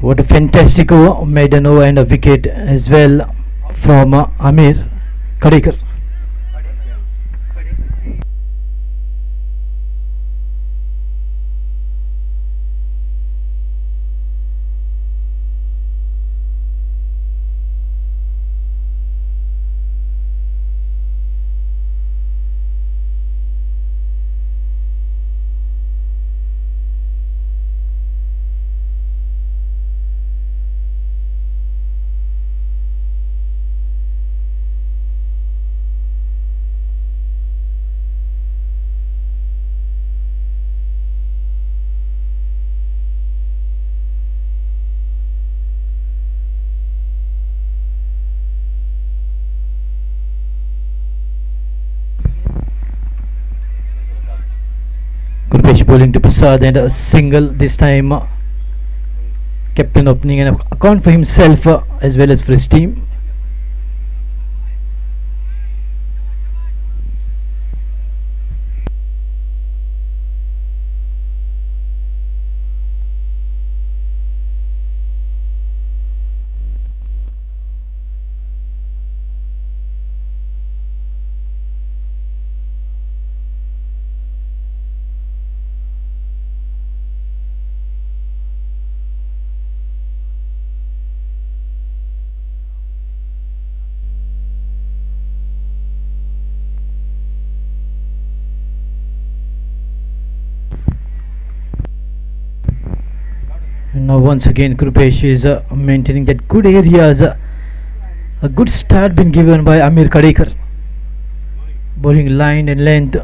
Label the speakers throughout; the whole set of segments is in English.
Speaker 1: What a fantastic over, made an over and a wicket as well from Amir Kadekar. Gurpesh bowling to Prasad and a single this time. Captain opening an account for himself as well as for his team. Now once again Krupesh is maintaining that good areas. A good start been given by Amir Kadekar. Bowling line and length.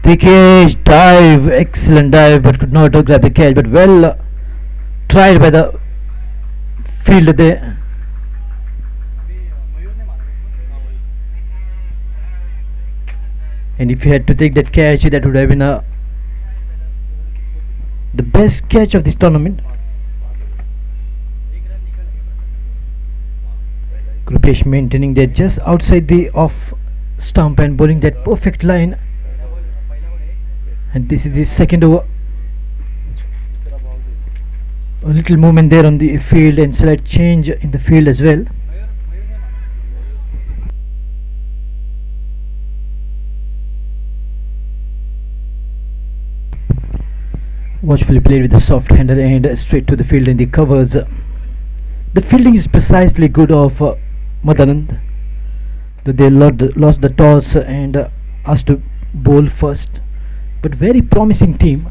Speaker 1: Dikesh dive, excellent dive, but could not grab the catch. But well tried by the fielder there. And if he had to take that catch, that would have been the best catch of this tournament. Krupesh maintaining that just outside the off stump and bowling that perfect line. And this is the second over. A little movement there on the field and slight change in the field as well. Watchfully played with the soft hander and straight to the field in the covers. The fielding is precisely good of Madanand. Though they lost the toss and asked to bowl first. But very promising team.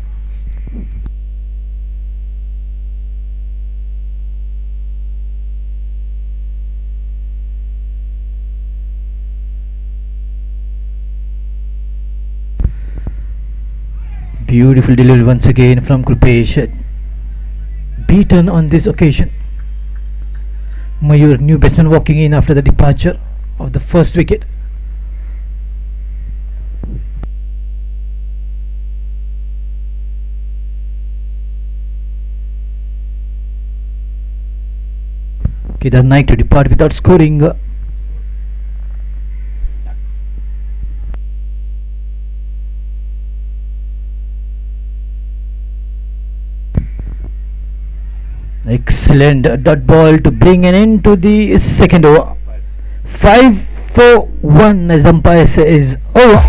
Speaker 1: Beautiful delivery once again from Krupesh. Beaten on this occasion. Mayur, new batsman, walking in after the departure of the first wicket. Kedar Naik to depart without scoring. Excellent dot ball to bring an end to the second over. 5-4-1 as umpire says over.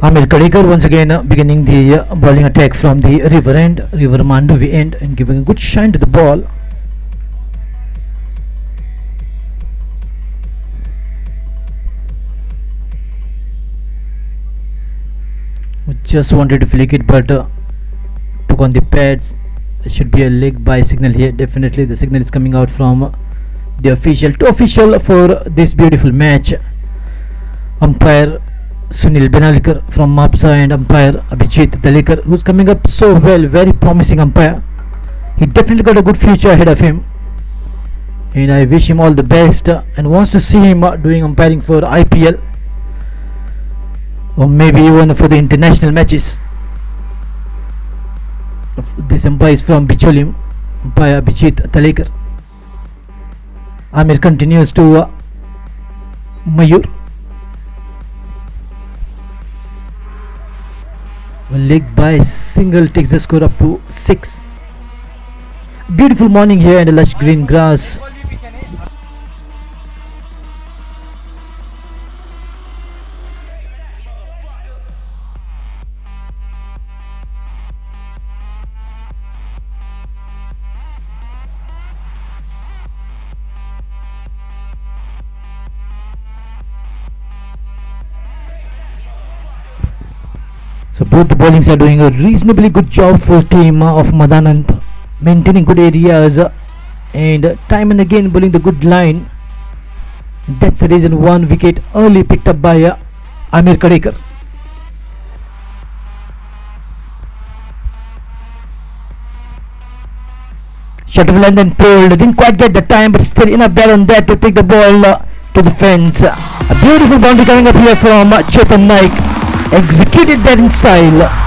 Speaker 1: Amir Kadekar once again beginning the bowling attack from the river end, river Mandovi end, and giving a good shine to the ball. Just wanted to flick it, but took on the pads. It should be a leg by signal here. Definitely, the signal is coming out from the official to official for this beautiful match. Umpire Sunil Benalkar from Mapsa and umpire Abhijit Dalekar, who's coming up so well, very promising umpire. He definitely got a good future ahead of him, and I wish him all the best and wants to see him doing umpiring for IPL or maybe even for the international matches. This umpire is from Bicholim, umpire Abhijit Dalekar. Amir continues to Mayur. Leg by single takes the score up to 6. Beautiful morning here and a lush green grass. So both the bowlings are doing a reasonably good job for team of Madanand, maintaining good areas and time and again bowling the good line. That's the reason one wicket early picked up by Amir Kadekar. Shot of length and pulled, didn't quite get the time, but still enough there on that to take the ball to the fence. A beautiful boundary coming up here from Chetan Naik, executed that in style.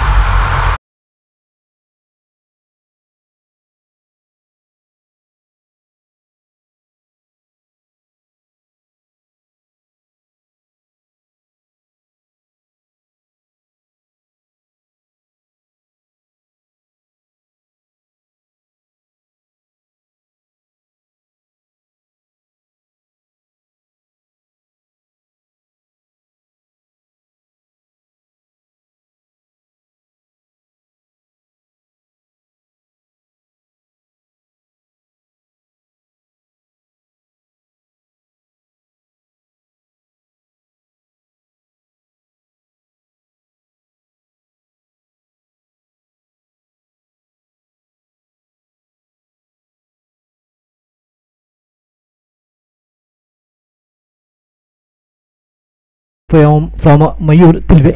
Speaker 1: From Mayur Tilve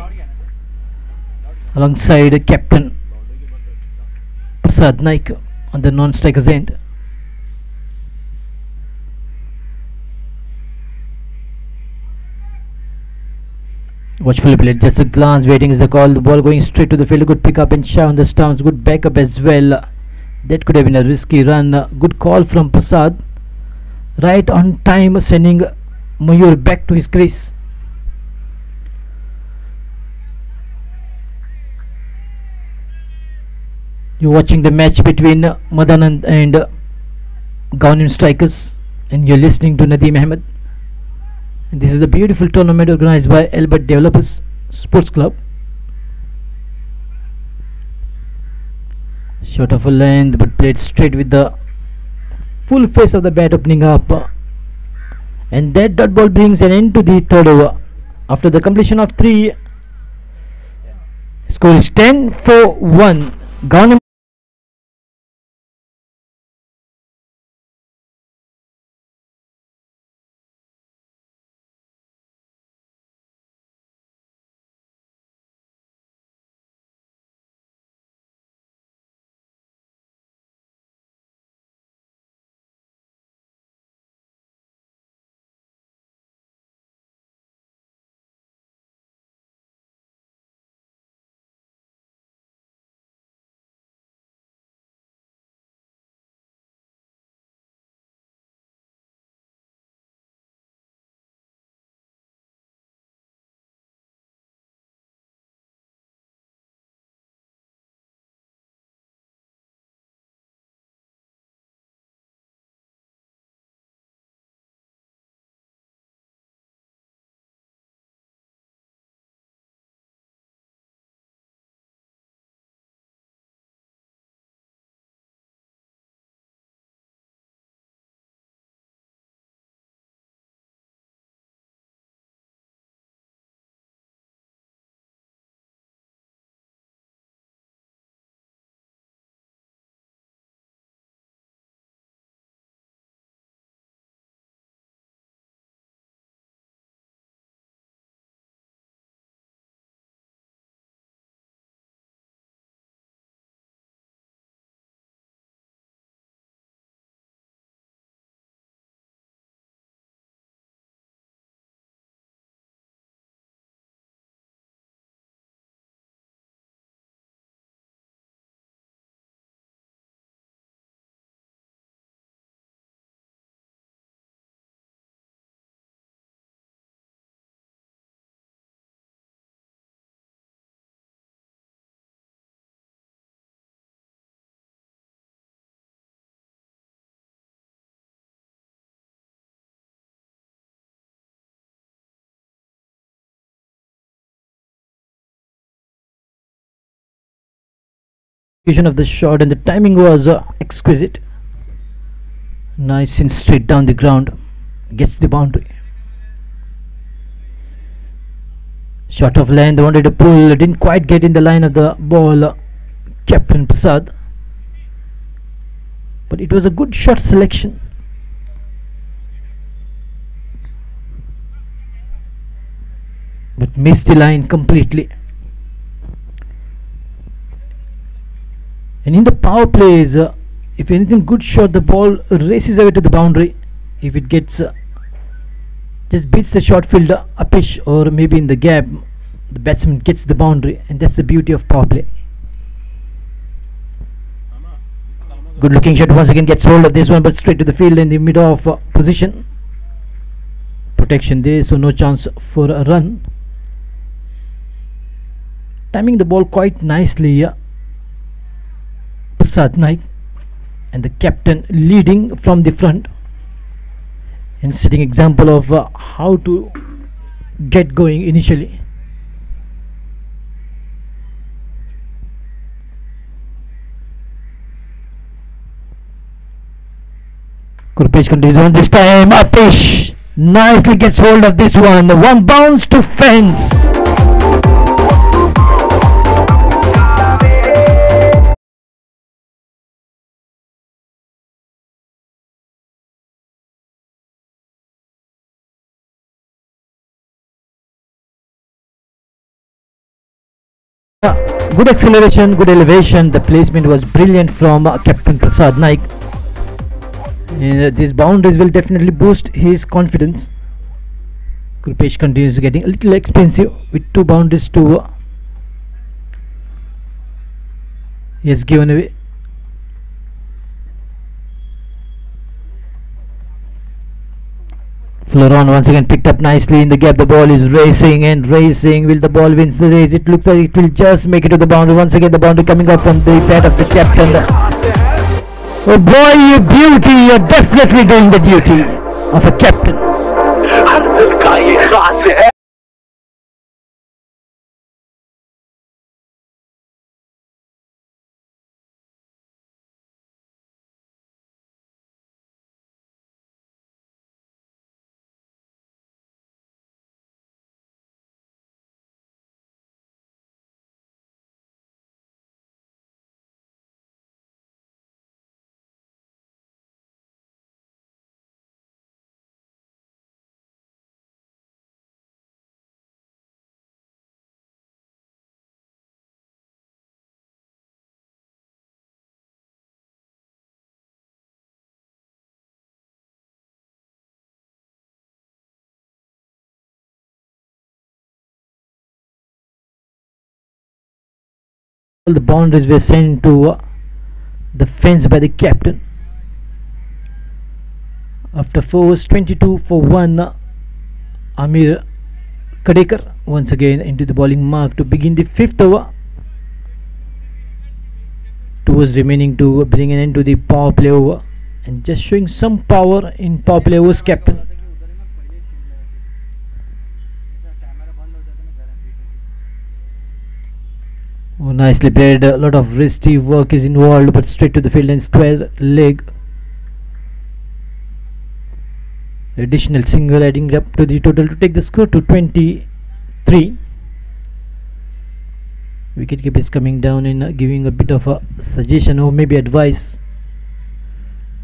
Speaker 1: alongside captain Prasad Naik on the non-strikers end. Watchfully played, just a glance, waiting is the call. The ball going straight to the field. Good pick up and shot on the stumps. Good backup as well. That could have been a risky run. Good call from Prasad. Right on time, sending Mayur back to his crease. You're watching the match between Madanand and Gaunim strikers, and you're listening to Nadeem Ahmed. And this is a beautiful tournament organized by Albert Developers Sports Club. Short of a length, but played straight with the full face of the bat opening up. And that dot ball brings an end to the third over. After the completion of 3, score is 10-4-1. Gaunim Vision of the shot, and the timing was exquisite. Nice and straight down the ground, gets the boundary. Shot of length, wanted to pull, didn't quite get in the line of the ball, Captain Prasad. But it was a good shot selection. But missed the line completely. And in the power plays, if anything good shot, the ball races away to the boundary. If it gets just beats the short fielder a pitch or maybe in the gap, the batsman gets the boundary, and that's the beauty of power play. Good looking shot, once again gets hold of this one, but straight to the field in the mid of position. Protection there, so no chance for a run. Timing the ball quite nicely, Prasad Naik, and the captain leading from the front and setting example of how to get going initially. Kurpesh continues on this time. Apish nicely gets hold of this one. One bounce to fence. Good acceleration, good elevation. The placement was brilliant from Captain Prasad Naik. These boundaries will definitely boost his confidence. Kurpesh continues getting a little expensive with 2 boundaries to he has given away. Floron once again picked up nicely in the gap. The ball is racing and racing. Will the ball win the race? It looks like it will just make it to the boundary. Once again the boundary coming up from the bat of the captain. Oh boy, you beauty! You're definitely doing the duty of a captain. All the boundaries were sent to the fence by the captain. After 4 overs, 22 for 1, Amir Kadekar once again into the bowling mark to begin the 5th over. 2 overs remaining to bring an end to the power play over, and just showing some power in power play overs, captain. Oh, nicely played. A lot of wristy work is involved, but straight to the field and square leg. Additional single adding up to the total to take the score to 23. Wicketkeeper is coming down and giving a bit of a suggestion or maybe advice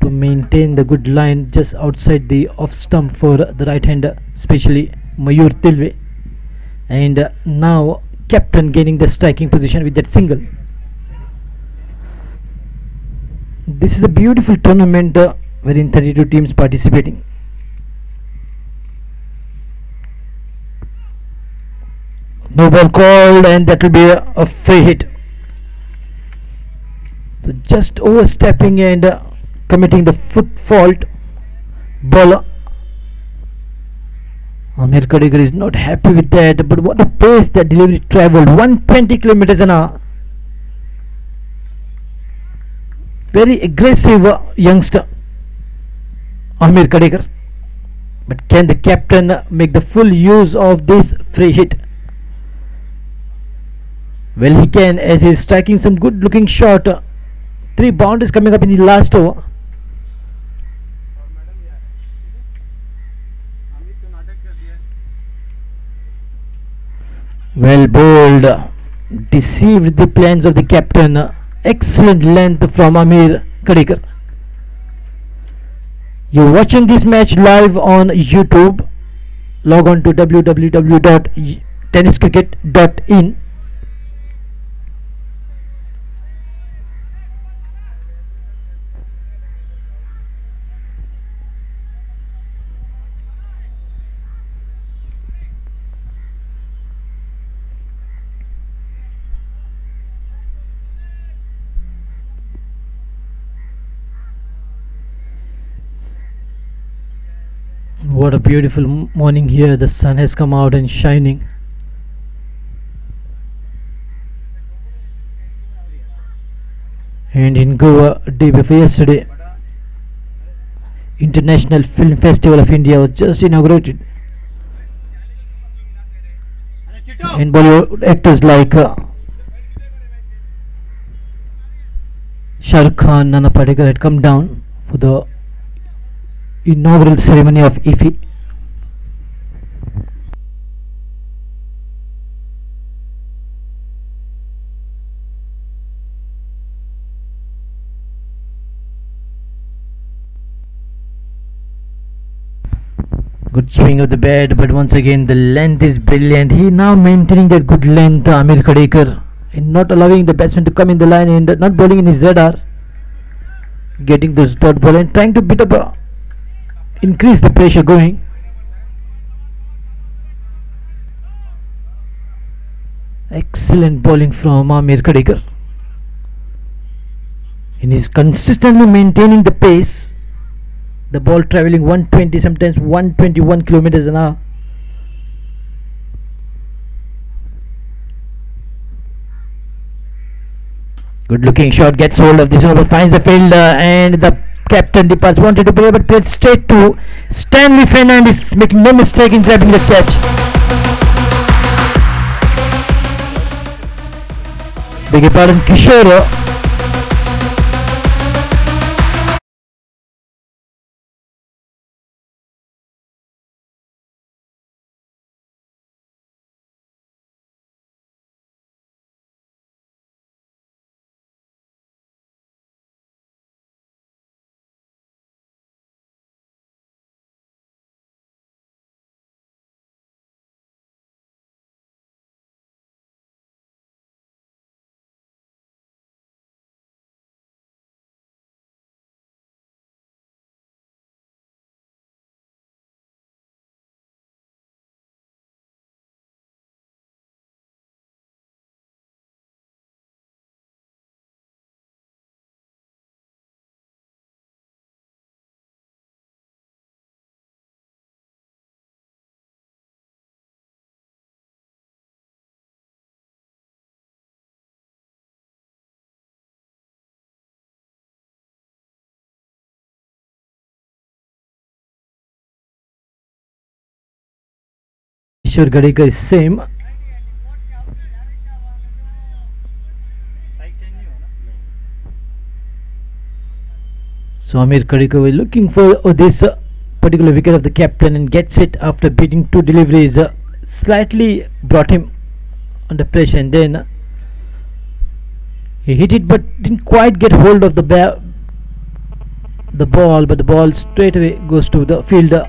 Speaker 1: to maintain the good line just outside the off stump for the right hander, especially Mayur Tilve. And now captain gaining the striking position with that single. This is a beautiful tournament wherein 32 teams participating. No ball called, and that will be a free hit. So just overstepping and committing the foot fault. Bowler Amir Kadekar is not happy with that, but what a pace that delivery travelled, 120 kilometers an hour. Very aggressive youngster Amir Kadekar, but can the captain make the full use of this free hit? Well, he can as he's striking some good looking shot. Three boundaries coming up in the last over. Well bowled. Deceived the plans of the captain. Excellent length from Amir Kadikar. You're watching this match live on YouTube. Log on to www.tenniscricket.in. What a beautiful morning here. The sun has come out and shining. And in Goa, day before yesterday, International Film Festival of India was just inaugurated. And Bollywood actors like Shah Rukh Khan, Nana Patekar had come down for the inaugural ceremony of IFI. Good swing of the bat, but once again the length is brilliant. He now maintaining that good length, Amir Kadekar, and not allowing the batsman to come in the line and not bowling in his radar. Getting those dot ball and trying to bit up, increase the pressure going. Excellent bowling from Amir Kadekar. And he's consistently maintaining the pace. The ball traveling 120, sometimes 121 kilometers an hour. Good looking shot, gets hold of this over, finds the fielder, and the captain departs. Wanted to play, but played straight to Stanley Fernandez, making no mistake in grabbing the catch. Beg your pardon, Kishore. Kishore Gadekar is same. So Amir Kadekar was looking for this particular wicket of the captain and gets it after beating two deliveries. Slightly brought him under pressure, and then he hit it but didn't quite get hold of the ball, but the ball straight away goes to the fielder.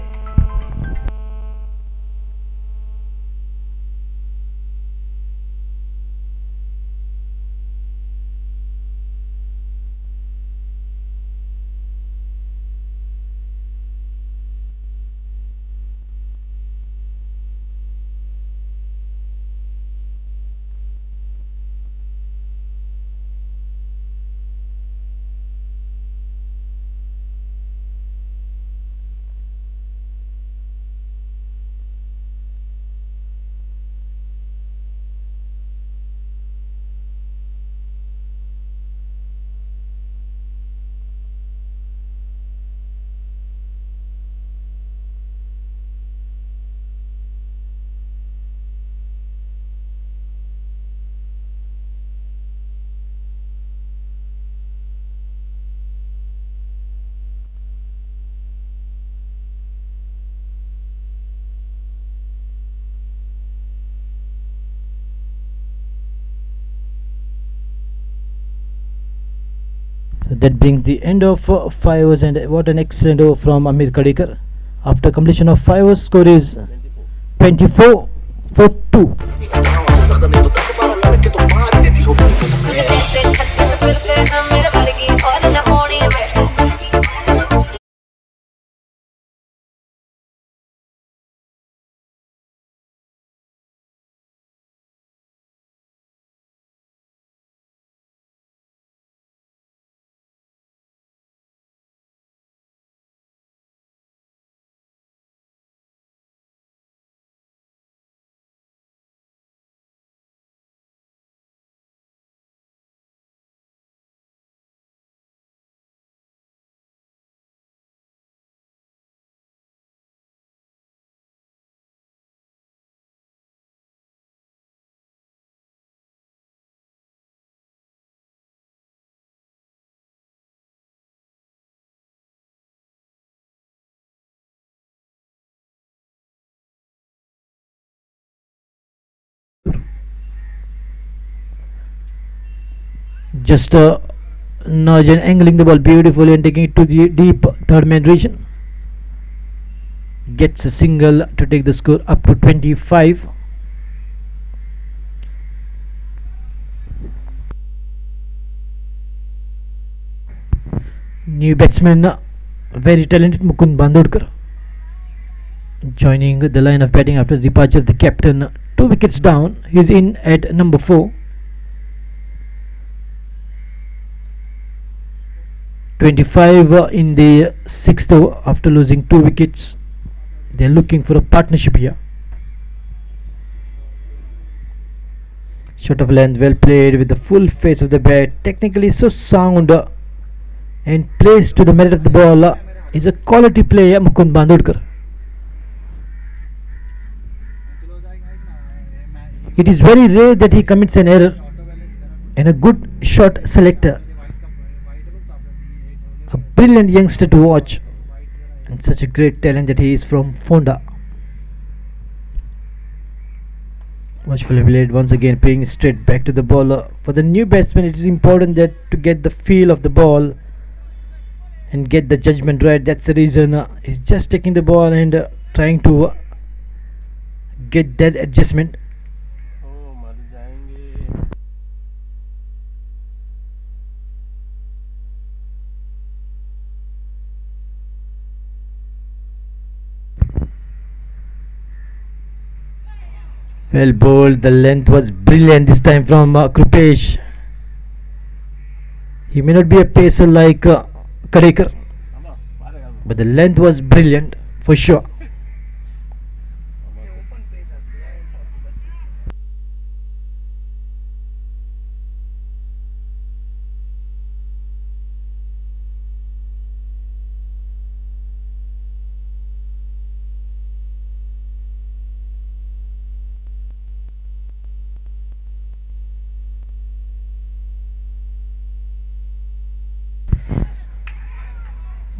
Speaker 1: That brings the end of 5 overs, and what an excellent over from Amir Kadekar. After completion of 5 overs, score is 24 for 2. Just nudge and angling the ball beautifully and taking it to the deep third man region. Gets a single to take the score up to 25. New batsman, very talented Mukund Bandodkar, joining the line of batting after the departure of the captain. 2 wickets down. He's in at number 4. 25 in the 6th over after losing 2 wickets. They're looking for a partnership here. Shot of length, well played with the full face of the bat. Technically so sound and placed to the merit of the ball. Is a quality player, Mukund Bandodkar. It is very rare that he commits an error, and a good shot selector. A brilliant youngster to watch, and such a great talent that he is from Fonda. Watchfully played once again, playing straight back to the bowler. For the new batsman, it is important that to get the feel of the ball and get the judgment right. That's the reason he's just taking the ball and trying to get that adjustment. Well bowled. The length was brilliant this time from Krupesh. He may not be a pacer like Kadekar, but the length was brilliant for sure.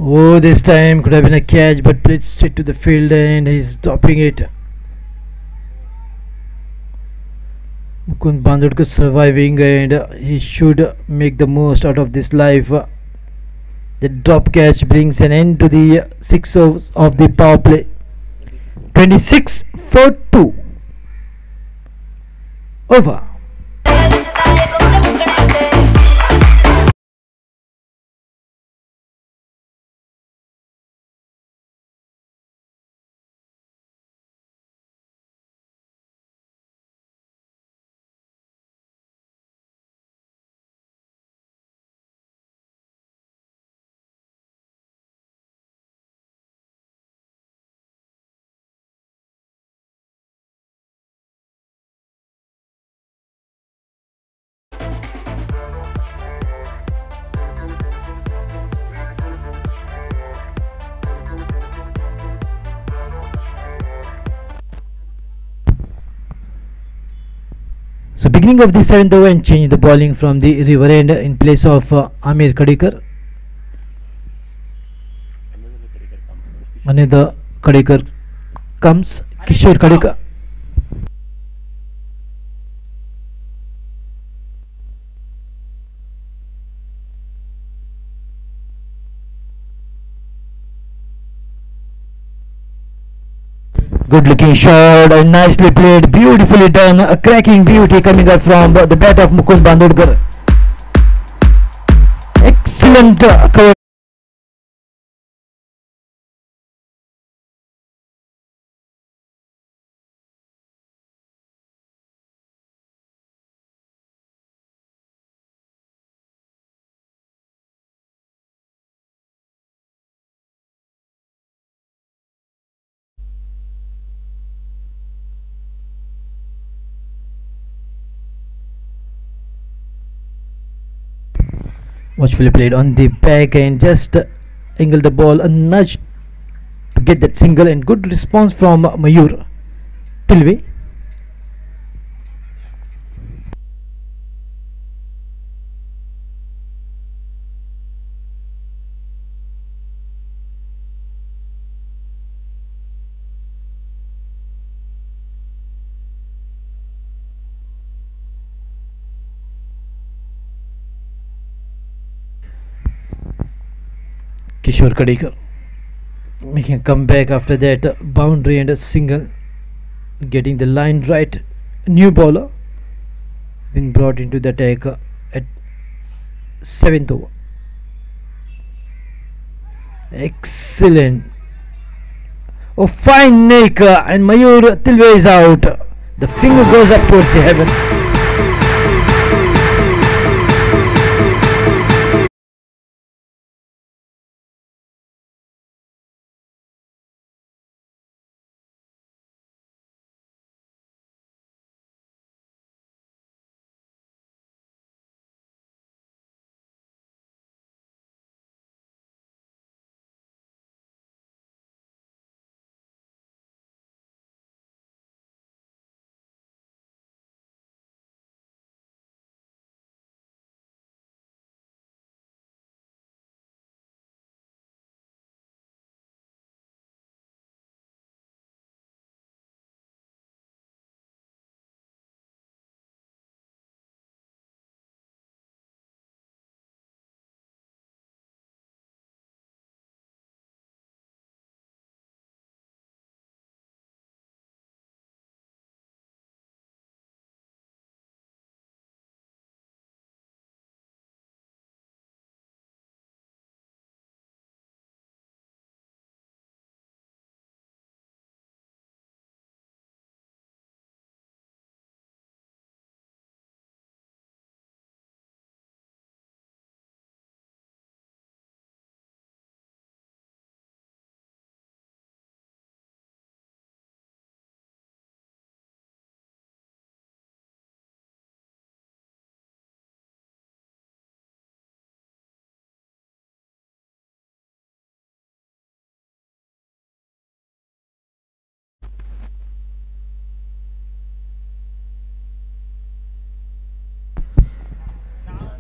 Speaker 1: Oh, this time could have been a catch, but played straight to the field and he's stopping it. Mukund Bandodkar surviving, and he should make the most out of this life. The drop catch brings an end to the 6 overs of the power play. 26 for 2. Over. So beginning of the 7th over and change the bowling from the river end in place of Amir Kadekar. Another Kadekar comes, Kishore Kadekar. Good looking shot and nicely played, beautifully done. A cracking beauty coming up from the bat of Mukund Bandodkar. Excellent cover. Watchfully played on the back and just angled the ball a nudge to get that single, and good response from Mayur Tilve. Kishore Kadekar making a comeback after that boundary and a single, getting the line right. New bowler being brought into the attack at 7th over. Excellent. Oh, fine nick, and Mayur Tilve is out. The finger goes up towards the heaven.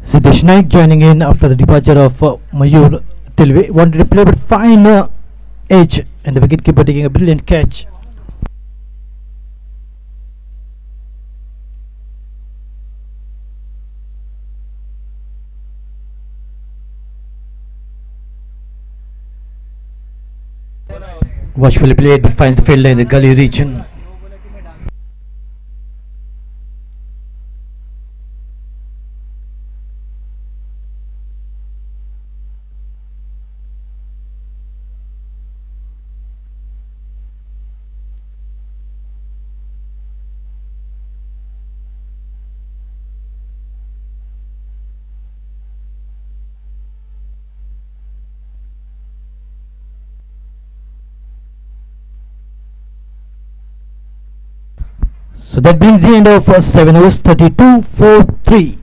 Speaker 1: Siddesh Naik joining in after the departure of Mayur Tilve. Wanted to play but fine edge, and the wicketkeeper taking a brilliant catch. Watchfully played but finds the fielder in the gully region. So that brings the end of 7 overs, 32 4 3.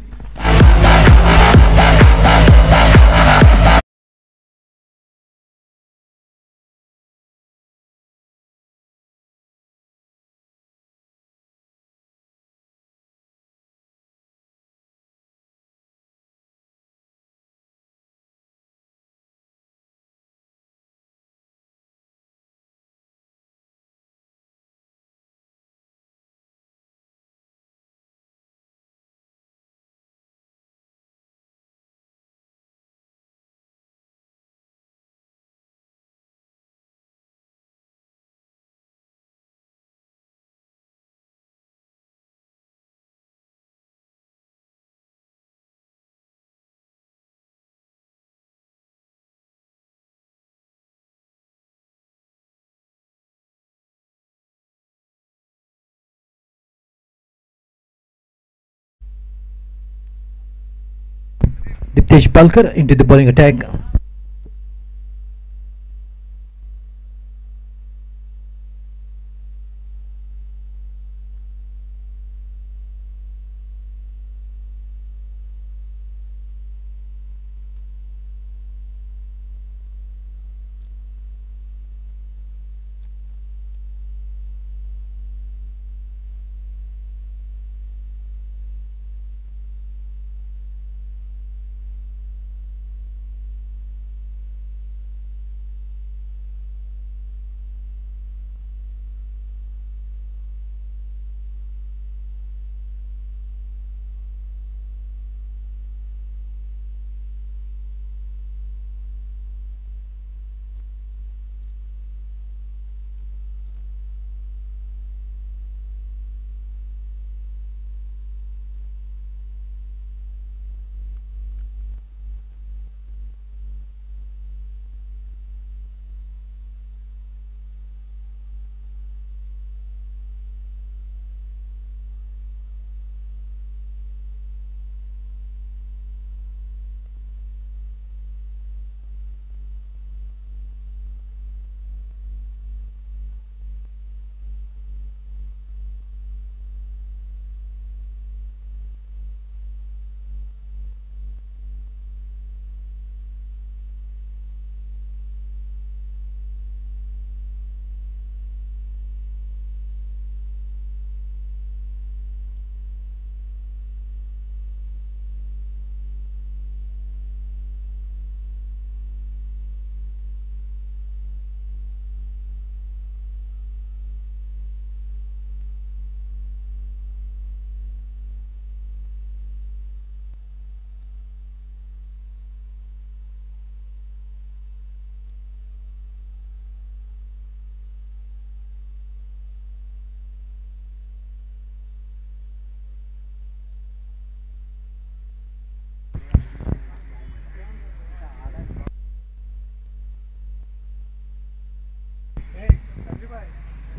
Speaker 1: Diptesh Palkar into the bowling attack.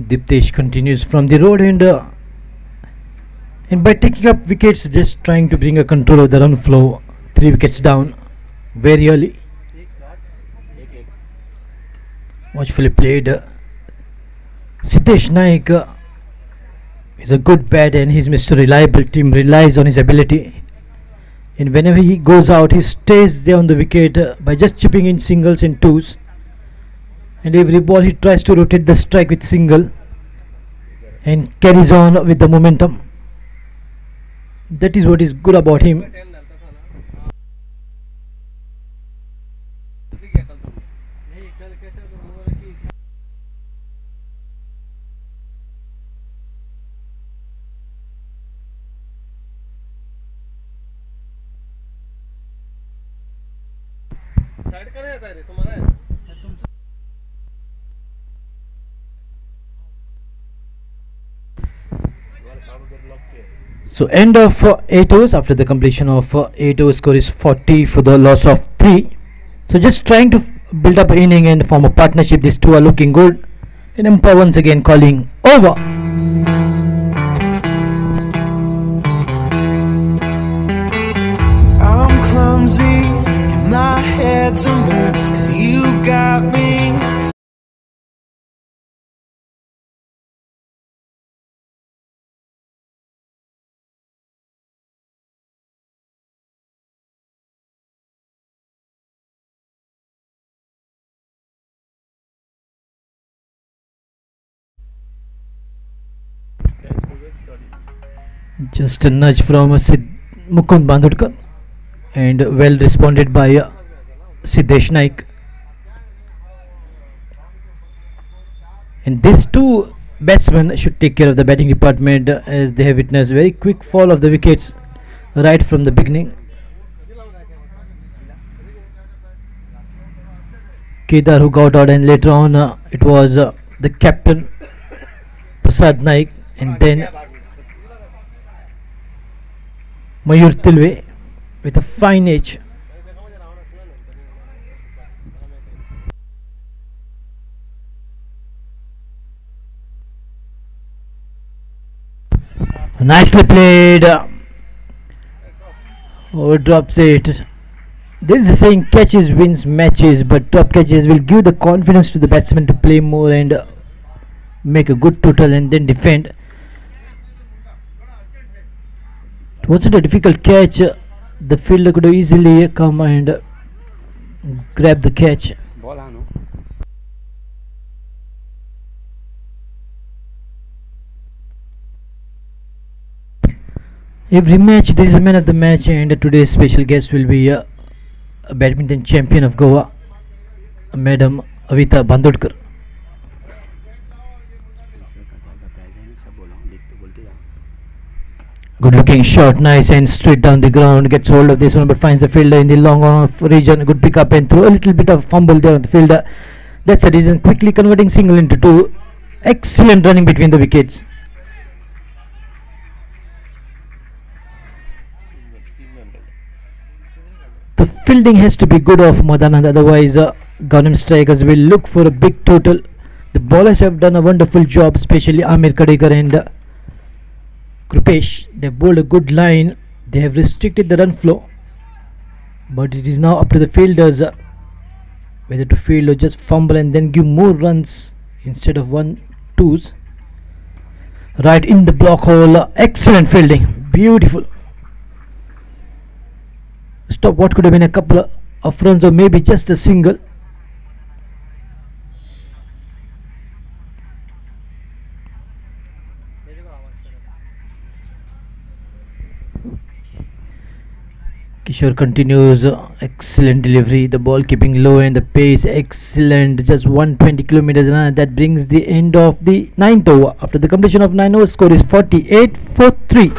Speaker 1: Diptesh continues from the road and by taking up wickets, just trying to bring a control of the run flow. 3 wickets down, very early. Watchfully played. Siddesh Naik is a good bat and he's Mr. Reliable. Team relies on his ability. And whenever he goes out, he stays there on the wicket by just chipping in singles and twos. And every ball he tries to rotate the strike with single and carries on with the momentum. That is what is good about him. So end of 8 overs. After the completion of 8 overs, score is 40 for the loss of 3. So just trying to build up an inning and form a partnership. These two are looking good. And umpire once again calling over.
Speaker 2: I'm clumsy and my head's a mess, 'cause you got me.
Speaker 1: Just a nudge from Mukund Bandudkar and well responded by Siddesh Naik. And these two batsmen should take care of the batting department as they have witnessed very quick fall of the wickets right from the beginning. Kedar who got out, and later on it was the captain Prasad Naik, and then Mayur Tilve with a fine edge. Nicely played. Oh, drops it. There is a saying catches wins matches, but top catches will give the confidence to the batsman to play more and make a good total and then defend. It wasn't a difficult catch. The fielder could have easily come and grab the catch.
Speaker 3: Ball no.
Speaker 1: Every match there is a man of the match, and today's special guest will be a badminton champion of Goa, Madam Avita Bandodkar. Good looking shot, nice and straight down the ground. Gets hold of this one but finds the fielder in the long off region. Good pick up and throw. A little bit of fumble there on the fielder. That's the reason. Quickly converting single into two. Excellent running between the wickets. The fielding has to be good of Madanand, otherwise Ghanem strikers will look for a big total. The bowlers have done a wonderful job, especially Amir Kadekar and Krupesh. They bowled a good line. They have restricted the run flow, but it is now up to the fielders whether to field or just fumble and then give more runs instead of 1-2s. Right in the block hole. Excellent fielding. Beautiful. Stop what could have been a couple of runs or maybe just a single. Kishore continues. Excellent delivery. The ball keeping low and the pace excellent. Just 120 kilometers an hour. That brings the end of the 9th over. After the completion of 9 overs, score is 48 for 3.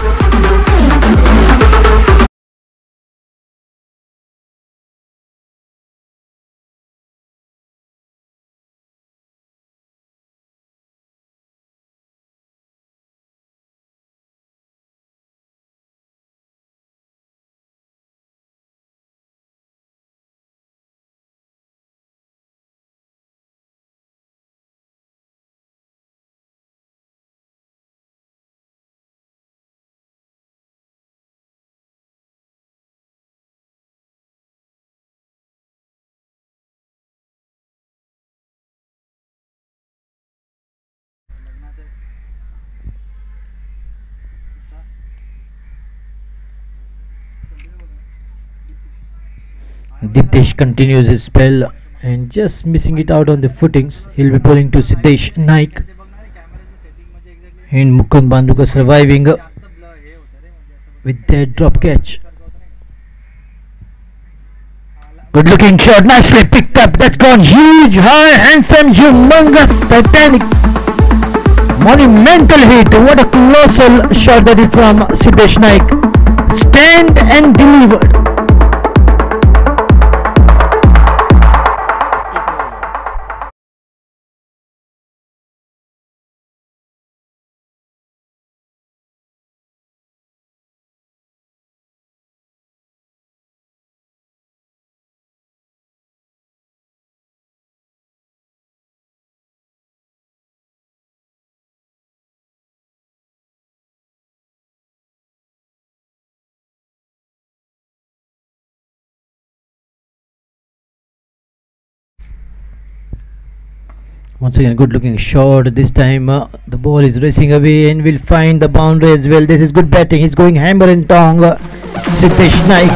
Speaker 1: Diptesh continues his spell and just missing it out on the footings. He'll be bowling to Siddesh Naik. And Mukund Bandukar surviving with their drop catch. Good looking shot, nicely picked up. That's gone huge, high, handsome, humongous, titanic, monumental hit. What a colossal shot that is from Siddesh Naik. Stand and delivered. Once again, good looking shot. This time the ball is racing away and will find the boundary as well. This is good batting. He's going hammer and tong. Siddesh Naik.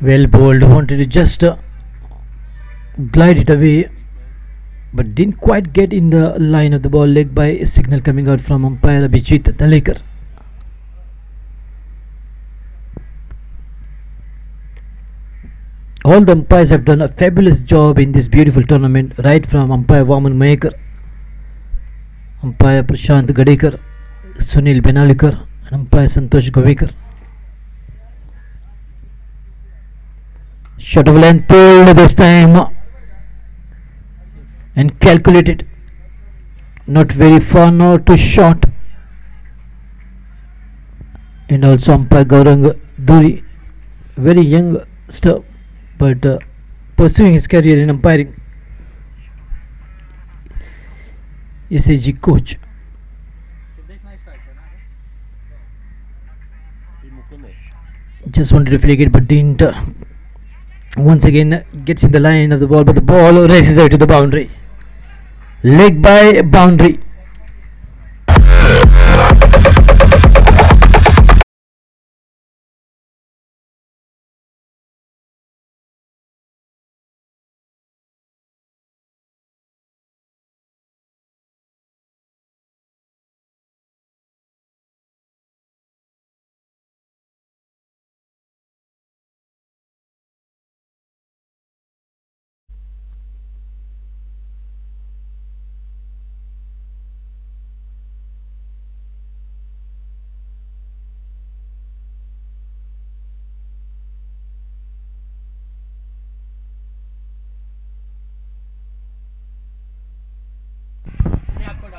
Speaker 1: Well bowled. Wanted to just glide it away, but didn't quite get in the line of the ball. Leg by a signal coming out from umpire Abhijit Dalekar. All the umpires have done a fabulous job in this beautiful tournament, right from umpire Vaman Mayekar, umpire Prashant Gadekar, Sunil Benalikar, and umpire Santosh Govekar. Shot of length pulled this time and calculated. Not very far, not too short. And also umpire Gaurang Duri, very youngster, but pursuing his career in umpiring. SAG coach. Just wanted to flick it, but didn't. Once again gets in the line of the ball, but the ball races out to the boundary. Leg by boundary.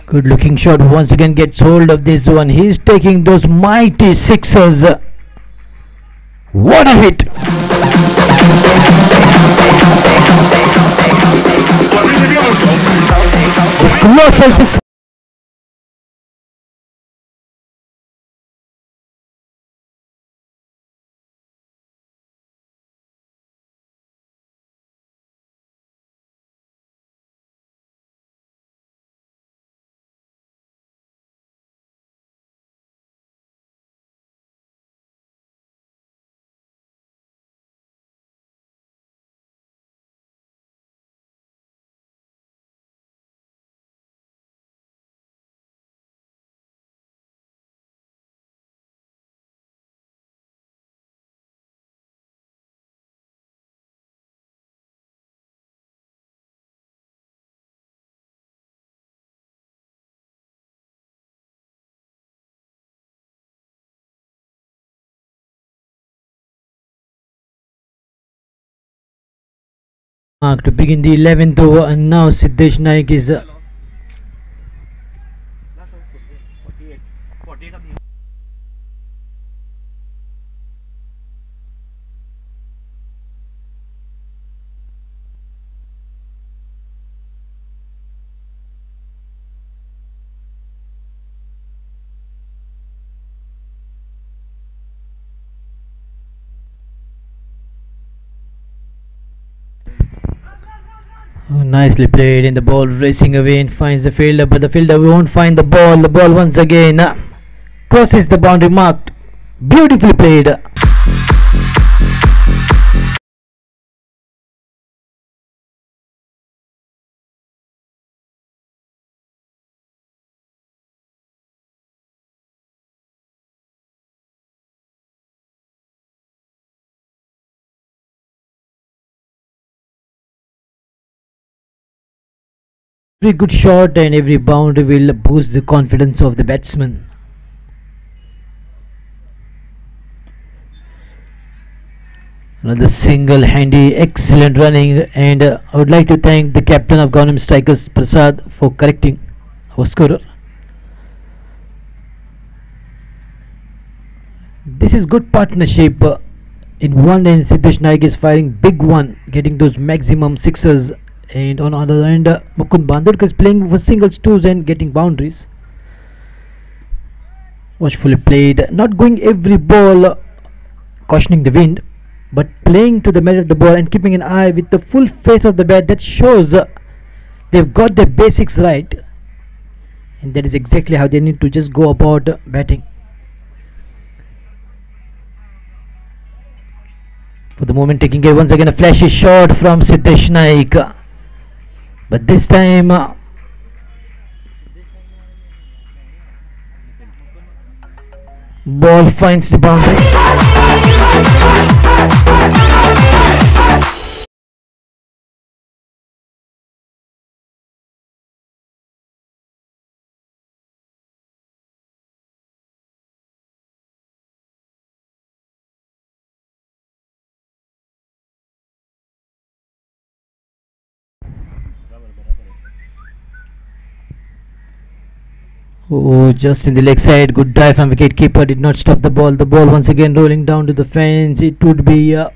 Speaker 1: Good looking shot, once again gets hold of this one. He's taking those mighty sixers. What a hit! This colossal six. To begin the 11th over, and now Siddesh Naik is nicely played, and the ball racing away and finds the fielder, but the fielder won't find the ball. The ball once again crosses the boundary marked. Beautifully played. Every good shot and every boundary will boost the confidence of the batsman. Another single handy, excellent running, and I would like to thank the captain of Government Strikers Prasad for correcting our scorer. This is good partnership. In one end Siddesh Naik is firing big one, getting those maximum sixers, and on the other end Mukund Bandurkar is playing for singles twos and getting boundaries. Watchfully played, not going every ball, cautioning the wind, but playing to the merit of the ball and keeping an eye with the full face of the bat. That shows they've got their basics right, and that is exactly how they need to just go about batting. For the moment taking it, once again a flashy shot from Siddesh Naik, but this time ball finds the boundary. Oh, just in the leg side. Good dive from wicket keeper. Did not stop the ball. The ball once again rolling down to the fence. It would be that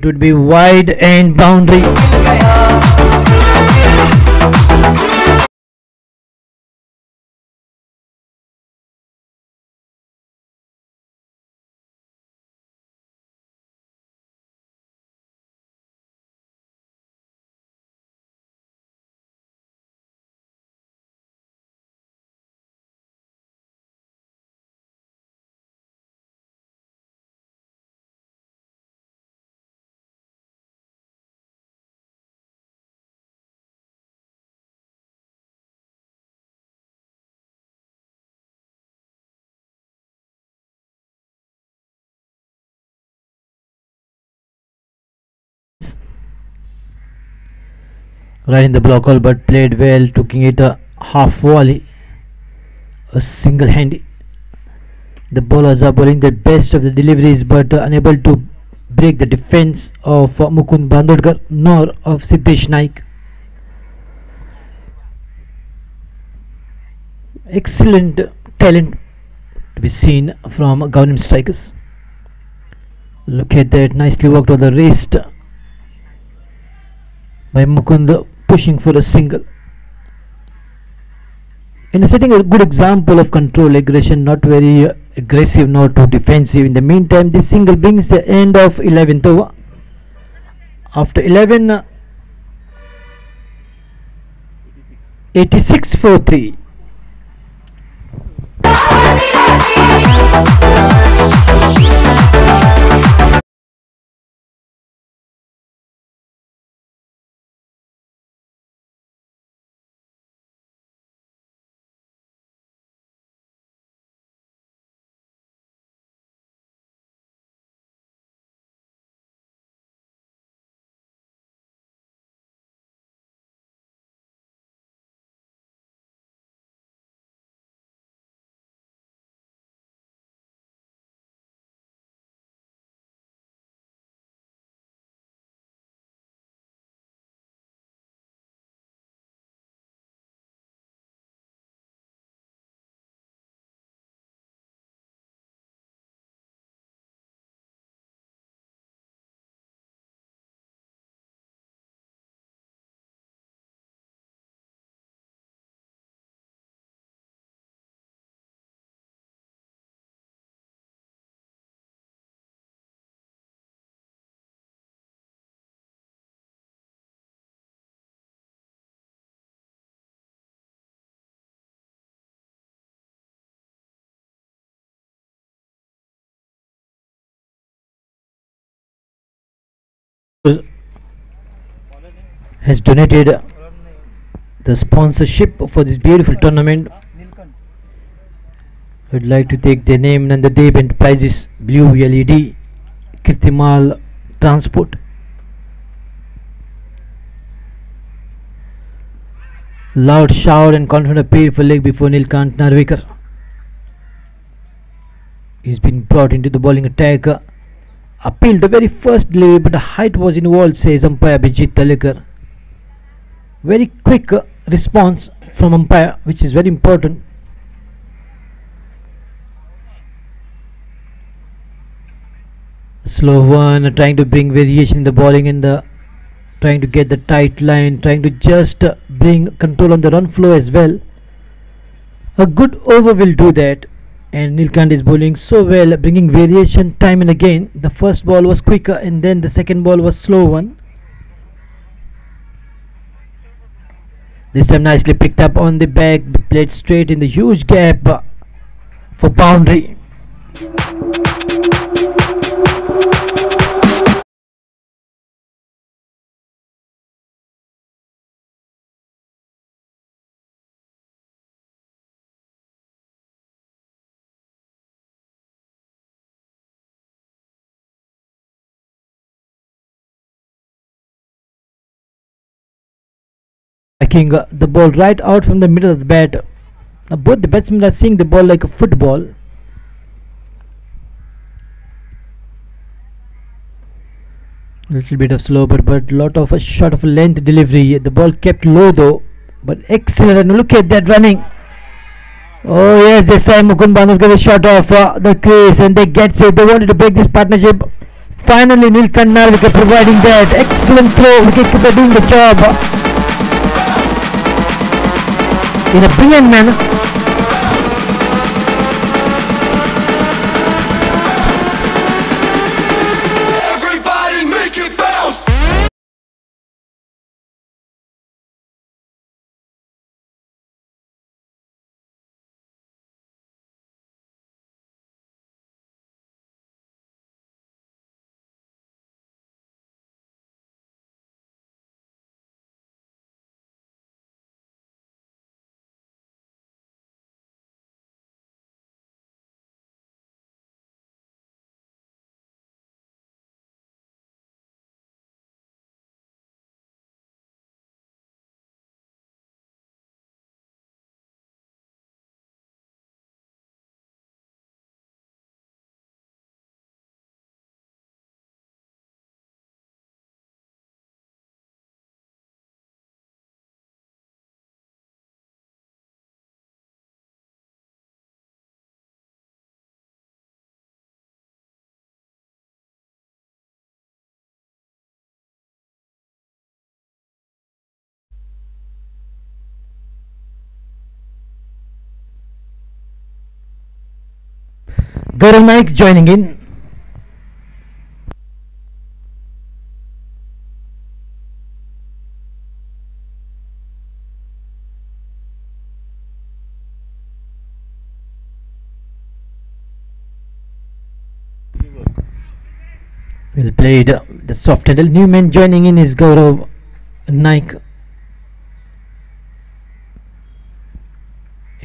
Speaker 1: would be wide and boundary. Right in the block hole, but played well, taking it a half volley, a single handy. The bowlers are bowling the best of the deliveries, but unable to break the defense of Mukund Bandodkar nor of Siddesh Naik. Excellent talent to be seen from Gaunim strikers. Look at that, nicely worked on the wrist by Mukund, pushing for a single. And setting a good example of control, aggression, not very aggressive, not too defensive. In the meantime, this single brings the end of 11th over. After 11, 86 for 3. Has donated the sponsorship for this beautiful tournament. I'd like to take their name and the Dev Enterprises Blue LED Kirtimal Transport. Loud shout and confident appeal for leg before Nilkant Narvekar. He's been brought into the bowling attack. Appeal the very first delivery, but the height was involved, says umpire Abhijit Talekar. Very quick response from umpire, which is very important. Slow one, trying to bring variation in the bowling and trying to get the tight line, trying to just bring control on the run flow as well. A good over will do that, and Nilkant is bowling so well, bringing variation time and again. The first ball was quicker and then the second ball was slow one. This time nicely picked up on the back, played straight in the huge gap for boundary. Striking the ball right out from the middle of the bat. Now both the batsmen are seeing the ball like a football. Little bit of slow, but lot of a shot of length delivery. The ball kept low though. But excellent, and look at that running. Oh yes, this time Mukund Bandhur gave a shot off the crease and they get it. They wanted to break this partnership. Finally, Nilkant Narvika providing that excellent throw. Wicketkeeper doing the job in a brilliant manner.
Speaker 2: Everybody make it bounce.
Speaker 1: Gaurav Naik joining in. Well played. The soft handle. New man joining in is Gaurav Naik.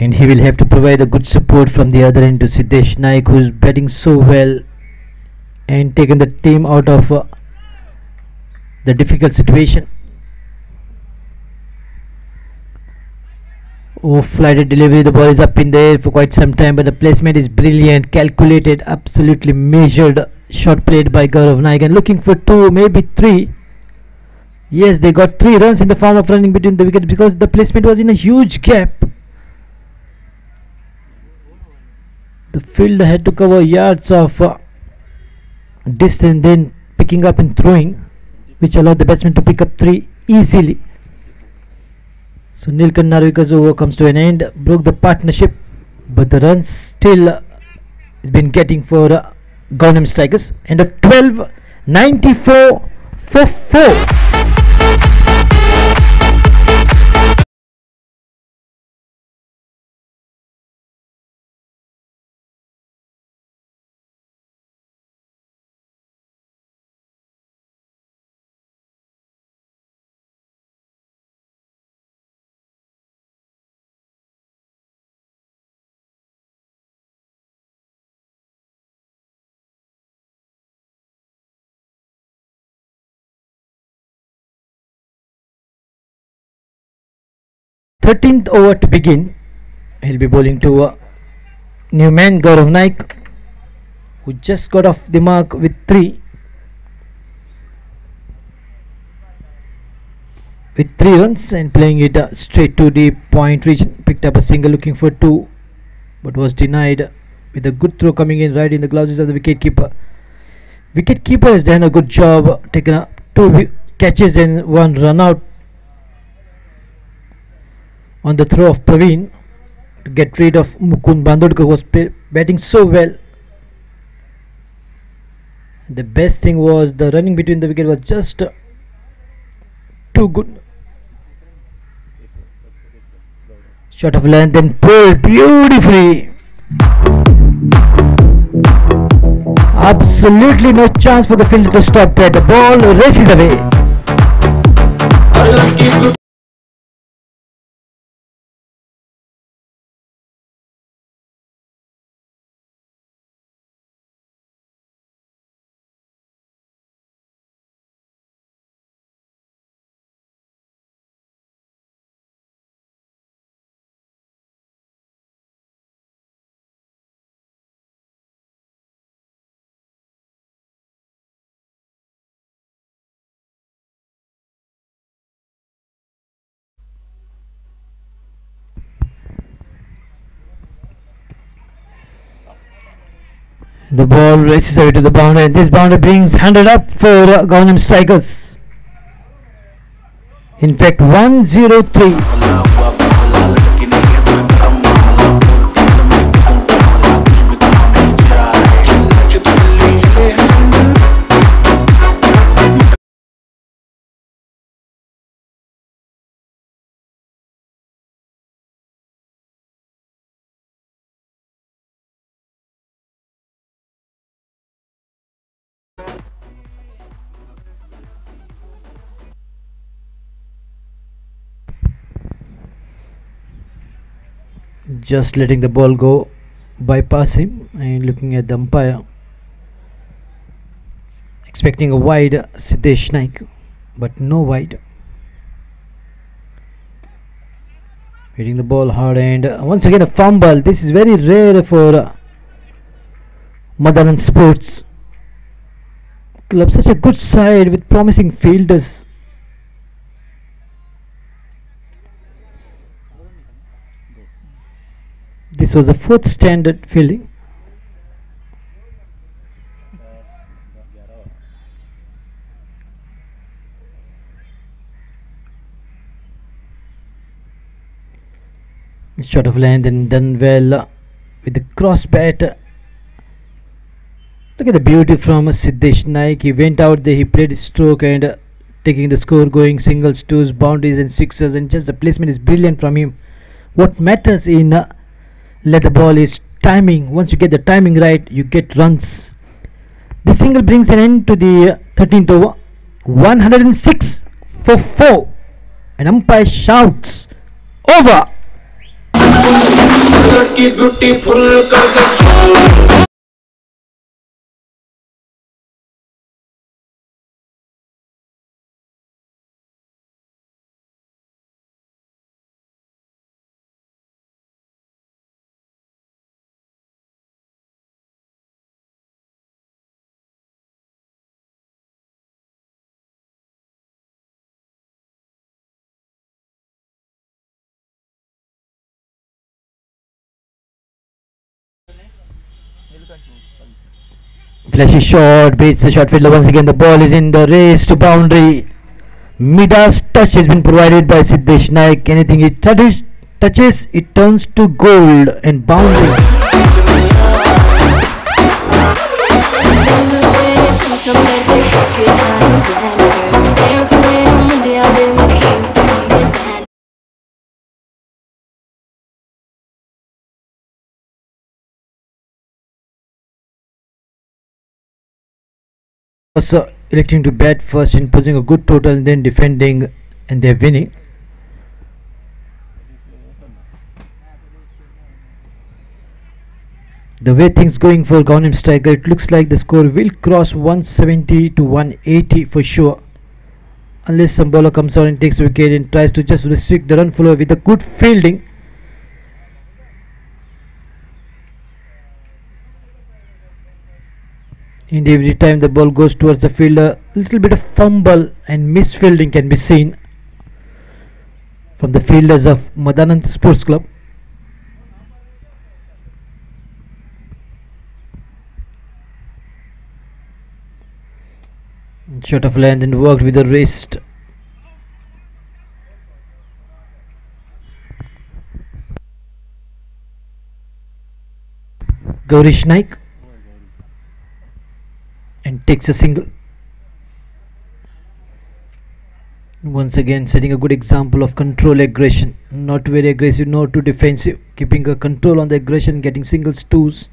Speaker 1: And he will have to provide a good support from the other end to Siddesh Naik, who's batting so well and taken the team out of the difficult situation. Oh, flighted delivery. The ball is up in the air for quite some time, but the placement is brilliant, calculated, absolutely measured. Shot played by Gaurav Naik and looking for two, maybe three. Yes, they got 3 runs in the form of running between the wickets because the placement was in a huge gap. The fielder had to cover yards of distance, then picking up and throwing, which allowed the batsman to pick up 3 easily. So Nilkant Narvika's over comes to an end, broke the partnership, but the runs still has been getting for Gaunam Strikers. End of 12, 94 for 4. Thirteenth over to begin. He'll be bowling to new man Gaurav Naik, who just got off the mark with 3 runs and playing it straight to the point region. Picked up a single looking for 2, but was denied with a good throw coming in right in the gloves of the wicketkeeper. Wicketkeeper has done a good job, taken 2 catches and 1 run out on the throw of Praveen to get rid of Mukund Bandodkar, who was batting so well. The best thing was the running between the wicket was just too good. Shot of length and pulled beautifully. Absolutely no chance for the fielder to stop that. The ball races away. The ball races away to the boundary, and this boundary brings 100 up for Gangnam Strikers. In fact, 103. Just letting the ball go, bypass him, and looking at the umpire, expecting a wide Siddesh Naik, but no wide. Hitting the ball hard, and once again a fumble. This is very rare for Madanand Sports Club. Such a good side with promising fielders. This was a fourth standard fielding. Shot of length and done well with the cross bat. Look at the beauty from Siddesh Naik. He went out there, he played his stroke and taking the score, going singles, twos, boundaries and sixes, and just the placement is brilliant from him. What matters in let the ball is timing. Once you get the timing right, you get runs. This single brings an end to the 13th over. 106 for 4. An umpire shouts, over. Flashy shot beats the short fielder once again. The ball is in the race to boundary. Midas touch has been provided by Siddesh Naik. Anything it touches, it turns to gold and boundary. Also electing to bat first and posing a good total and then defending, and they're winning. The way things going for Gangnam Striker, it looks like the score will cross 170 to 180 for sure, unless some bowler comes out and takes a wicket and tries to just restrict the run flow with a good fielding. And every time the ball goes towards the fielder, a little bit of fumble and misfielding can be seen from the fielders of Madanand Sports Club. Shot of length and worked with the wrist. Gaurish Naik and takes a single. Once again setting a good example of control aggression, not very aggressive, not too defensive, keeping a control on the aggression, getting singles, twos.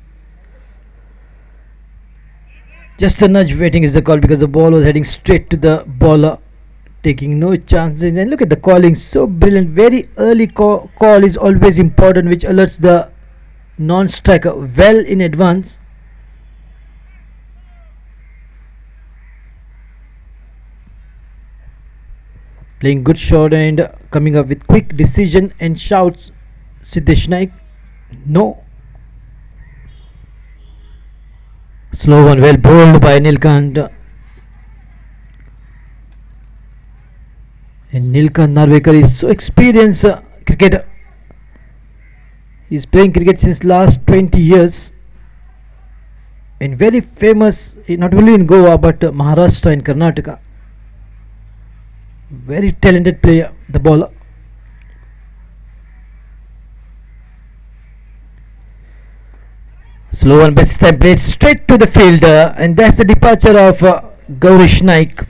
Speaker 1: Just a nudge waiting is the call because the ball was heading straight to the bowler, taking no chances. And look at the calling, so brilliant. Very early call is always important, which alerts the non-striker well in advance. Playing good shot and coming up with quick decision and shouts. Siddesh Naik, no. Slow one, well bowled by Nilkant. And Nilkant Narvekar is so experienced cricketer. He's playing cricket since last 20 years. and very famous not only in Goa but Maharashtra and Karnataka. Very talented player, the bowler. Slow and best time played straight to the fielder, and that's the departure of Gaurish Naik.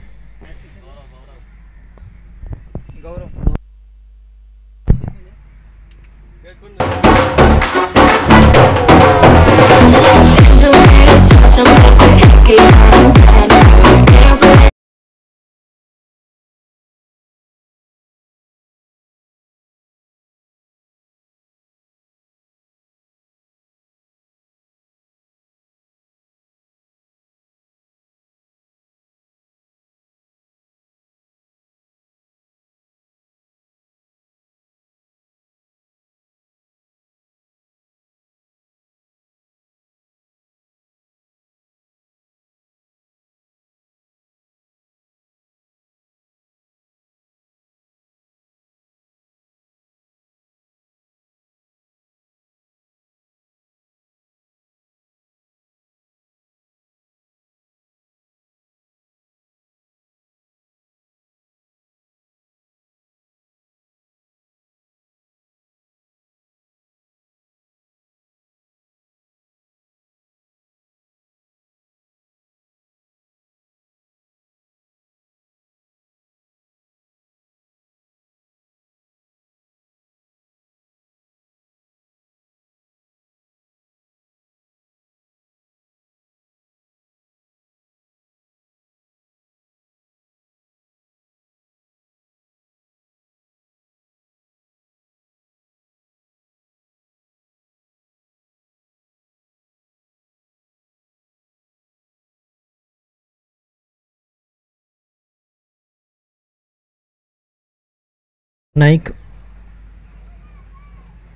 Speaker 1: Naik,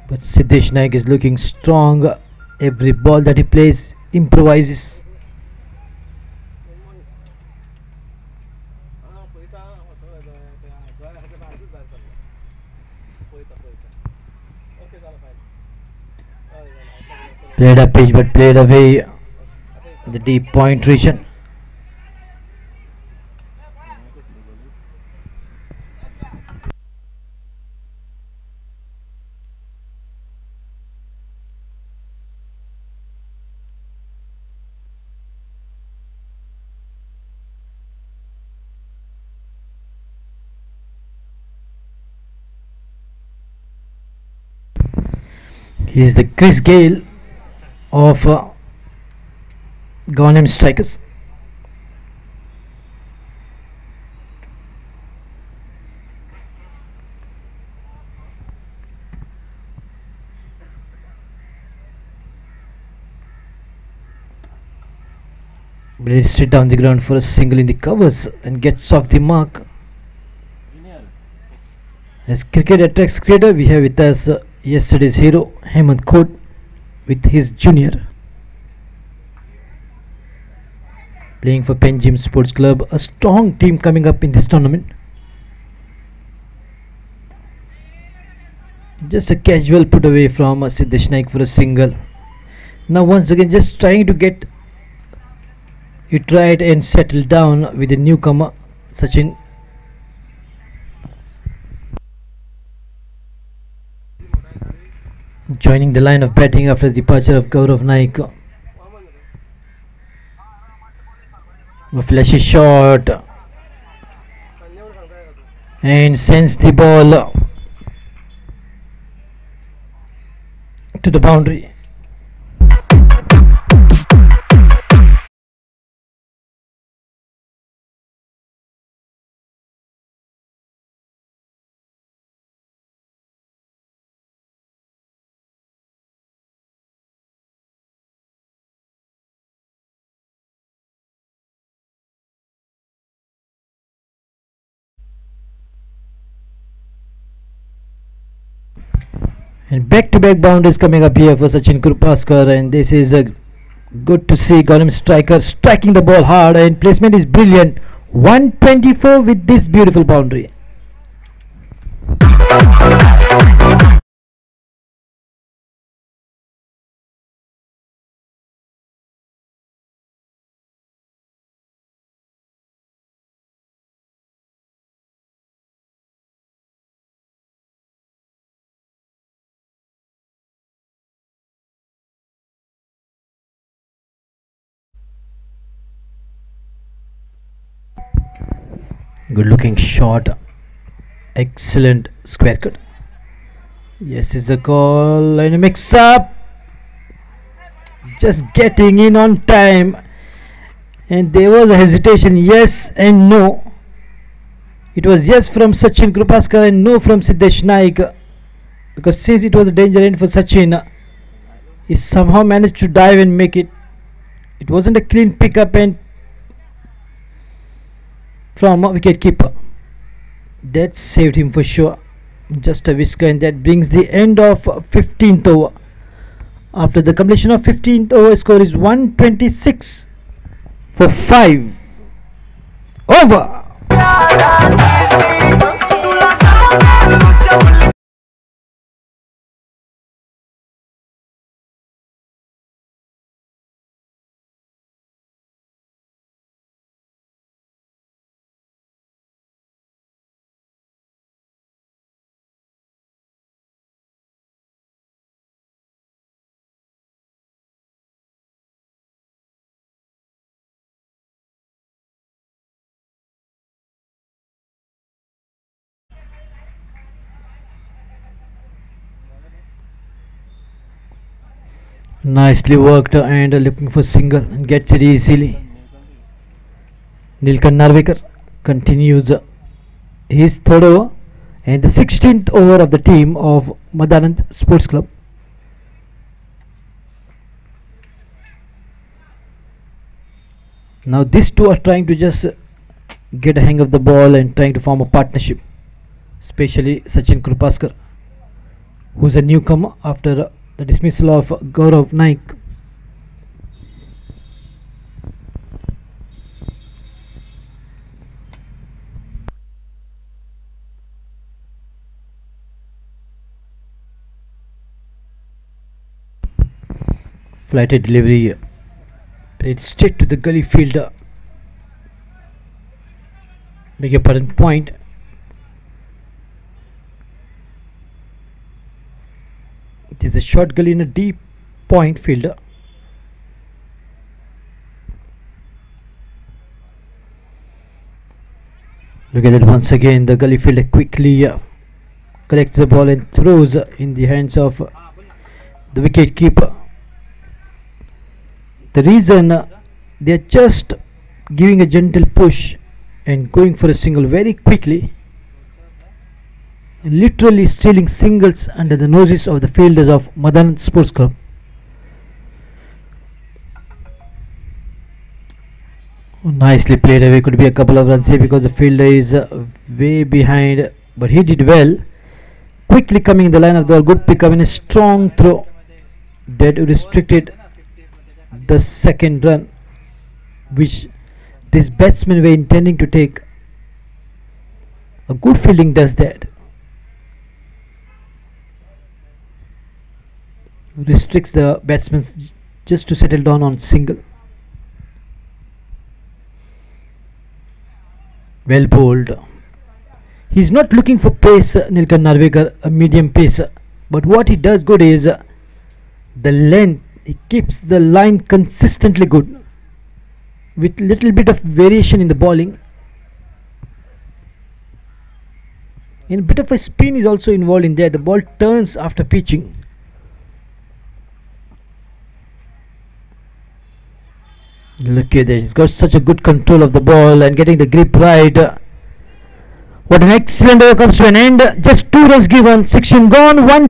Speaker 1: but Siddesh Naik is looking strong. Every ball that he plays improvises. Played a pitch but played away the deep point region. He is the Chris Gale of Ghanem Strikers. Blades straight down the ground for a single in the covers and gets off the mark. As cricket attracts cricketer, we have with us yesterday's hero Hemant Kot with his junior. Playing for Penjim Sports Club, a strong team coming up in this tournament. Just a casual put away from Siddesh Naik for a single. Now once again just trying to get it right and settle down with the newcomer Sachin. Joining the line of batting after the departure of Gaurav Naik. A flashy shot and sends the ball to the boundary. And back-to-back boundaries coming up here for Sachin Kurpaskar, and this is a good to see Ghanem striker striking the ball hard, and placement is brilliant. 124 with this beautiful boundary. Good looking shot. Excellent square cut. Yes, is the call and a mix up. Just getting in on time. And there was a hesitation, yes and no. It was yes from Sachin Krupaskar and no from Siddesh Naik. Because since it was a danger end for Sachin, he somehow managed to dive and make it. It wasn't a clean pickup and from a wicket keeper. That saved him for sure. Just a whisker, and that brings the end of 15th over. After the completion of 15th over, score is 126 for 5 over. Nicely worked and looking for single and gets it easily. Nilkan Narvekar continues his third over and the 16th over of the team of Madanand Sports Club. Now these two are trying to just get a hang of the ball and trying to form a partnership, especially Sachin Krupaskar, who's a newcomer after the dismissal of Gaurav Naik. Flighted delivery played straight to the gully fielder. Make a point. It is a short gully in a deep point fielder. Look at it once again. The gully fielder quickly collects the ball and throws in the hands of the wicket keeper. The reason they are just giving a gentle push and going for a single very quickly, literally stealing singles under the noses of the fielders of Madan Sports Club. Nicely played away. Could be a couple of runs here because the fielder is way behind, but he did well. Quickly coming in the line of the good pickup in a strong throw that restricted the second run, which this batsmen were intending to take. A good fielding does that. Restricts the batsmen just to settle down on single. Well bowled. He's not looking for pace, Nilkan Narvekar, a medium pace, but what he does good is the length. He keeps the line consistently good with little bit of variation in the bowling. And a bit of a spin is also involved in there. The ball turns after pitching. Look at that. He's got such a good control of the ball and getting the grip right. What an excellent over comes to an end. Just 2 runs given. Section gone. 1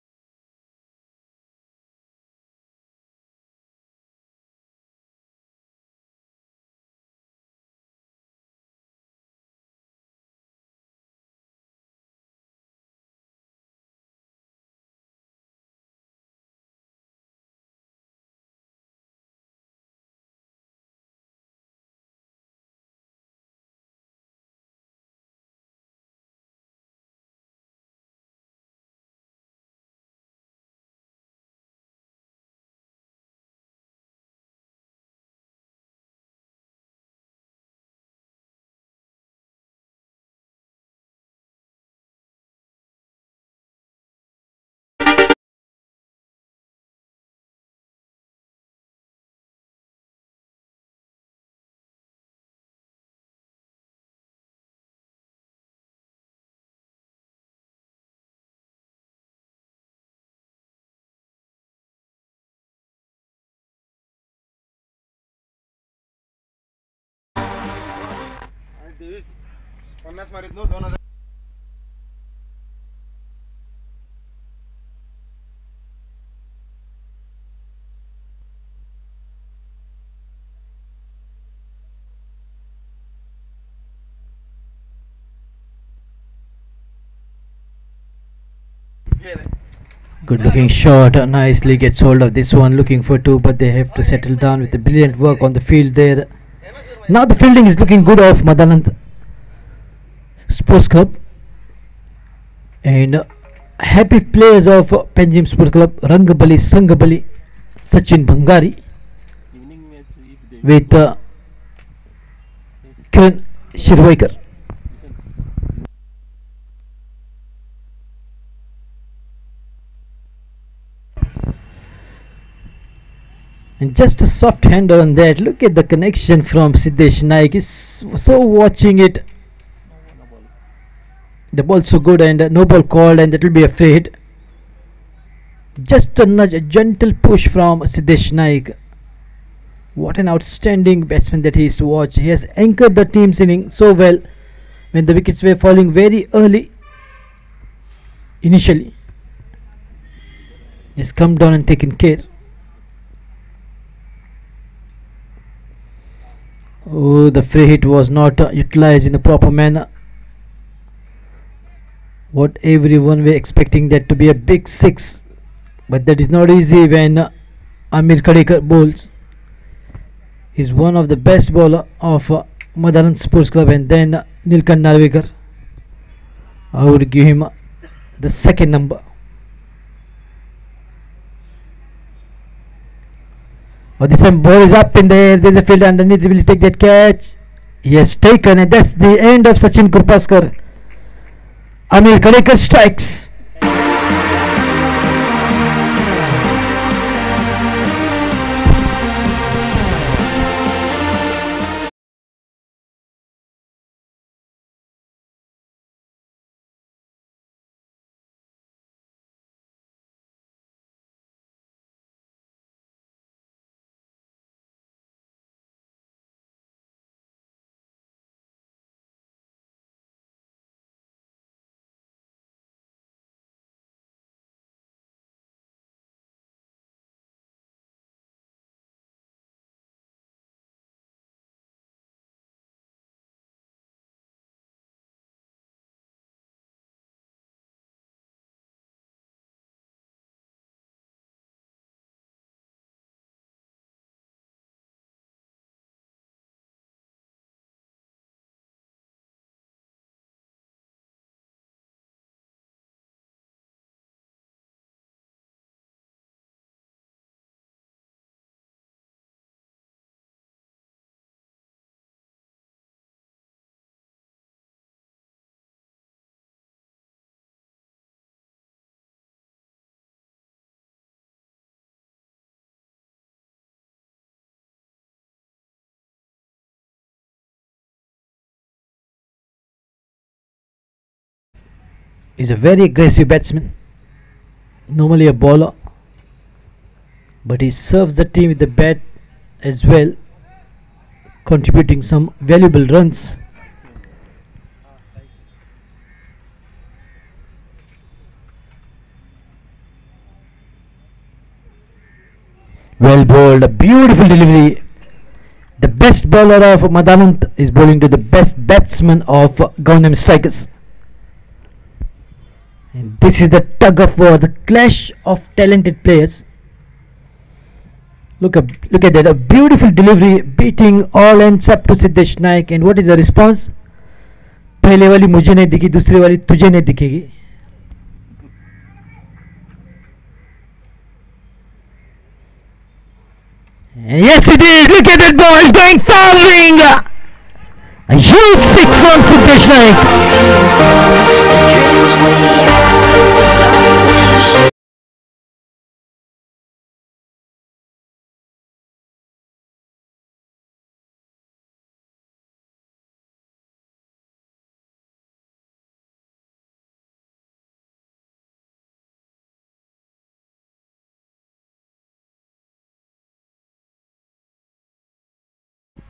Speaker 1: Good looking shot, nicely gets hold of this one, looking for two, but they have to settle down with the brilliant work on the field there. Now the fielding is looking good of Madanand Sports Club, and happy players of Panjim Sports Club, Rangabali, Sangabali, Sachin Bhangari with Kiran Shirvaikar. And just a soft hand on that. Look at the connection from Siddesh Naik. Is so watching it. The ball so good and no ball called, and that will be a fade. Just a nudge, a gentle push from Siddesh Naik. What an outstanding batsman that he is to watch. He has anchored the team's inning so well when the wickets were falling very early initially. He's come down and taken care. Oh, the free hit was not utilized in a proper manner. What everyone were expecting that to be a big six, but that is not easy when Amir Kadekar bowls. He's one of the best bowler of Madanand Sports Club, and then Nilkant Narvekar. I would give him the second number. Oh, this time ball is up in the air. There's a field underneath. Will he take that catch? He has taken, and that's the end of Sachin Kurpaskar. Amir Kadekar strikes. He's a very aggressive batsman, normally a bowler, but he serves the team with the bat as well, contributing some valuable runs. Well bowled, a beautiful delivery. The best bowler of Madanand is bowling to the best batsman of Gaunam Strikers. And this is the tug of war, the clash of talented players. Look at that, a beautiful delivery, beating all ends up to Siddesh Naik. And what is the response? पहले वाली मुझे नहीं दिखी, दूसरी वाली तुझे नहीं दिखेगी. And yes, it is. Look at that ball. It's going towering. A huge six from Siddesh Naik.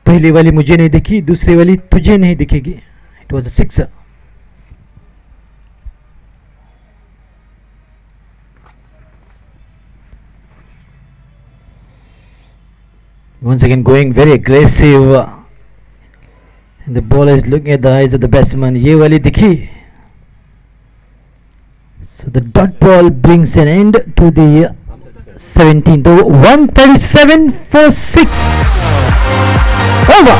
Speaker 1: पहली वाली मुझे नहीं दिखी, दूसरी वाली तुझे नहीं दिखेगी. It was a six. Once again going very aggressive. And the bowler is looking at the eyes of the batsman. ये वाली दिखी. So the dot ball brings an end to the 17th over. 137 for 6. Over.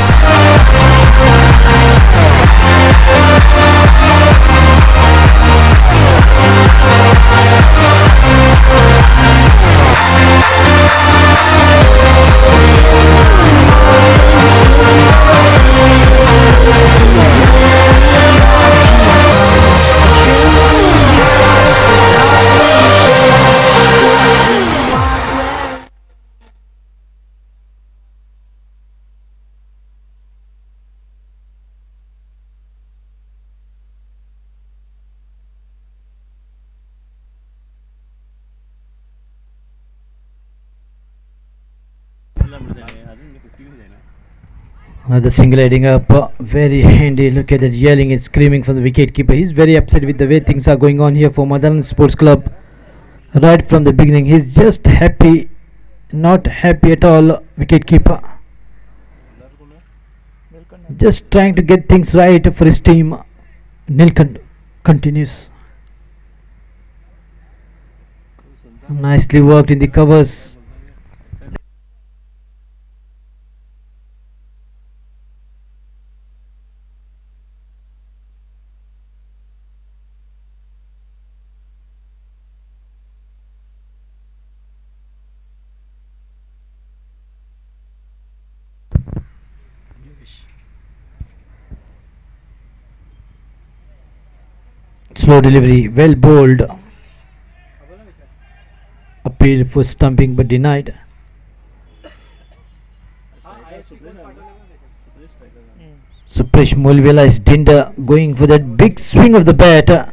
Speaker 1: Another single heading up, very handy. Look at that yelling and screaming from the wicketkeeper. He's very upset with the way things are going on here for Madalan Sports Club. Right from the beginning, he's just happy, not happy at all. Wicketkeeper just trying to get things right for his team. Nilkant continues. Nicely worked in the covers. Slow delivery, well bowled. Appeal for stumping but denied. Supresh Mulvela is Dinda going for that big swing of the bat.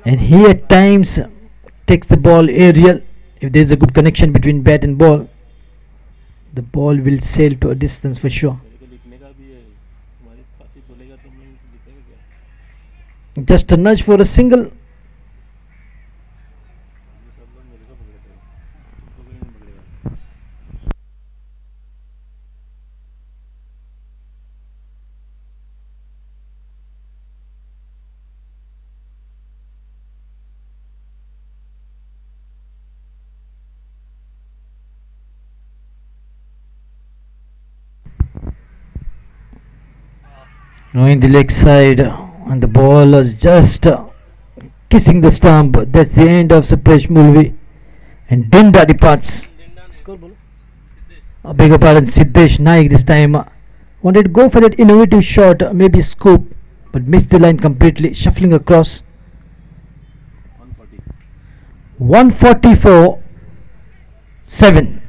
Speaker 1: And he at times takes the ball aerial. If there is a good connection between bat and ball, the ball will sail to a distance for sure. Just a nudge for a single. Now in the leg side, and the ball is just kissing the stump. That's the end of Supresh Mulvi. And Dinda departs. I beg your pardon, Siddesh Naik this time wanted to go for that innovative shot, maybe scoop, but missed the line completely, shuffling across. 144 7.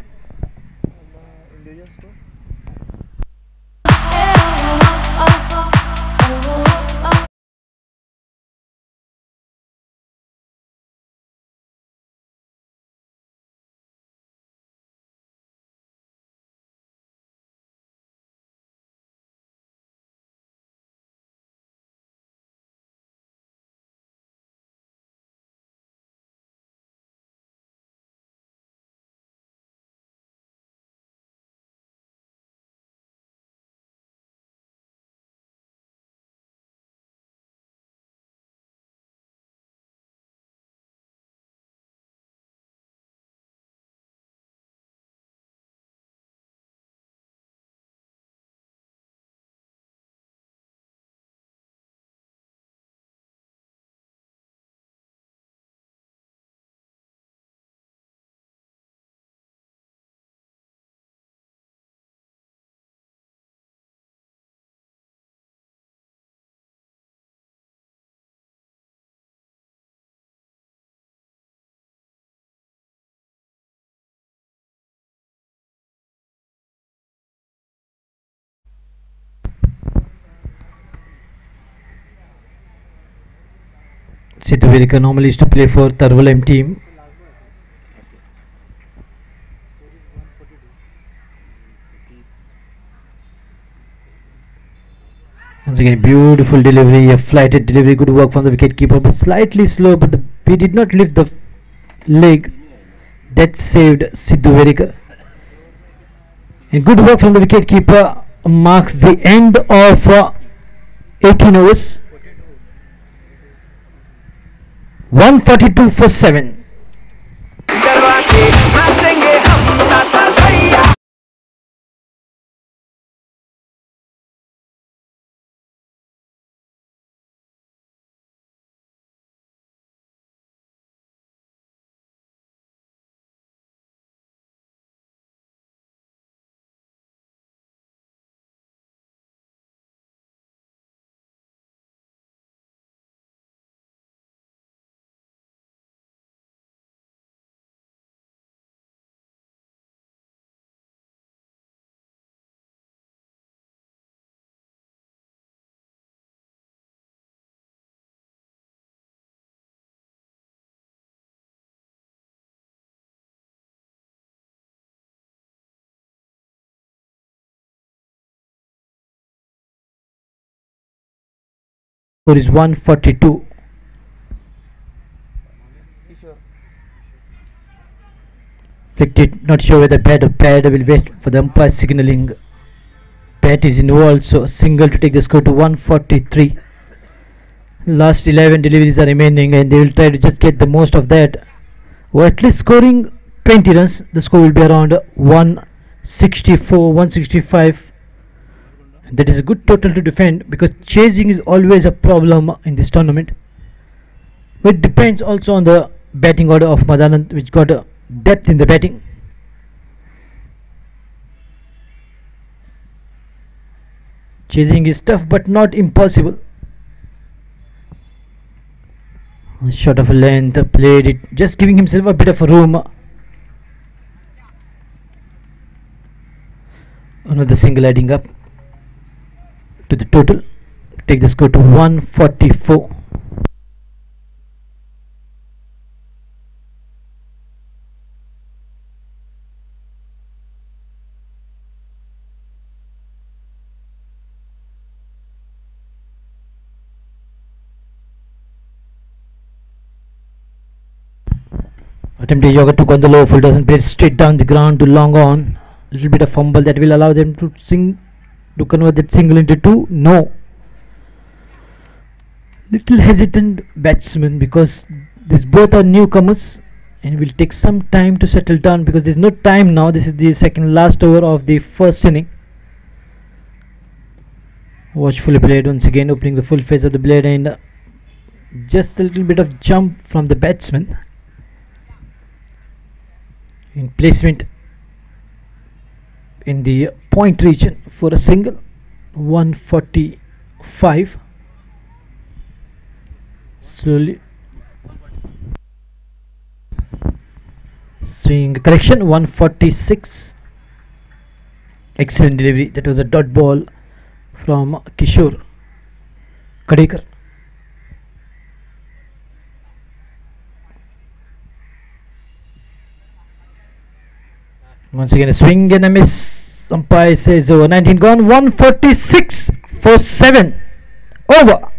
Speaker 1: Situverica normally used to play for Tarvalem team. Once again, beautiful delivery, a flighted delivery, good work from the wicket keeper, but slightly slow. But he did not lift the leg. That saved Sidhu Verikar. And good work from the wicket keeper marks the end of 18 overs. 142 for 7. Score is 142. Flicked, not sure whether bat or pad will wait for the umpire signalling. Bat is involved, so a single to take the score to 143. Last 11 deliveries are remaining, and they will try to just get the most of that, or at least scoring 20 runs. The score will be around 164, 165. That is a good total to defend, because chasing is always a problem in this tournament. But it depends also on the batting order of Madanand, which got a depth in the batting. Chasing is tough but not impossible. A shot of a length, played it, just giving himself a bit of a room. Another single adding up to the total, take the score to 144. Attempted yoga took on the low full, doesn't play it straight down the ground to long on. Little bit of fumble that will allow them to convert that single into two. No. Little hesitant batsman, because these both are newcomers and will take some time to settle down, because there's no time now. This is the second last over of the first inning. Watchfully played once again, opening the full face of the blade, and just a little bit of jump from the batsman in placement in the point region for a single. 145. Slowly swing correction, 146. Excellent delivery. That was a dot ball from Kishore Kadekar. Once again a swing and a miss. Umpire says over. 19 gone. 146 for 7. Over.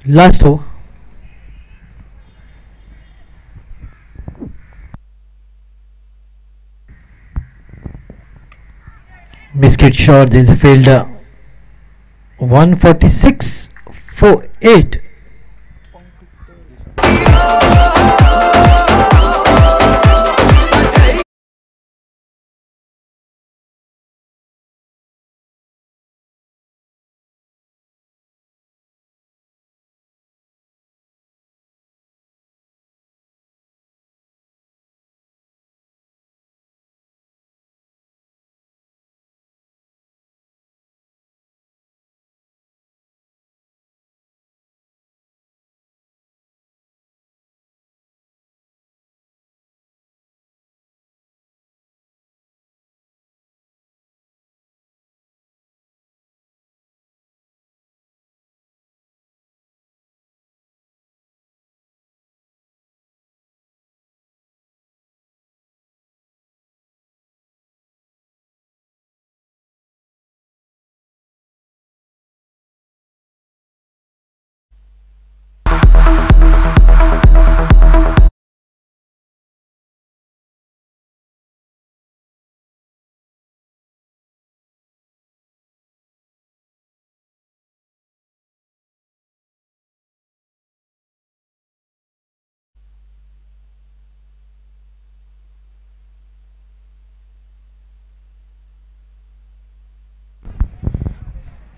Speaker 1: Last over. Biscuit shot. There is a fielder. 146 for 8.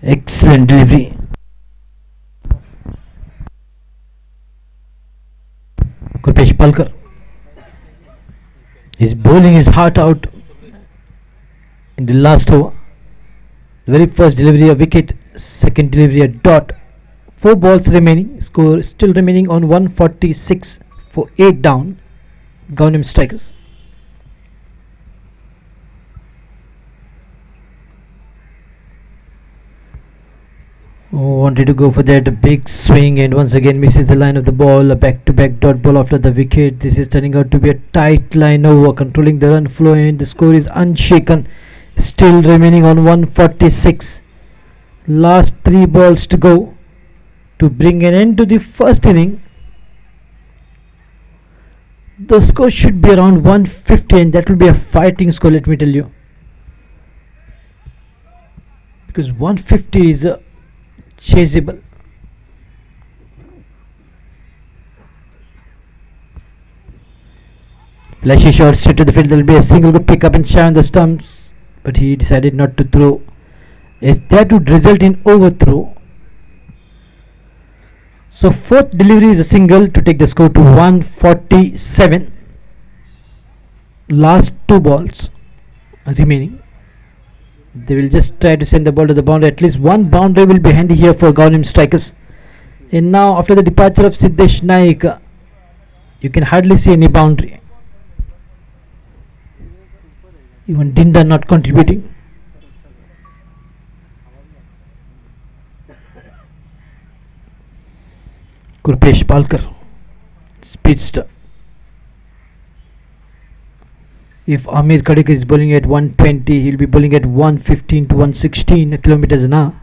Speaker 1: Excellent delivery. Gurpesh Palkar is bowling his heart out in the last over. The very first delivery a wicket, second delivery a dot. 4 balls remaining, score still remaining on 146 for 8 down. Gautam strikers. Wanted to go for that big swing and once again misses the line of the ball. A back to back dot ball after the wicket. This is turning out to be a tight line over, controlling the run flow, and the score is unshaken. Still remaining on 146. Last 3 balls to go to bring an end to the first inning. The score should be around 150, and that will be a fighting score, let me tell you. Because 150 is chaseable. Flashy shot straight to the field. There will be a single good pick up and shy on the stumps, but he decided not to throw, as that would result in overthrow. So fourth delivery is a single to take the score to 147. Last 2 balls remaining. They will just try to send the ball to the boundary. At least one boundary will be handy here for Gautam strikers. And now after the departure of Siddesh Naik, you can hardly see any boundary. Even Dinda not contributing. Gurpesh Palkar, speedster. If Amir Kadik is bowling at 120, he'll be bowling at 115 to 116 kilometers an hour.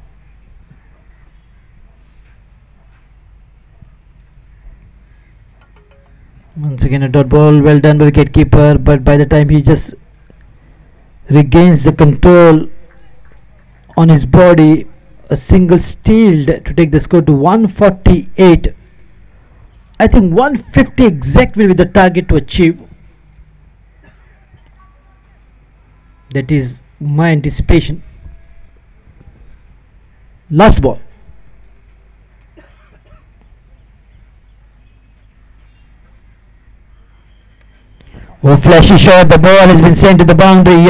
Speaker 1: Once again a dot ball, well done by the wicketkeeper, but by the time he just regains the control on his body, a single stealed to take the score to 148. I think 150 exact will be the target to achieve. That is my anticipation. Last ball. Oh, flashy shot. The ball has been sent to the boundary.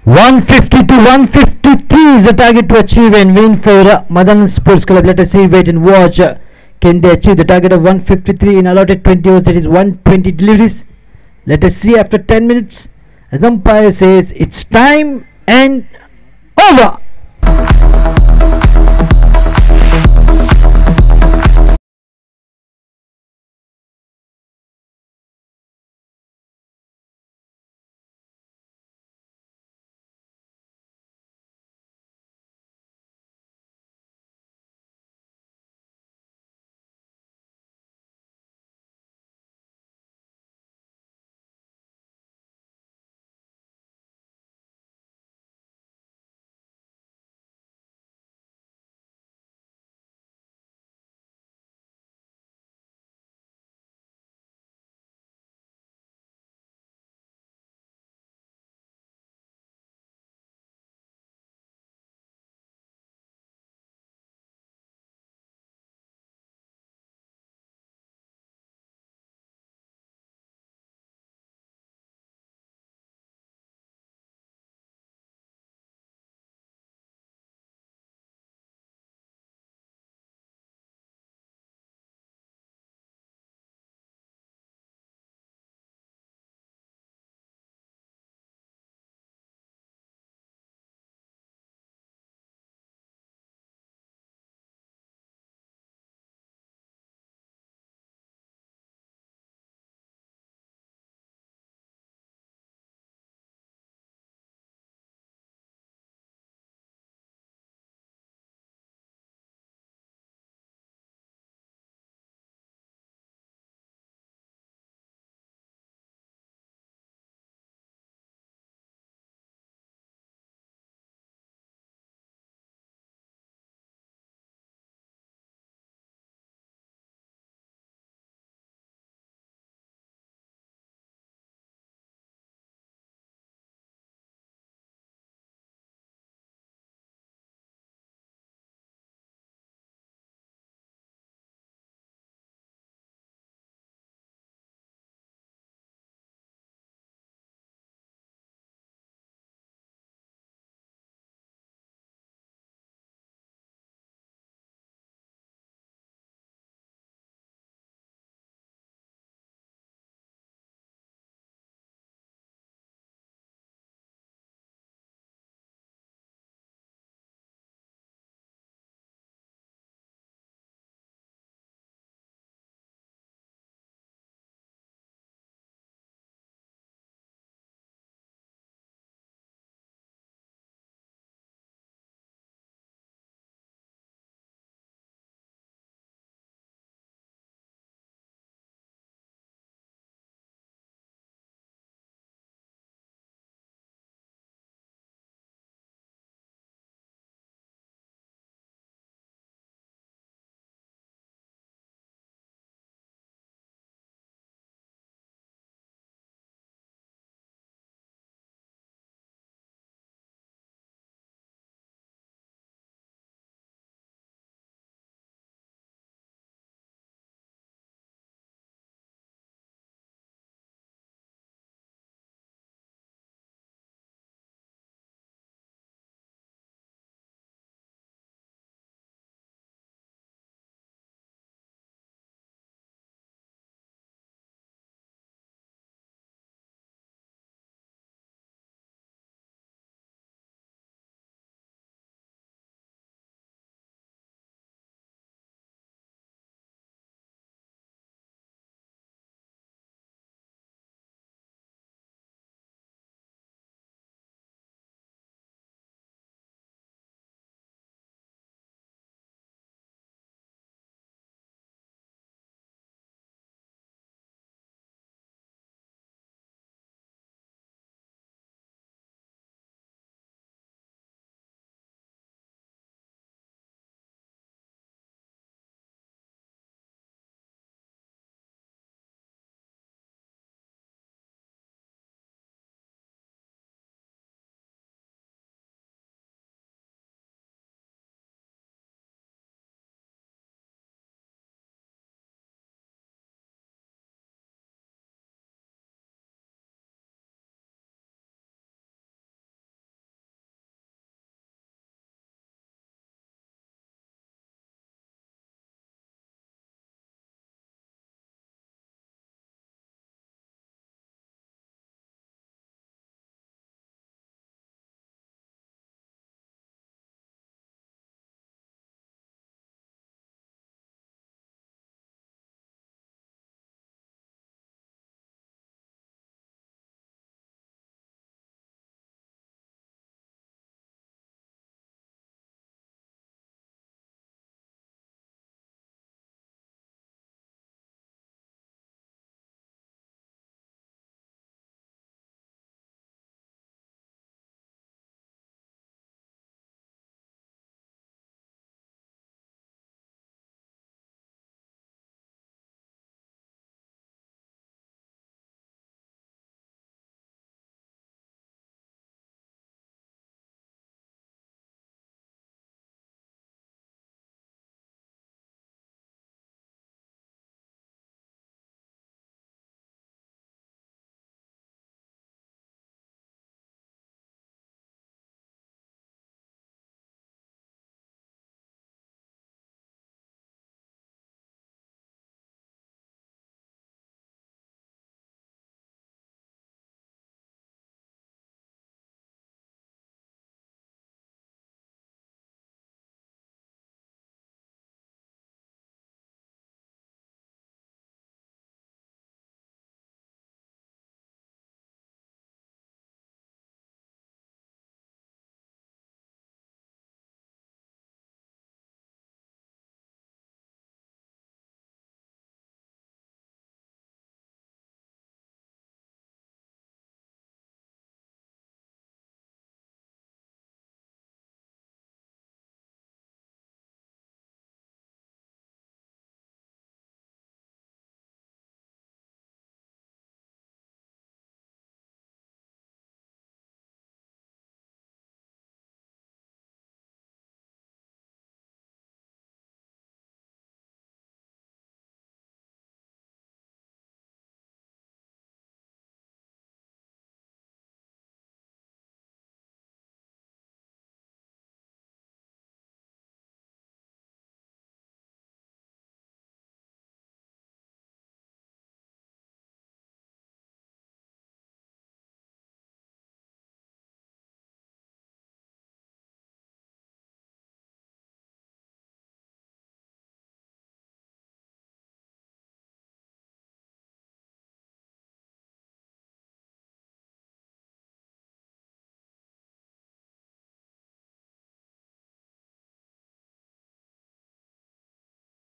Speaker 1: 150 to 153 is the target to achieve and win for Madan Sports Club. Let us see, wait and watch. Can they achieve the target of 153 in allotted 20 overs? That is 120 deliveries. Let us see after 10 minutes. As umpire says, it's time and over.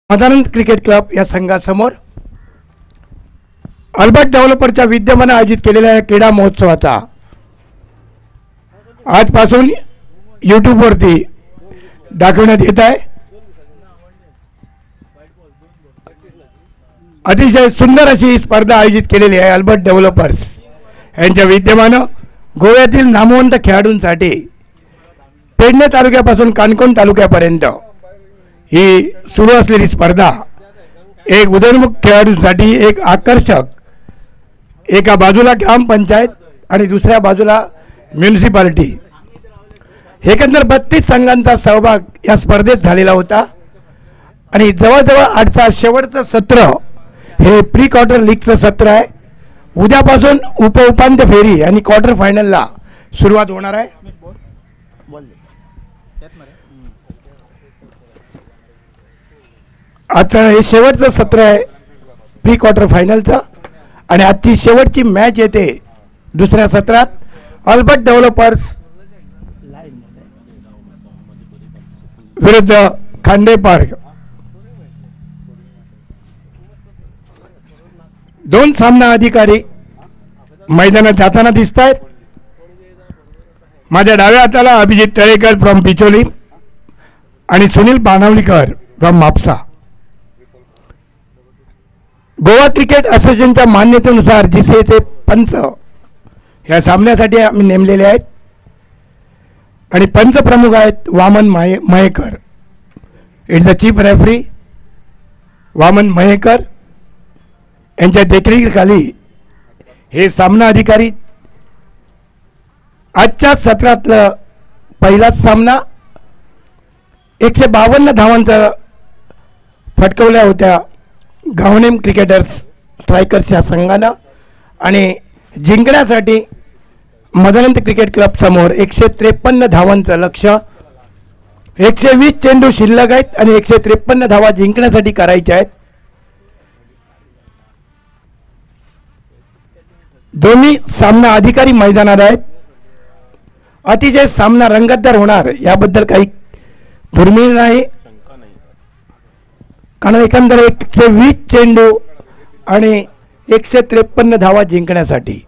Speaker 3: Madanand cricket club या संघासमोर Albert डेव्हलपरच्या विद्यमाने आयोजित केलेल्या या क्रीडा महोत्सवाचा आजपासून यूट्यूबवरती दाखवण्यात येत आहे. अतिशय सुंदर अशी स्पर्धा आयोजित केलेली आहे अल्बर्ट डेव्हलपर्स यांच्या विद्यमानं गोव्यातील नामवंत खेळाडूंसाठी पेडणे तालुक्यापासून काणकोण तालुक्यापर्यंत ही सुरू असलेली स्पर्धा एक उदयोन्मुख खेळाडूंसाठी एक आकर्षक, एका बाजूला ग्रामपंचायत आणि दुसऱ्या बाजूला म्युनिसिपालिटी, एकंदर 32 संघांचा सहभाग या स्पर्धेत झालेला होता. आणि जवळजवळ आजचा शेवटचं सत्र हे प्री क्वार्टर लीगचं सत्र आहे. उद्यापासून उपउपांत्य फेरी आणि क्वार्टर फायनलला सुरुवात होणार आहे. आता हे शेवटचं सत्र आहे प्री क्वार्टर फायनलचं आणि आजची शेवटची मॅच येते दुसऱ्या सत्रात. अल्बर्ट डेव्हलपर्स विरुद्ध खांडे पार्क. दोन सामना अधिकारी मैदानात जाताना दिसत आहेत. माझ्या डाव्या हाताला अभिजित तळेकर फ्रॉम पिचोली आणि सुनील बाणावलीकर फ्रॉम म्हापसा. गोवा क्रिकेट असोसिएशनच्या मान्यतेनुसार जीसीएचे पंच या सामन्यासाठी आम्ही नेमलेले आहेत आणि पंच प्रमुख आहेत Waman Mayekar. It's the chief referee Waman Mayekar यांच्या देखरेखीखाली हे सामना अधिकारी. आजच्या सत्रातलं पहिलाच सामना 152 धावांचा फटकवल्या होत्या गावनेम क्रिकेटर्स स्ट्रायकर्स या संघानं आणि जिंकण्यासाठी मदानंद क्रिकेट क्लब समोर 153 धावांचं लक्ष्य. 120 चेंडू शिल्लक आहेत आणि 153 धावा जिंकण्यासाठी करायच्या आहेत. दोन्ही सामना अधिकारी मैदानात आहेत. अतिशय सामना रंगतदार होणार याबद्दल काही दुर्मिळ नाही, कारण एकंदर 120 चेंडू आणि 153 धावा जिंकण्यासाठी.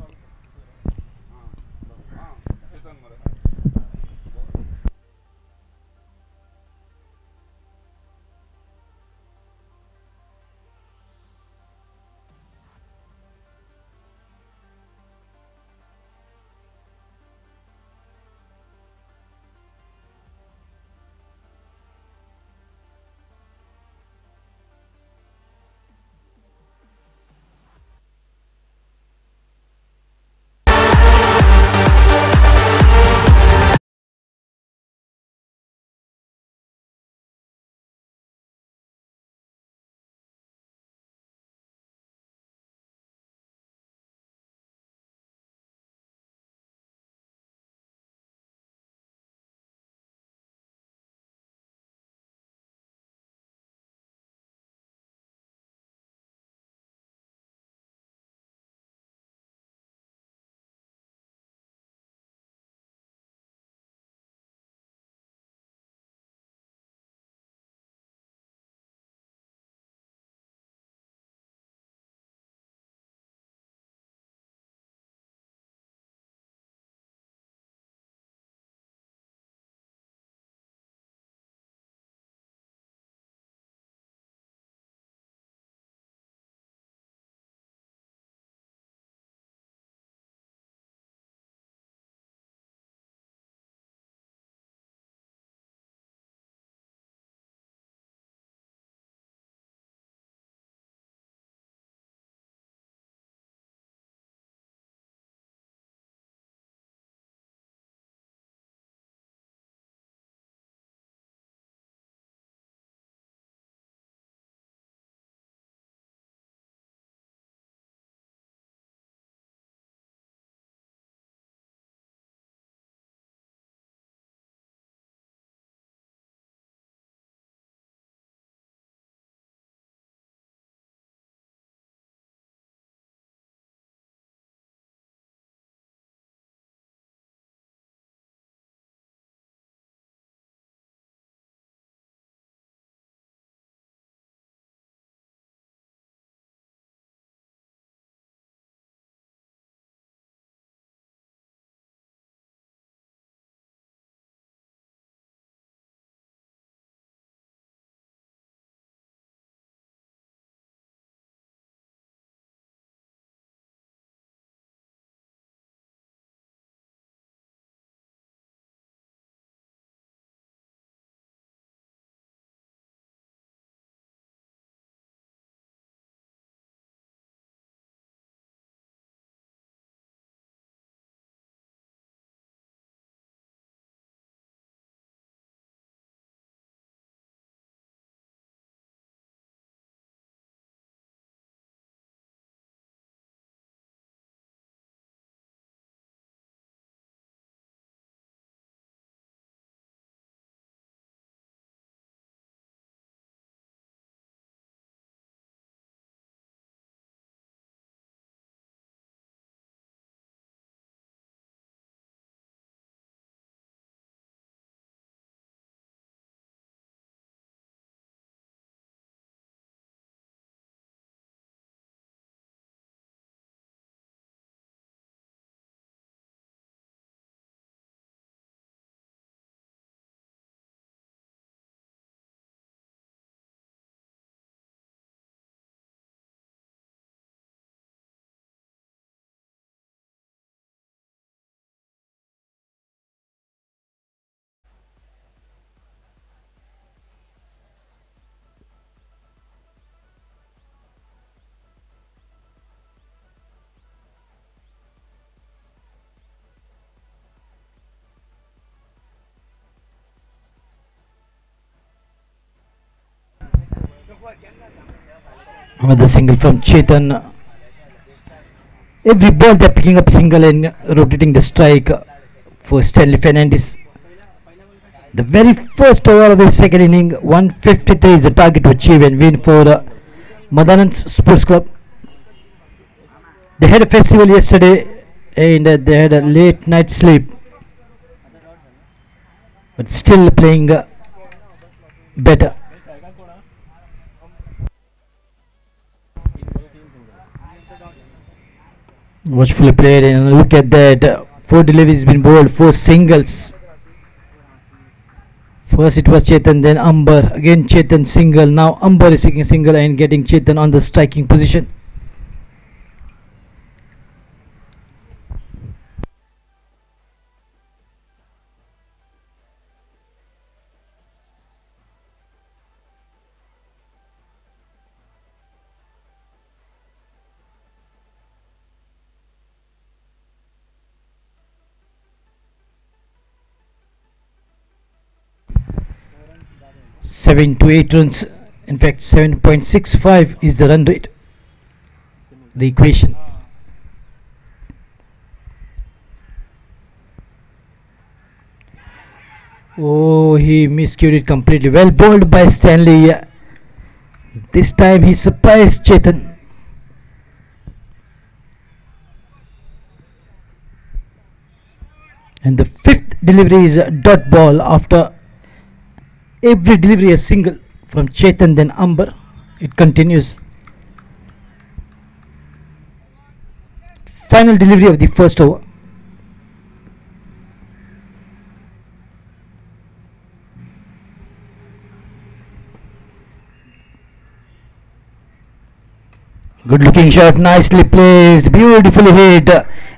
Speaker 1: Another single from Chetan. Every ball they're picking up single and rotating the strike for Stanley Fernandez. The very first over of the second inning, 153 is the target to achieve and win for Madanand Sports Club. They had a festival yesterday and they had a late night sleep, but still playing better. Watchfully played, and look at that. Four deliveries been bowled, four singles. First it was Chetan, then Amber, again Chetan single. Now Amber is taking single and getting Chetan on the striking position. Seven to 8 runs, in fact 7.65 is the run rate, the equation. Oh, he miscued it completely. Well bowled by Stanley. This time he surprised Chetan. And the fifth delivery is a dot ball. After every delivery a single from Chetan, then Amber. It continues. Final delivery of the first over. Good looking shot, nicely placed, beautifully hit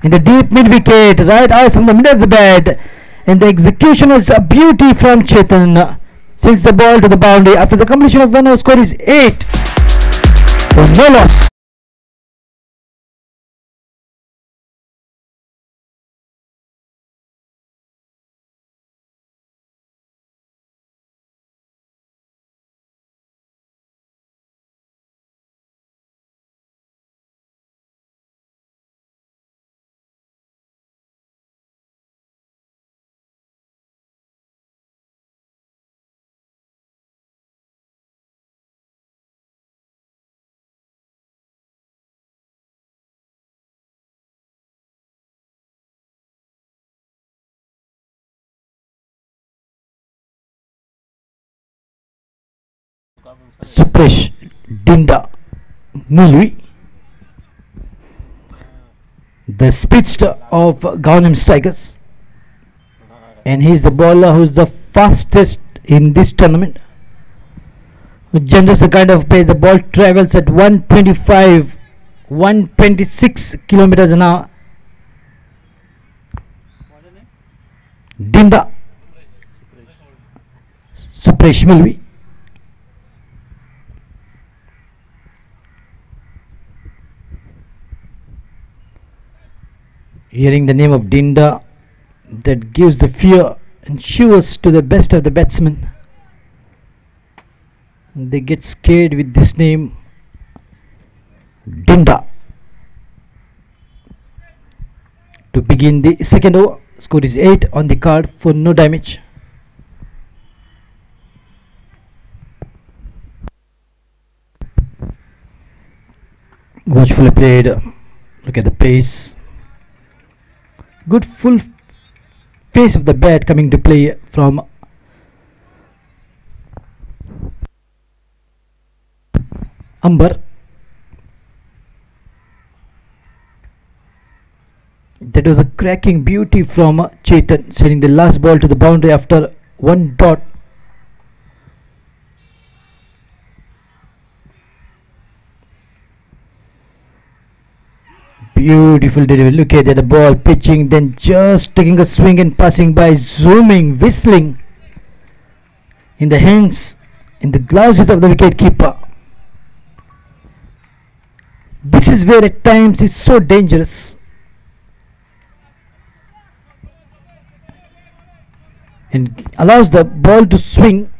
Speaker 1: in the deep mid wicket, right out from the middle of the bat. And the execution is a beauty from Chetan. Since the ball to the boundary after the completion of 1 over, score is 8 for no loss. Supresh Dinda Mulvi, the speedster of Ganem Strikers, and he's the bowler who's the fastest in this tournament. Who generates the kind of pace. The ball travels at 125, 126 kilometers an hour. Dinda Supresh Mulvi. Hearing the name of Dinda, that gives the fear and shivers to the best of the batsmen. They get scared with this name, Dinda. To begin the second over, score is 8 on the card for no damage. Watchfully played. Look at the pace. Good full face of the bat coming to play from Amber. That was a cracking beauty from Chetan, sending the last ball to the boundary after one dot. Beautiful delivery. Look at that, the ball pitching, then just taking a swing and passing by, zooming, whistling in the hands, in the gloves of the wicket keeper. This is where at times it's so dangerous, and allows the ball to swing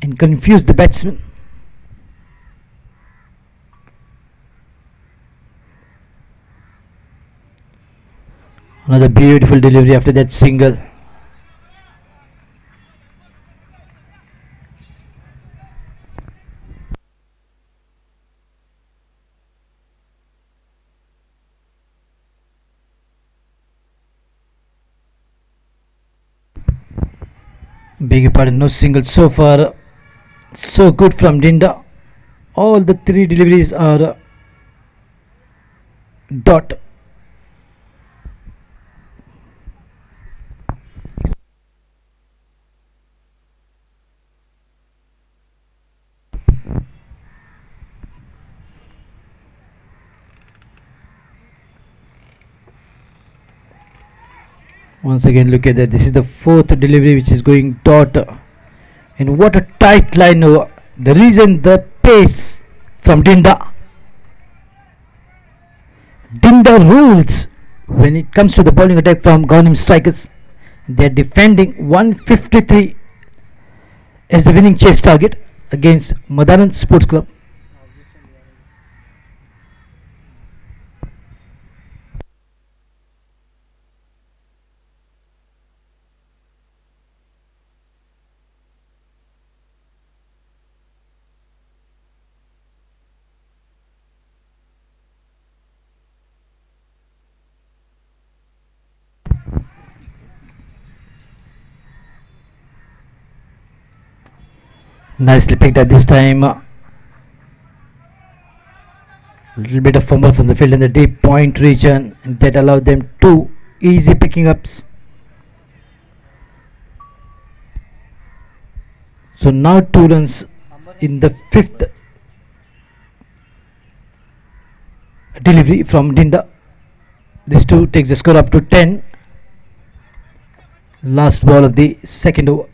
Speaker 1: and confuse the batsman. Another beautiful delivery after that single. Beg pardon, no single so far. So good from Dinda. All the three deliveries are dot. Once again, look at that. This is the fourth delivery which is going dot. And what a tight line. The reason the pace from Dinda. Dinda rules when it comes to the bowling attack from Ghanim strikers. They are defending 153 as the winning chase target against Madanand Sports Club. Nicely picked at this time. A little bit of fumble from the field in the deep point region, and that allowed them two easy picking ups. So now 2 runs in the fifth delivery from Dinda. This two takes the score up to 10. Last ball of the second over.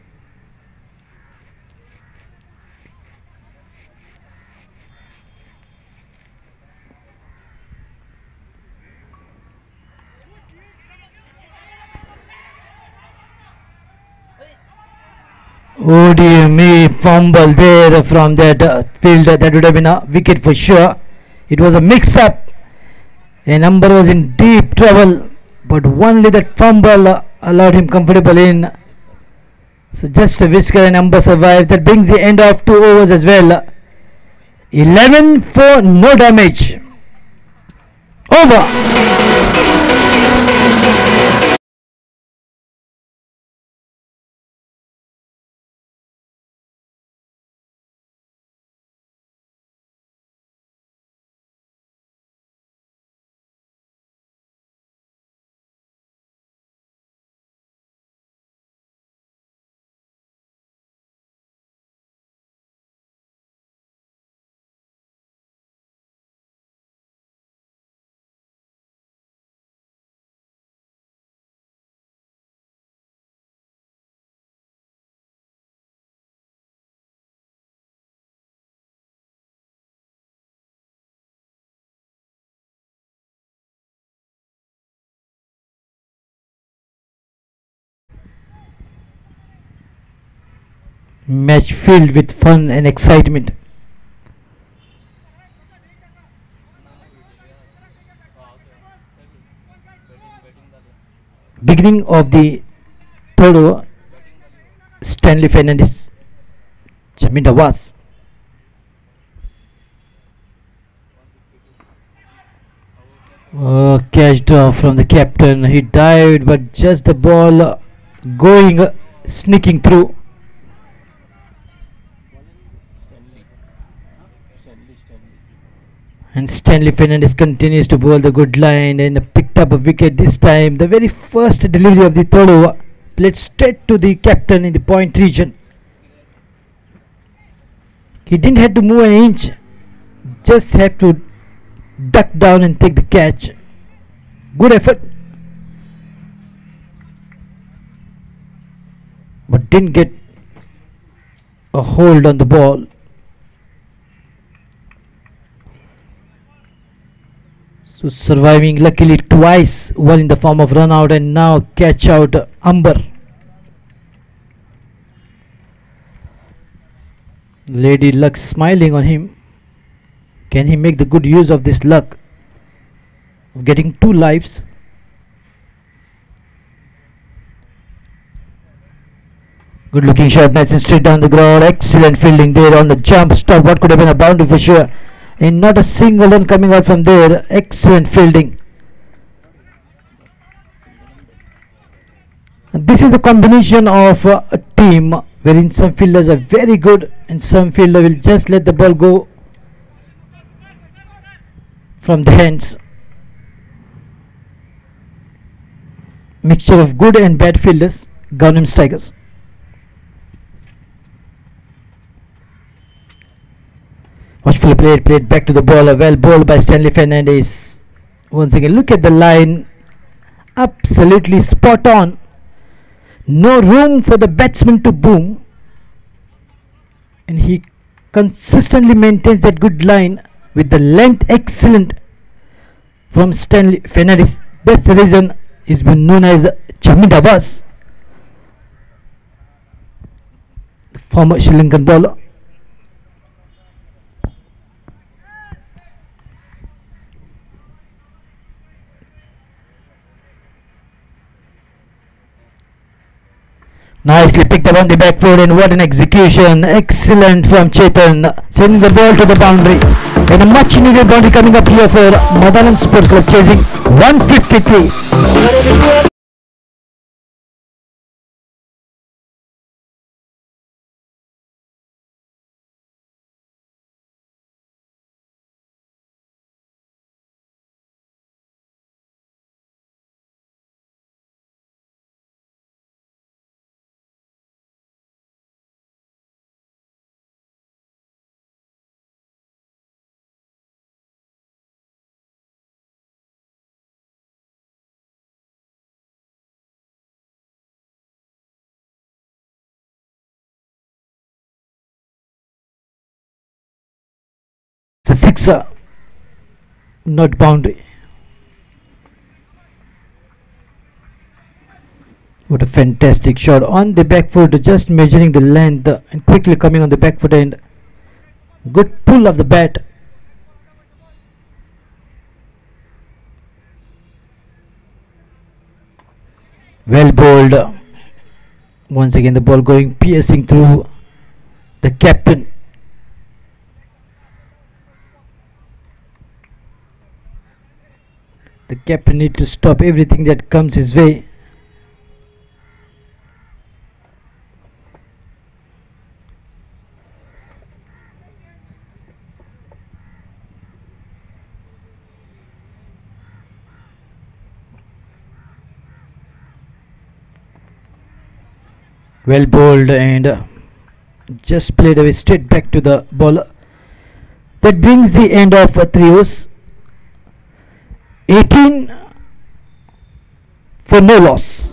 Speaker 1: Oh dear me, fumble there from that field. That would have been a wicket for sure. It was a mix-up. And Umber was in deep trouble, but only that fumble allowed him comfortable in. So just a whisker and Umber survived. That brings the end of 2 overs as well. 11 for no damage. Over. Match filled with fun and excitement. Beginning of the third over, Stanley Fernandez, Jaminda was. Catched from the captain. He dived, but just the ball going, sneaking through. And Stanley Fernandez continues to bowl the good line and picked up a wicket this time. The very first delivery of the third over, played straight to the captain in the point region. He didn't have to move an inch, just have to duck down and take the catch. Good effort, but didn't get a hold on the ball. So surviving luckily twice, one in the form of run out and now catch out Umber. Lady Luck smiling on him. Can he make the good use of this luck of getting 2 lives? Good looking shot, nice and straight down the ground. Excellent fielding there on the jump stop. What could have been a boundary for sure. And not a single run coming out from there. Excellent fielding. And this is the combination of a team wherein some fielders are very good and some fielder will just let the ball go from the hands. Mixture of good and bad fielders, Gangnam Strikers. Watchfully played back to the ball. A well bowled by Stanley Fernandez. Once again, look at the line. Absolutely spot on. No room for the batsman to boom. And he consistently maintains that good line with the length excellent from Stanley Fernandez. That's the reason he's been known as Chamid Abbas, the former Sri Lankan bowler. Nicely picked up on the back foot, and what an execution. Excellent from Chetan, sending the ball to the boundary. And a much needed boundary coming up here for Madanan Sports Club, chasing 153. It's a sixer, not boundary. What a fantastic shot on the back foot, just measuring the length and quickly coming on the back foot end. Good pull of the bat. Well bowled. Once again the ball going piercing through the captain. The captain needs to stop everything that comes his way. Well bowled and just played away straight back to the bowler. That brings the end of 3 overs. 18 for no loss.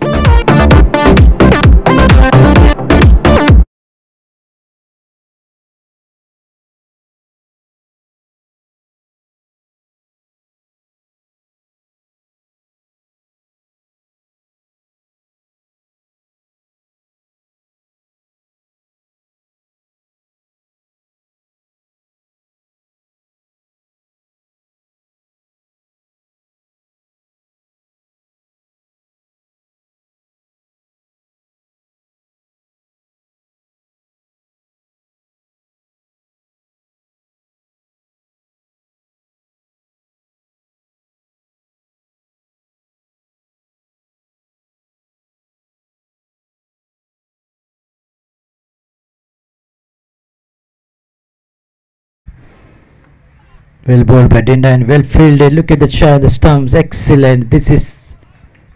Speaker 1: Well bowled by Dinda and well fielded. Look at the shot, the stumps, excellent. This is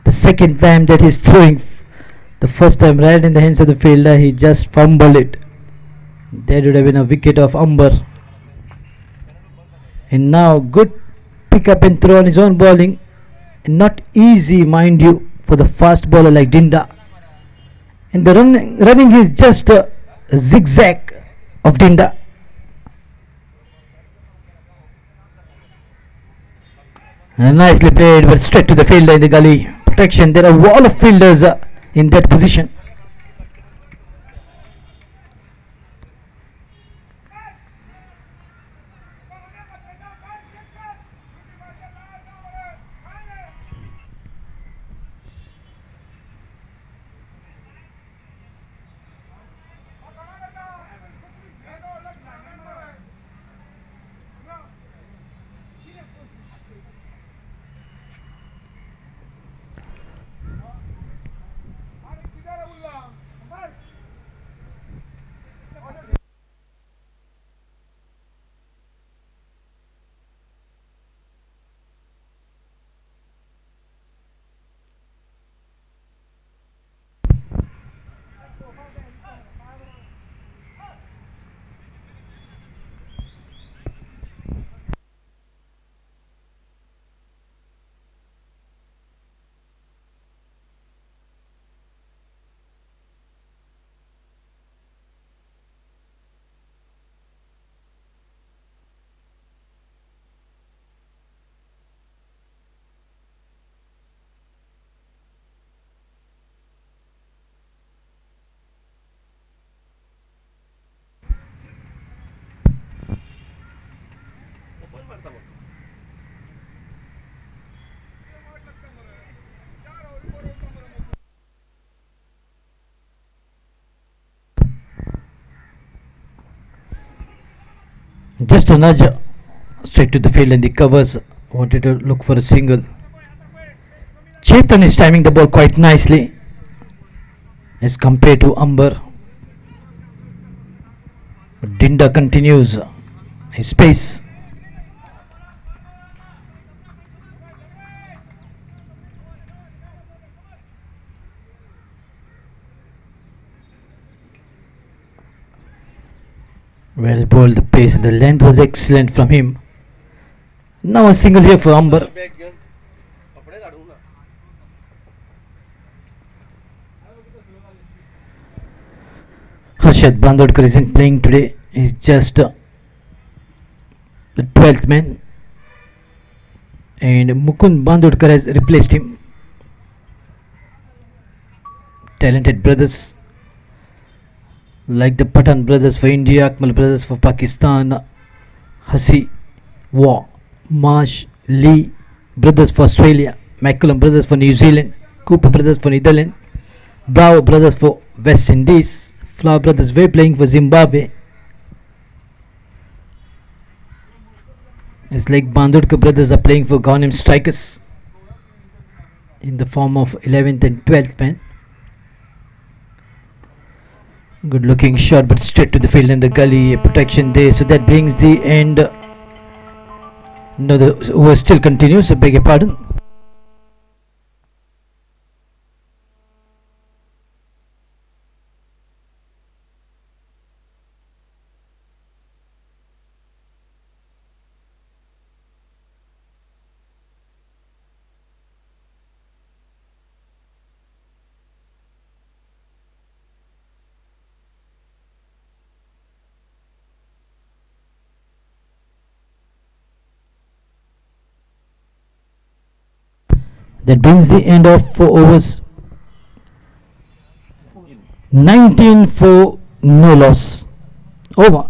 Speaker 1: the second time that he's throwing. The first time right in the hands of the fielder, he just fumbled it. That would have been a wicket of Umber. And now good pick up and throw on his own bowling. Not easy, mind you, for the fast bowler like Dinda. And the running is just a zigzag of Dinda. And nicely played, but straight to the fielder in the gully. Protection. There are a wall of fielders in that position. Just a nudge straight to the field and the covers wanted to look for a single. Chetan is timing the ball quite nicely as compared to Amber. But Dinda continues his pace. Well bowled, the pace and the length was excellent from him. Now a single here for Amber. Harshad Bandodkar isn't playing today. He's just the 12th man. And Mukund Bandodkar has replaced him. Talented brothers like the Pathan brothers for India, Akmal brothers for Pakistan, Hasi, Waugh, Marsh, Lee brothers for Australia, McCullum brothers for New Zealand, Cooper brothers for Netherlands, Bravo brothers for West Indies, Flower brothers were playing for Zimbabwe. It's like Bandodkar brothers are playing for Ghanem Strikers in the form of 11th and 12th man. Good looking shot, but straight to the field in the gully. Protection there, so that brings the end. No, the over still continues. I beg your pardon. That brings the end of 4 overs. 19 for no loss. Over.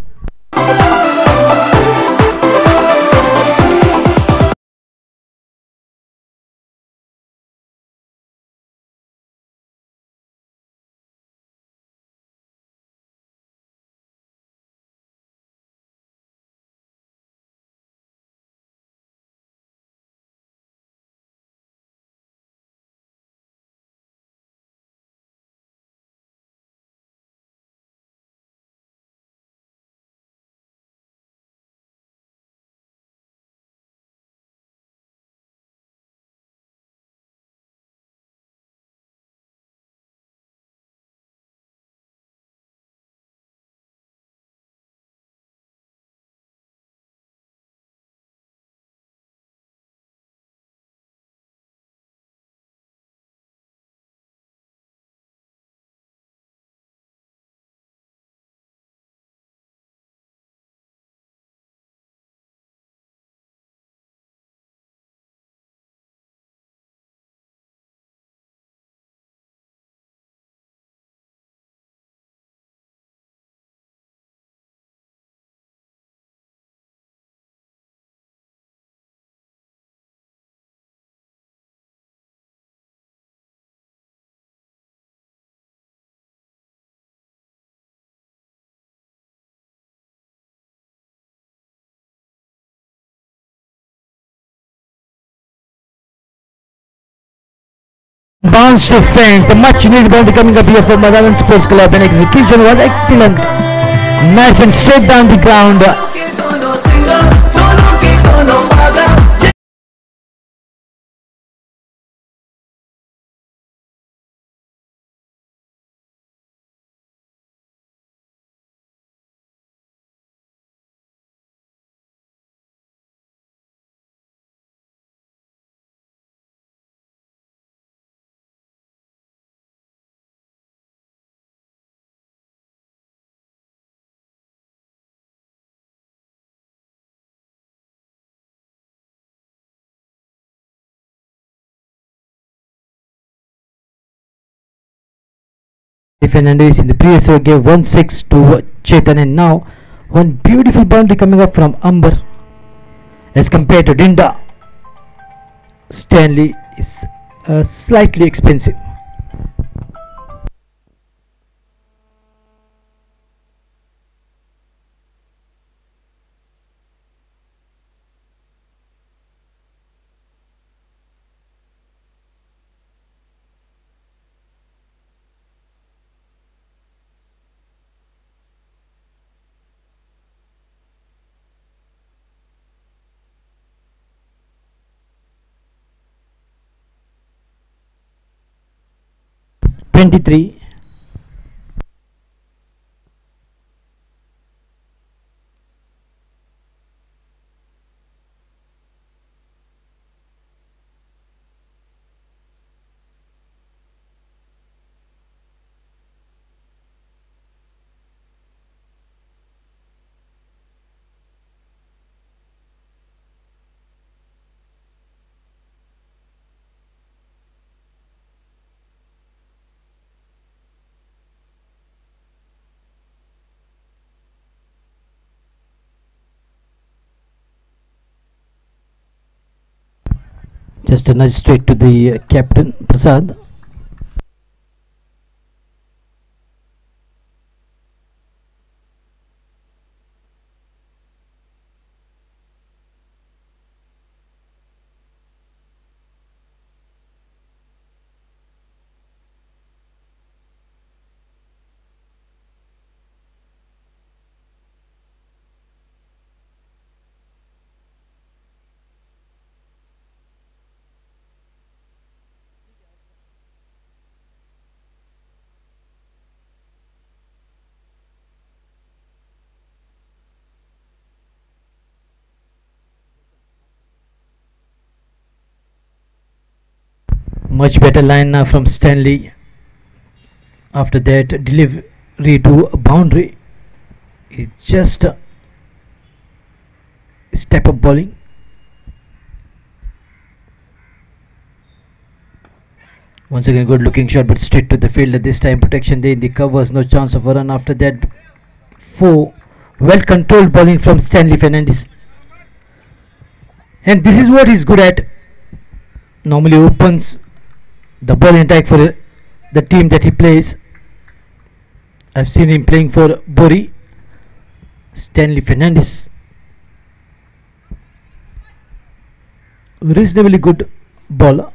Speaker 1: Bounce to fence. The much needed boundary coming up here for Madalan Sports Club, and execution was excellent. Nice and straight down the ground. Fernandez in the previous over gave 1-6 to Chetan, and now one beautiful boundary coming up from Amber as compared to Dinda. Stanley is slightly expensive. 23. Just a nudge straight to the captain Prasad. Much better line now from Stanley. After that delivery to a boundary, it's just a step up bowling. Once again, good looking shot, but straight to the fielder. This time protection there in the covers, no chance of a run. After that, 4 well controlled bowling from Stanley Fernandez, and this is what he's good at. Normally opens the ball attack for the team that he plays. I've seen him playing for Bori. Stanley Fernandez, reasonably good bowler.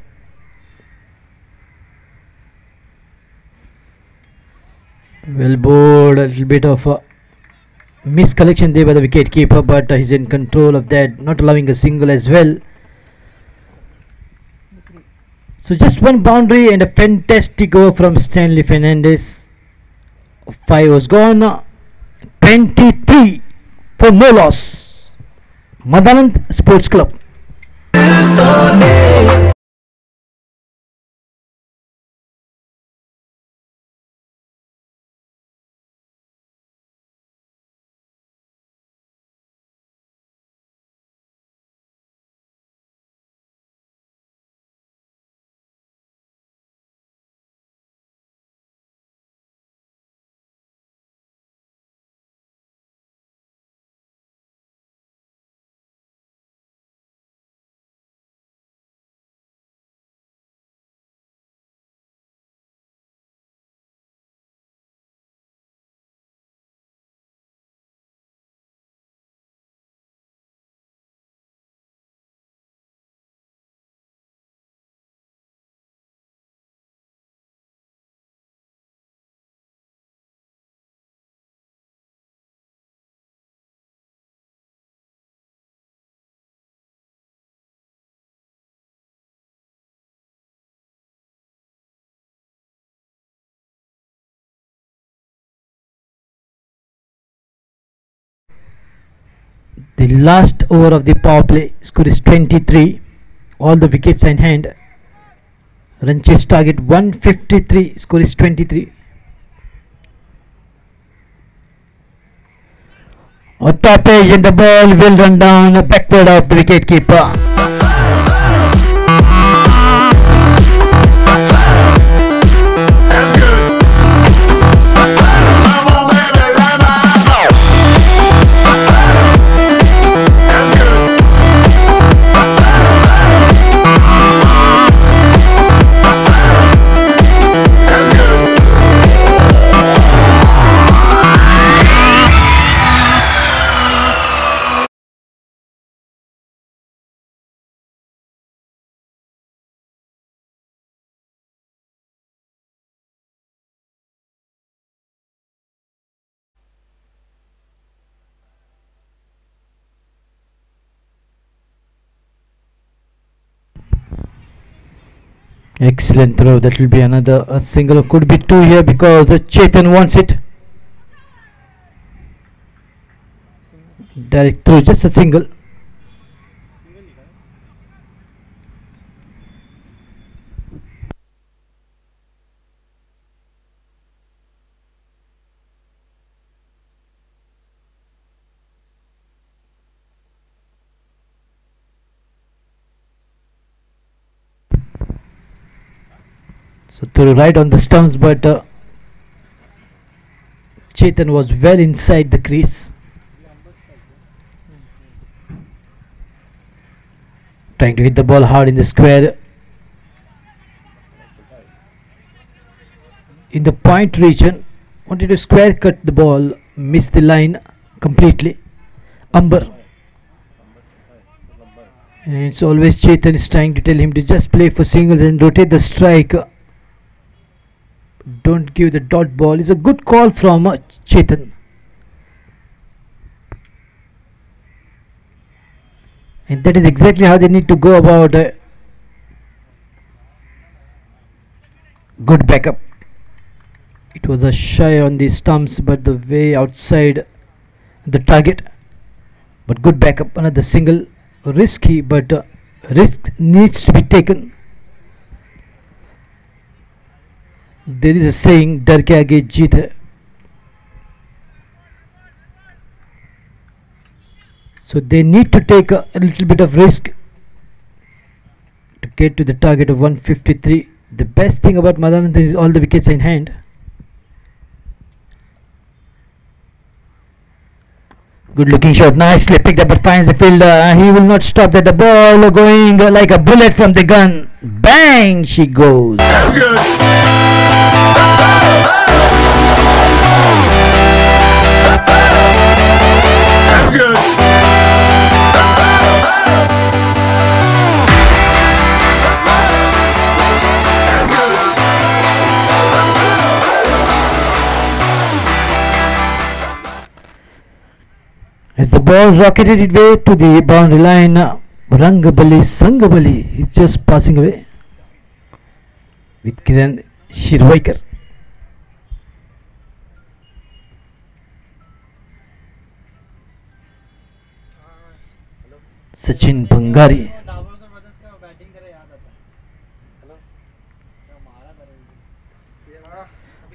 Speaker 1: Well bowled, a little bit of a miscollection there by the wicket keeper, but he's in control of that, not allowing a single as well. So just one boundary and a fantastic over from Stanley Fernandez. 5 was gone. 23 for no loss. Madanand Sports Club. The last over of the power play, score is 23. All the wickets are in hand. Run chase target 153, score is 23. A top edge and the ball will run down backward of the wicket keeper. Excellent throw. That will be another a single. Could be two here because Chetan wants it. Direct throw, just a single. So throw right on the stumps, but Chetan was well inside the crease. Trying to hit the ball hard in the square. In the point region, wanted to square cut the ball, missed the line completely. Umber. And it's always Chetan is trying to tell him to just play for singles and rotate the strike. Don't give the dot ball. It's a good call from Chetan. And that is exactly how they need to go about good backup. It was a shy on the stumps, but the way outside the target. But good backup. Another single, risky, but risk needs to be taken. There is a saying, डर के आगे जीत है. So they need to take a little bit of risk to get to the target of 153. The best thing about Madanand is all the wickets in hand. Good looking shot, nicely picked up, but finds the fielder. He will not stop that. The ball going like a bullet from the gun. Bang, she goes.
Speaker 2: That's good. That's good.
Speaker 1: As the ball rocketed its way to the boundary line, Rangabali Sangabali is just passing away with Kiran Shirvaikar. Sachin Bangari.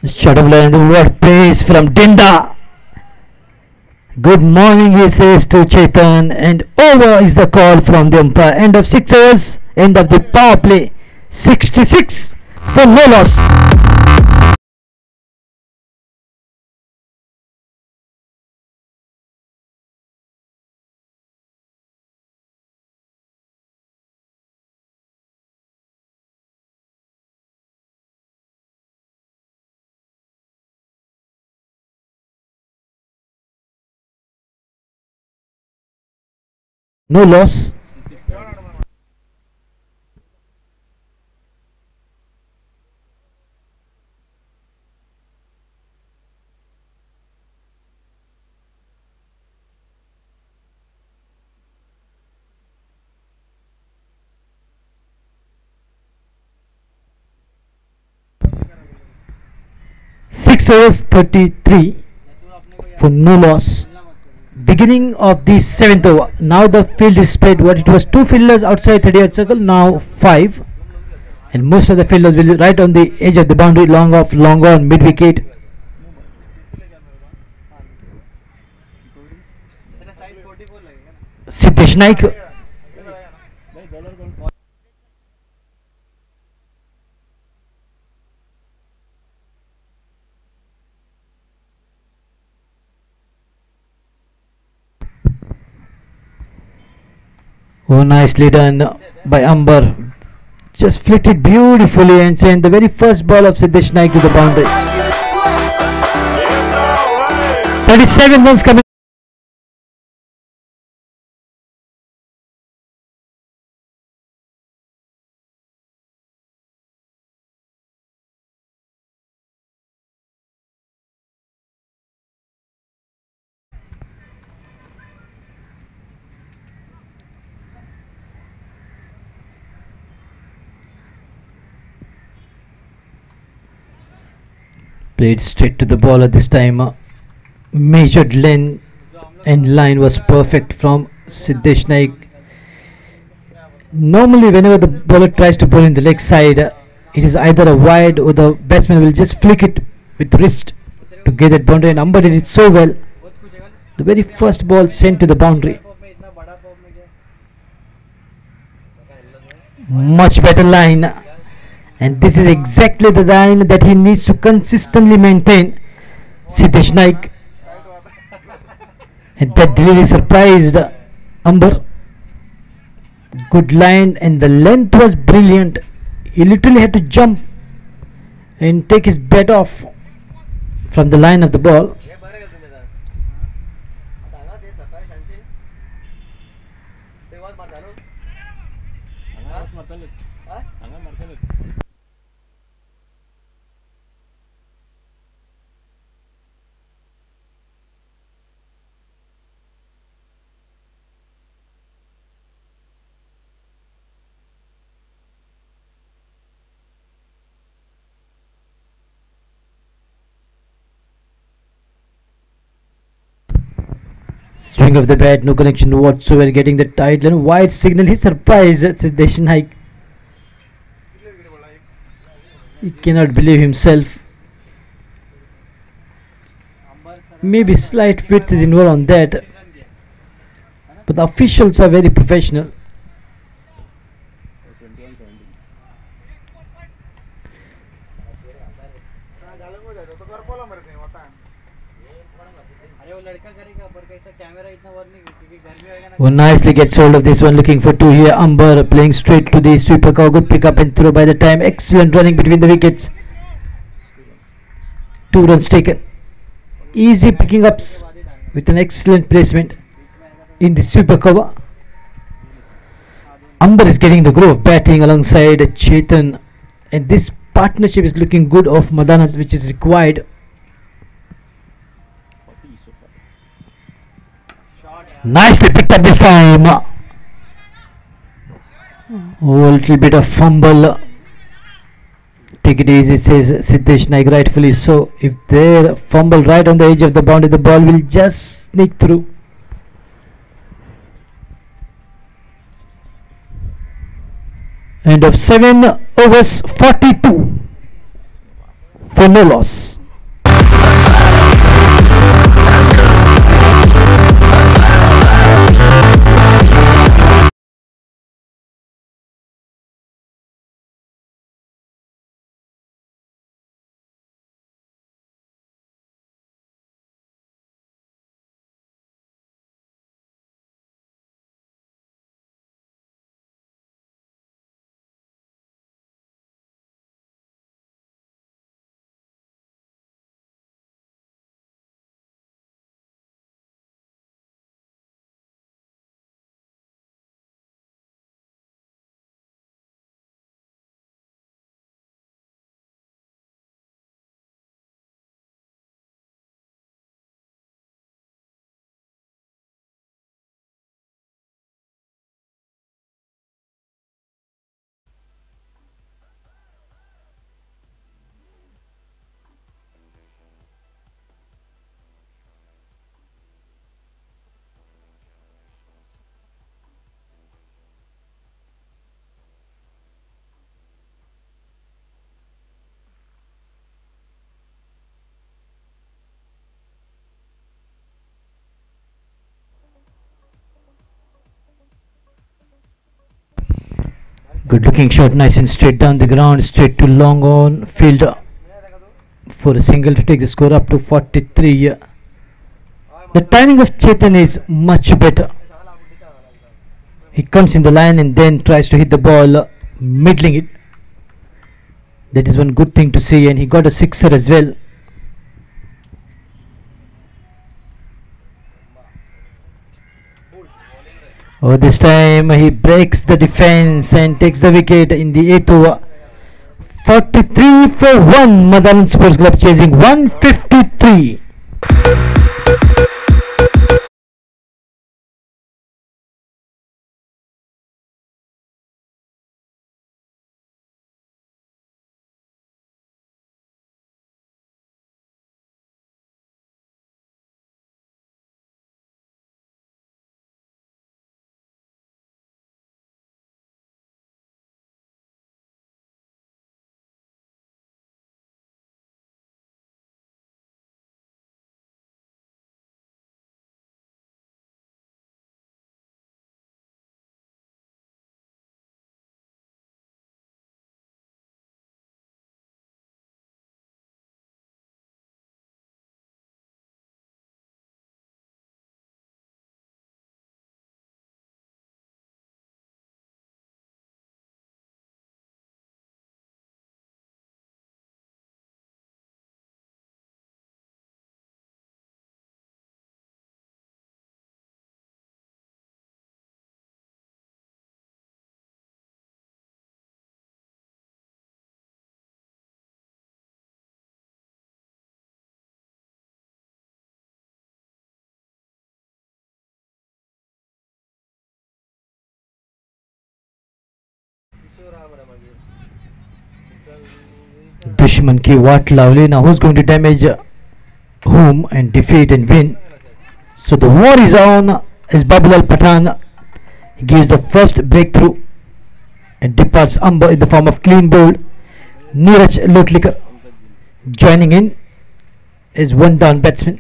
Speaker 1: Shot of line, what praise from Dinda. Good morning, he says to Chetan, and over is the call from the umpire. End of 6 overs, end of the power play. 66 for no loss. No loss. Six overs 33 for no loss. Beginning of the 7th over. Now the field is spread. What it was 2 fielders outside 38 circle, now 5. And most of the fielders will be right on the edge of the boundary, long off, long on, mid wicket. Siddesh Naik. Oh, nicely done by Amber. Just flicked it beautifully and sent the very first ball of Siddesh Naik to the boundary. 37 runs coming. Played straight to the ball at this time. Measured length and line was perfect from Siddesh Naik. Normally, whenever the bowler tries to bowl in the leg side, it is either a wide or the batsman will just flick it with wrist to get that boundary. And Amber did it so well. The very first ball sent to the boundary. Much better line, and this is exactly the line that he needs to consistently maintain. Siddesh Naik, and that delivery surprised Amber. Good line, and the length was brilliant. He literally had to jump and take his bat off from the line of the ball. Swing of the bat, no connection whatsoever, getting the tight line, wide signal. He surprised Siddesh Naik. He cannot believe himself. Maybe slight width is involved on that, but the officials are very professional. Oh, nicely gets hold of this one, looking for two here. Amber playing straight to the sweeper cover. Good pick up and throw by the time. Excellent running between the wickets. 2 runs taken. Easy picking ups with an excellent placement in the sweeper cover. Amber is getting the groove of batting alongside Chetan, and this partnership is looking good of Madanand, which is required. Nicely picked up this time. Oh, a little bit of fumble. Take it easy, says Siddesh Naik, rightfully so. If they fumble right on the edge of the boundary, the ball will just sneak through. End of 7 overs, 42 for no loss. Good looking shot, nice and straight down the ground, straight to long on field for a single to take the score up to 43. The timing of Chetan is much better. He comes in the line and then tries to hit the ball, middling it. That is one good thing to see, and he got a sixer as well. Oh, this time he breaks the defense and takes the wicket in the 8th over. 43 for 1. Madanand Sports Club chasing 153. दुश्मन की वाट लावली. Now who's going to damage whom and defeat and win? So the war is on as Babul Al Pathan gives the first breakthrough and departs Amba in the form of clean bowled. Neeraj Lotlikar joining in as one down batsman.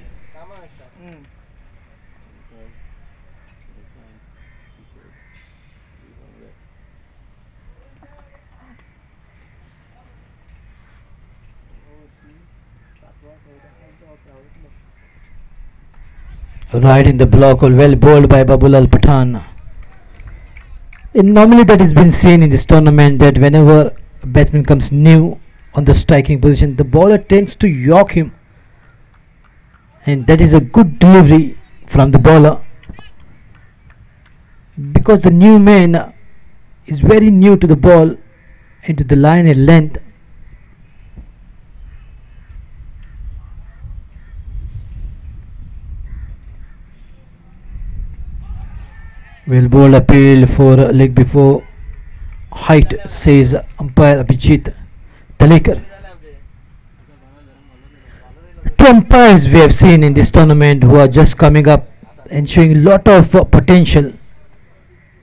Speaker 1: Right in the block, well bowled by Babul Al Pathan. And normally that has been seen in this tournament that whenever a batsman comes new on the striking position, the bowler tends to york him, and that is a good delivery from the bowler because the new man is very new to the ball and to the line and length. Well bowled appeal for leg before height, says umpire Abhijit Talekar. Two umpires we have seen in this tournament who are just coming up and showing a lot of potential.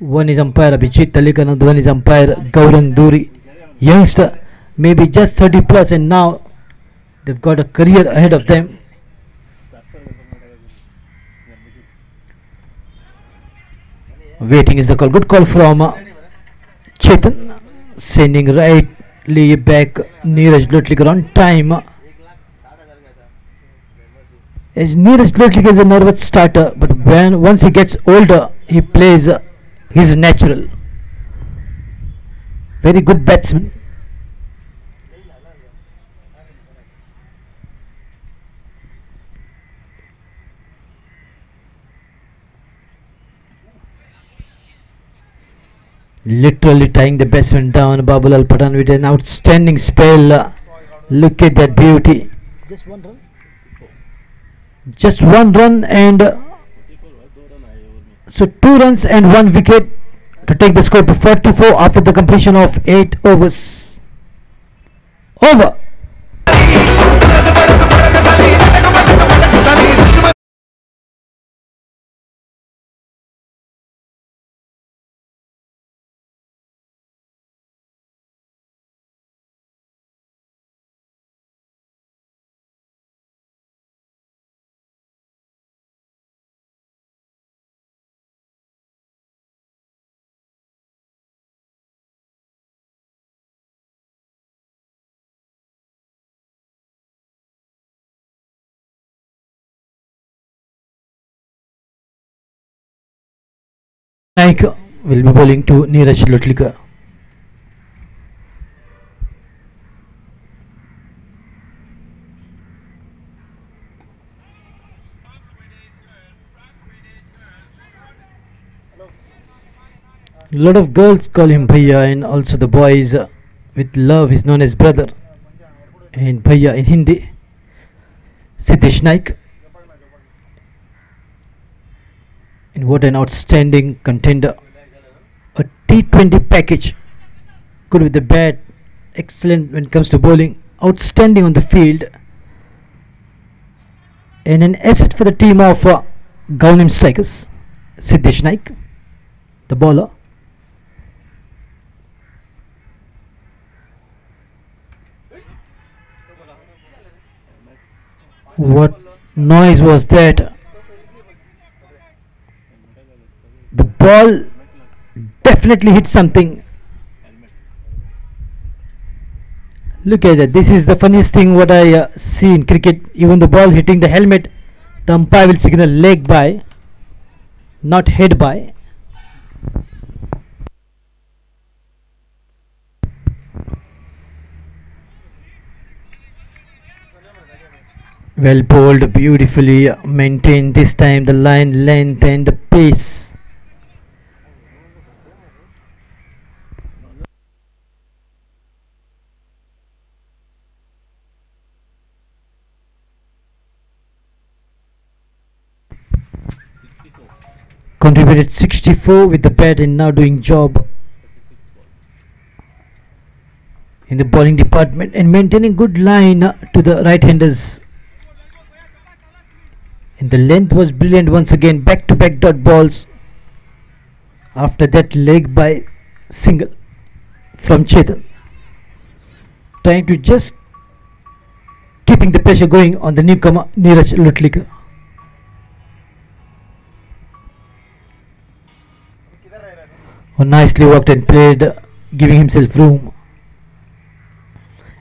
Speaker 1: One is umpire Abhijit Talekar, another one is umpire Gaurang Duri. Youngster, maybe just 30 plus, and now they've got a career ahead of them. Waiting is the call. Good call from Chetan, sending rightly back Neeraj Lotlikar on time. As Neeraj Lotlikar is a nervous starter, but once he gets older, he plays his natural. Very good batsman. Literally tying the batsman down. Babul Al Pathan with an outstanding spell. Look at that beauty. Just one run, and so 2 runs and 1 wicket to take the score to 44 after the completion of 8 overs. Over. Naik will be bowling to Neeraj Lotlikar. A lot of girls call him Bhaiya, and also the boys with love is known as brother, and Bhaiya in Hindi. Siddesh Naik. And what an outstanding contender. A T20 package. Good with the bat. Excellent when it comes to bowling. Outstanding on the field. And an asset for the team of Gaunim strikers. Siddesh Naik, the bowler. What noise was that? The ball definitely hit something. Look at that. This is the funniest thing what I see in cricket. Even the ball hitting the helmet, the umpire will signal leg by, not head by. Well bowled, beautifully maintained this time the line length and the pace. Contributed 64 with the bat and now doing job. in the bowling department and maintaining good line to the right-handers. And the length was brilliant once again. Back-to-back dot balls. After that leg by single from Chetan, trying to just keeping the pressure going on the newcomer Neeraj Lutlikar. Oh, nicely worked and played, giving himself room.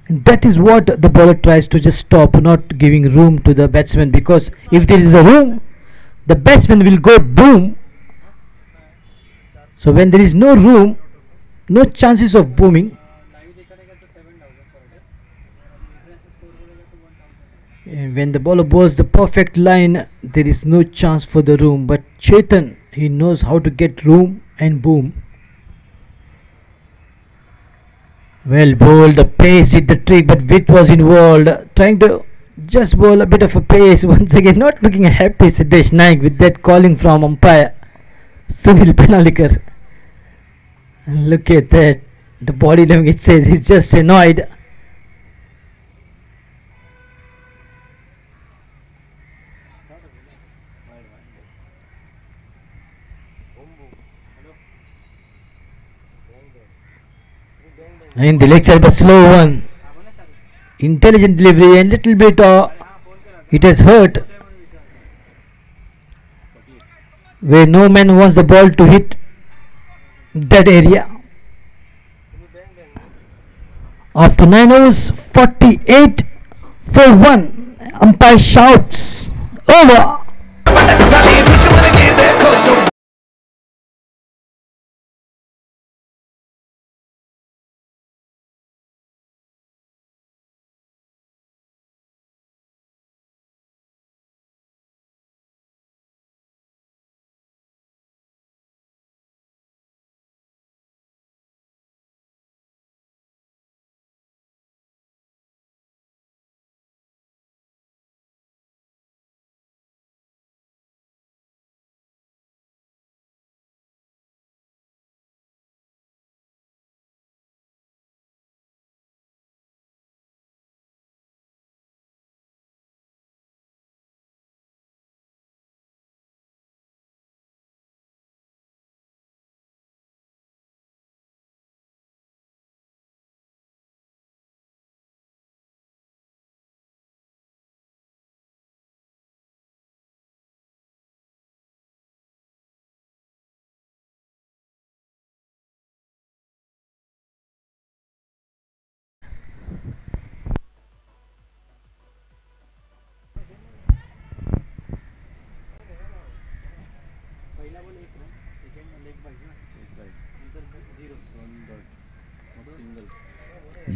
Speaker 1: And that is what the bowler tries to just stop, not giving room to the batsman, because if there is a room, the batsman will go boom. So when there is no room, no chances of booming. And when the bowler bowls the perfect line, there is no chance for the room. But Chetan, he knows how to get room and boom. Well bowled, the pace did the trick, but wit was involved. Trying to just bowl a bit of a pace. Once again, not looking happy Siddesh Naik with that calling from umpire Sunil Penalikar. Look at that. The body language says he's just annoyed. And the leg side was slow one. Intelligent delivery and little bit it has hurt. Where no man wants the ball to hit that area. After 9 overs, 48 for 1. Umpire shouts over.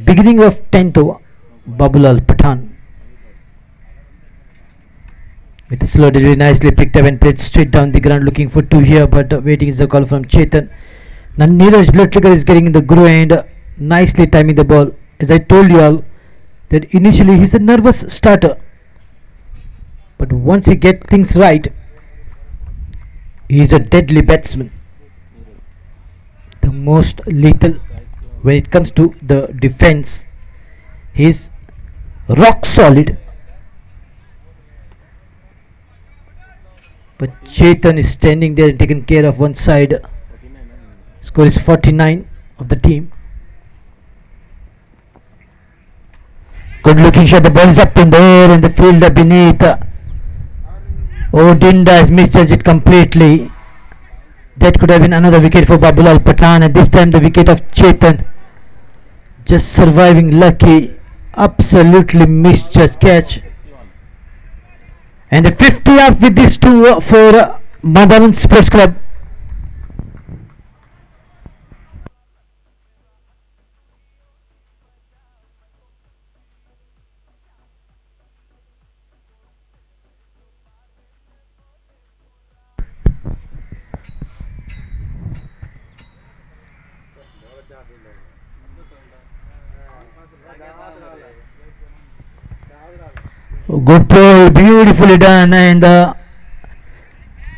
Speaker 1: Beginning of 10th over, Babulal Pathan with a slow delivery, nicely picked up and played straight down the ground, looking for 2 here, but waiting is the call from Chetan. Now Neeraj Lutlikar is getting in the groove and nicely timing the ball. As I told you all that initially he's a nervous starter, but once he gets things right, he is a deadly batsman. The most lethal when it comes to the defense. He's rock solid. But Chetan is standing there and taking care of one side. Score is 49 of the team. Good looking shot. The ball is up in the air and the fielder beneath. Dinda has misjudged it completely. That could have been another wicket for Babulal Pathan, and this time the wicket of Chetan. Just surviving lucky. Absolutely misjudged catch. And the 50 up with this 2 for Madanand Sports Club. Good play, beautifully done, and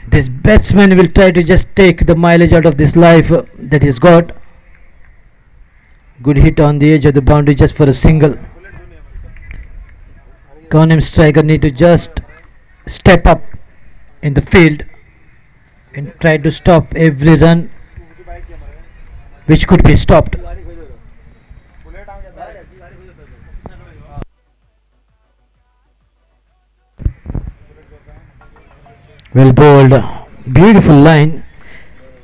Speaker 1: this batsman will try to just take the mileage out of this life that he's got. Good hit on the edge of the boundary just for a single. Corner striker need to just step up in the field and try to stop every run which could be stopped. Well bowled, beautiful line.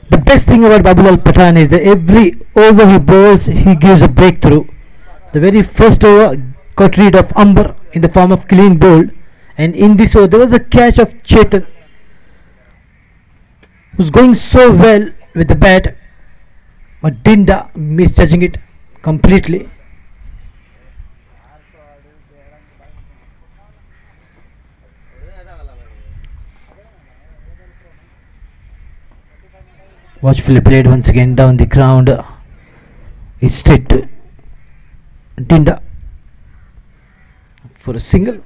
Speaker 1: The best thing about Babulal Pathan is that every over he bowls, he gives a breakthrough. The very first over got rid of Amber in the form of clean bowled, and in this over there was a catch of Chetan, who's going so well with the bat, but Dinda misjudging it completely. Watchfully played once again down the ground. Is straight to Dinda for a single.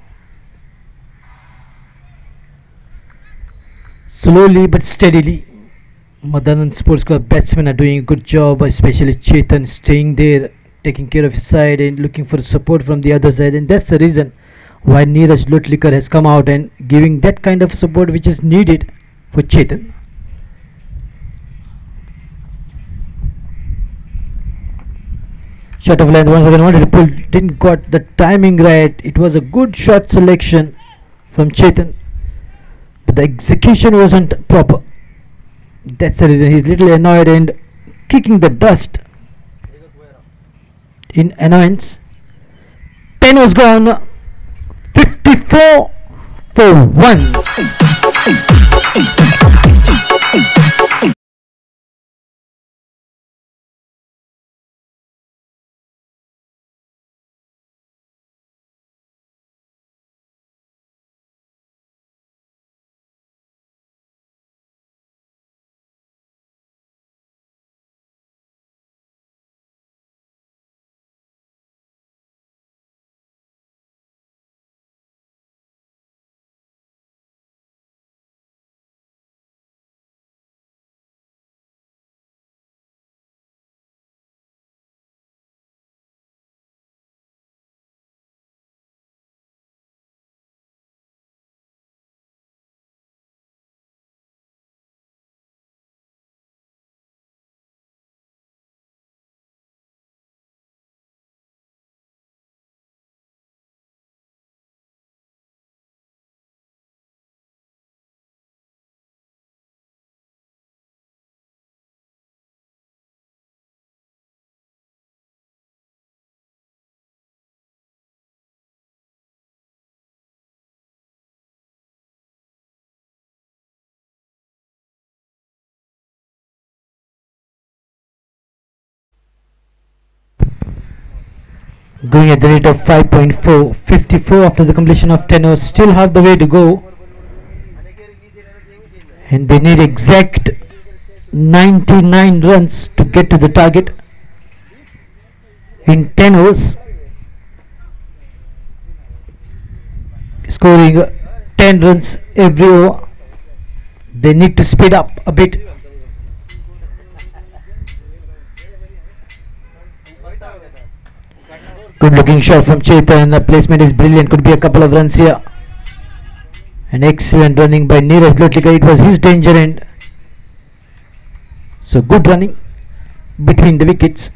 Speaker 1: Slowly but steadily, Madanand Sports Club batsmen are doing a good job, especially Chetan staying there, taking care of his side and looking for support from the other side, and that's the reason why Neeraj Lotlikar has come out and giving that kind of support which is needed for Chetan. Shot of length once again, wanted to pull, didn't got the timing right. It was a good shot selection from Chetan, but the execution wasn't proper. That's the reason he's little annoyed and kicking the dust in annoyance. 10 was gone. 54 for 1. Going at the rate of 5.4, 54 after the completion of 10 overs, still half the way to go, and they need exact 99 runs to get to the target in 10 overs, scoring 10 runs every over. They need to speed up a bit. Good looking shot from Chetan. The placement is brilliant. Could be a couple of runs here. An excellent running by Neeraj Lotlikar. It was his danger end. So good running between the wickets.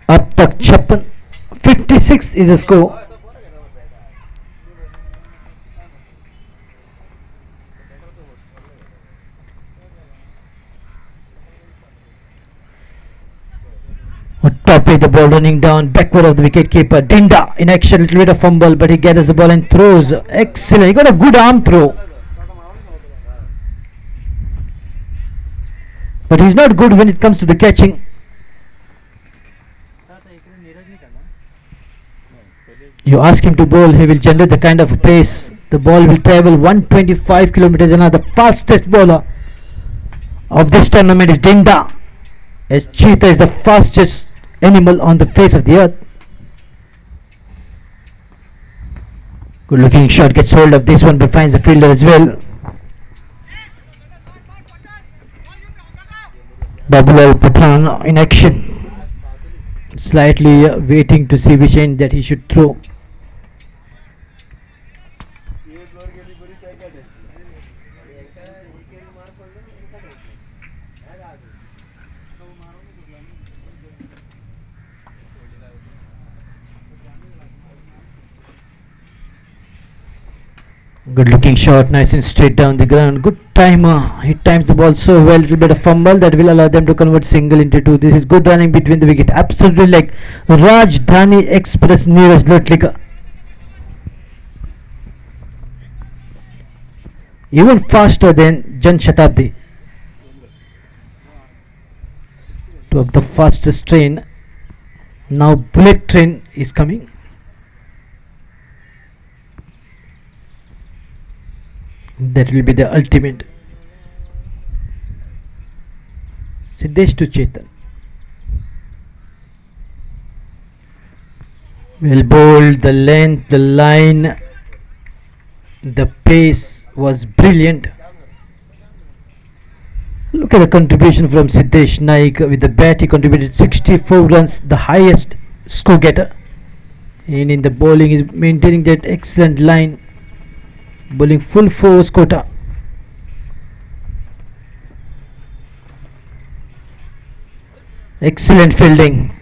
Speaker 1: Up tak 56. 56 is a score. Top with the ball running down backward of the wicket keeper. Dinda in action, little bit of fumble, but he gathers the ball and throws. Excellent. He got a good arm throw, but he's not good when it comes to the catching. You ask him to bowl, he will generate the kind of pace. The ball will travel 125 kilometers an hour. The fastest bowler of this tournament is Dinda, as Cheetah is the fastest animal on the face of the earth. Good looking shot, gets hold of this one but finds the fielder as well. Babulal Pathan in action, slightly waiting to see which end that he should throw. Good looking shot, nice and straight down the ground. Good timer. He times the ball so well. Little bit of fumble that will allow them to convert single into two. This is good running between the wicket. Absolutely like Rajdhani Express Neeraj Lotlika. Even faster than Jan Shatabdi. Two of the fastest train. Now bullet train is coming. That will be the ultimate. Siddesh to Chetan. Well bowled, the length, the line, the pace was brilliant. Look at the contribution from Siddesh Naik. With the bat he contributed 64 runs, the highest score getter. And in the bowling is maintaining that excellent line, bowling full force quota. Excellent fielding,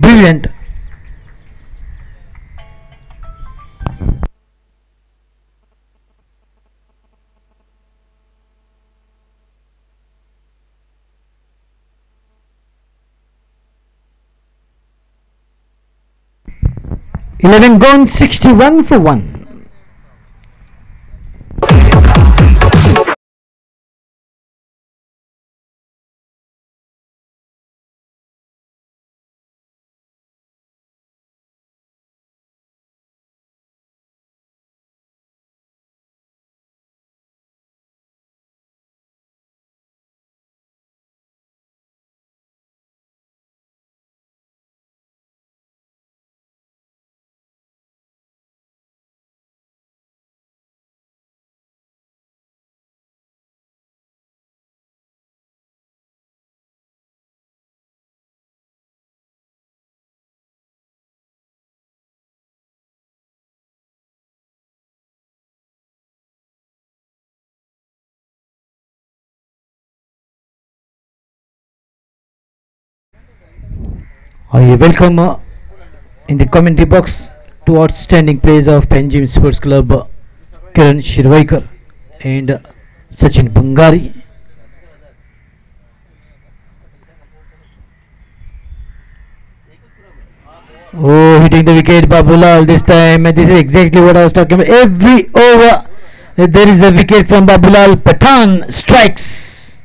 Speaker 1: brilliant. Eleven gone, 61 for 1. I welcome in the commentary box two outstanding players of Panjim Sports Club, Kiran Shirvaikar and Sachin Bangari. Oh, hitting the wicket, Babulal this time. This is exactly what I was talking about. Every over there is a wicket from Babulal. Pathan strikes.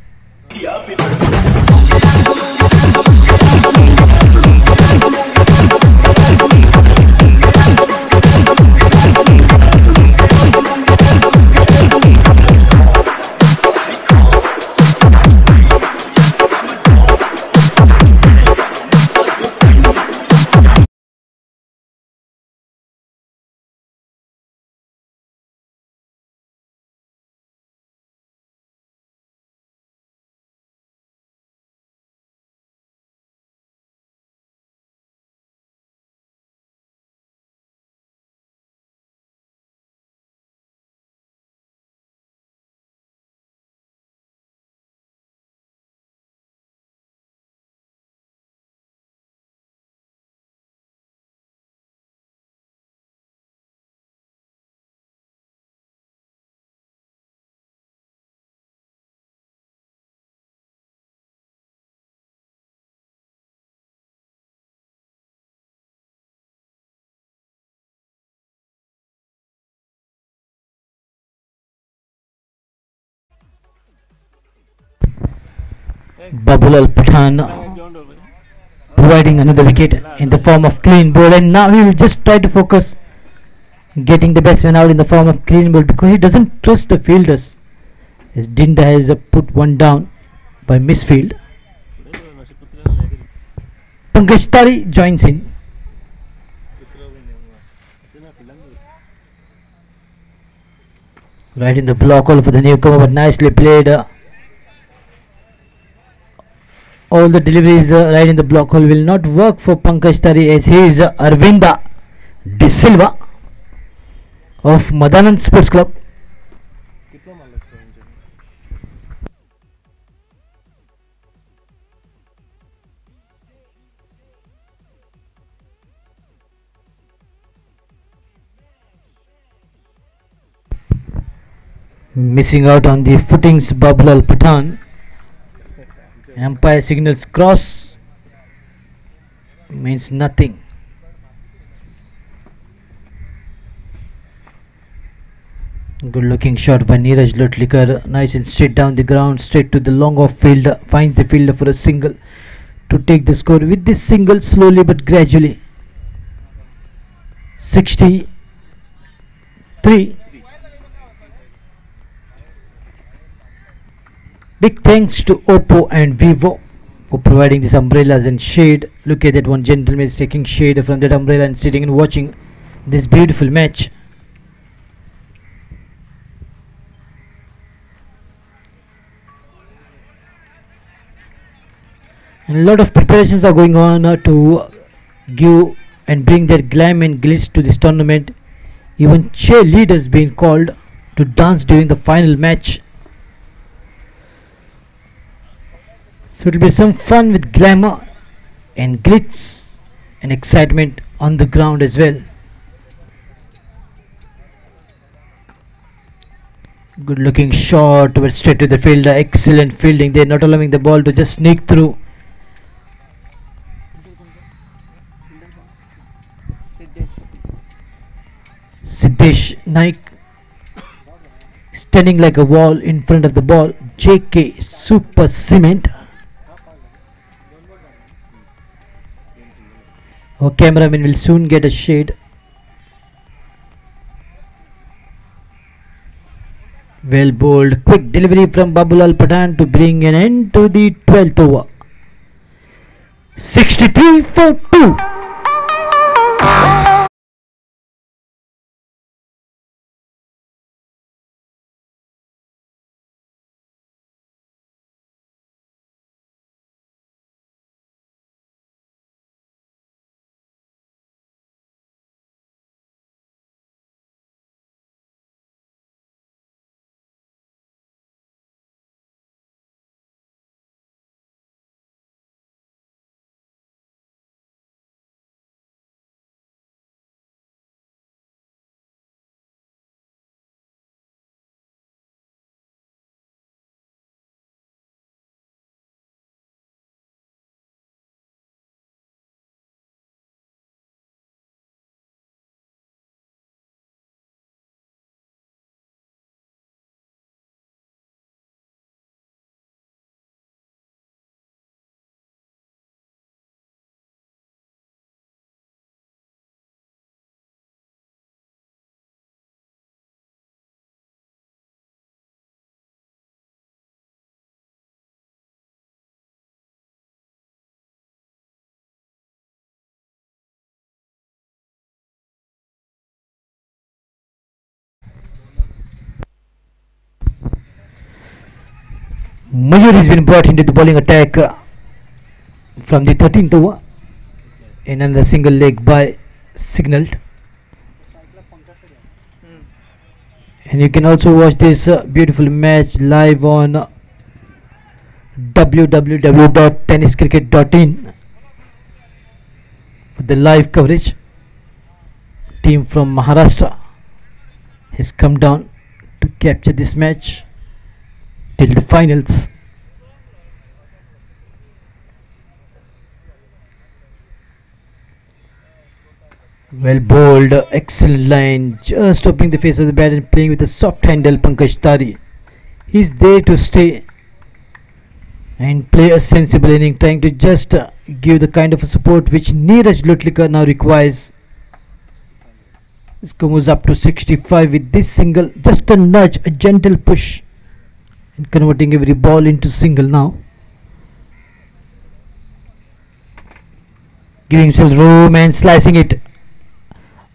Speaker 1: Babulal Pathan providing another wicket in the form of clean ball, and now he will just try to focus getting the batsman out in the form of clean ball because he doesn't trust the fielders. As Dinda has put one down by misfield. Pankaj Tari joins in. Right in the block all for the newcomer, but nicely played. All the deliveries right in the block hole will not work for Pankaj Tari as he is Arvinda De Silva of Madanand Sports Club. Missing out on the footings, Bablal Pathan. Umpire signals cross, means nothing. Good looking shot by Neeraj Lotlikar. Nice and straight down the ground, straight to the long off fielder. Finds the fielder for a single to take the score with this single slowly but gradually. 63. Big thanks to Oppo and Vivo for providing these umbrellas and shade. Look at that, one gentleman is taking shade from that umbrella and sitting and watching this beautiful match. And a lot of preparations are going on to give and bring their glam and glitz to this tournament. Even cheerleaders being called to dance during the final match. So it will be some fun with glamour and glitz and excitement on the ground as well. Good looking shot but straight to the fielder. Excellent fielding. They are not allowing the ball to just sneak through. Siddesh Naik standing like a wall in front of the ball. JK Super Cement. Our cameraman will soon get a shade. Well bowled. Quick delivery from Babulal Pathan to bring an end to the 12th over. 63 for 2. Mayur has been brought into the bowling attack from the 13th over in another single leg by signaled. And you can also watch this beautiful match live on www.tenniscricket.in with the live coverage. Team from Maharashtra has come down to capture this match till the finals. Well bowled, excellent line, just opening the face of the bat and playing with a soft handle. Pankaj Tari, he's there to stay and play a sensible inning, trying to just give the kind of a support which Neeraj Lotlikar now requires. This goes up to 65 with this single, just a nudge, a gentle push, and converting every ball into single now. Giving himself room and slicing it.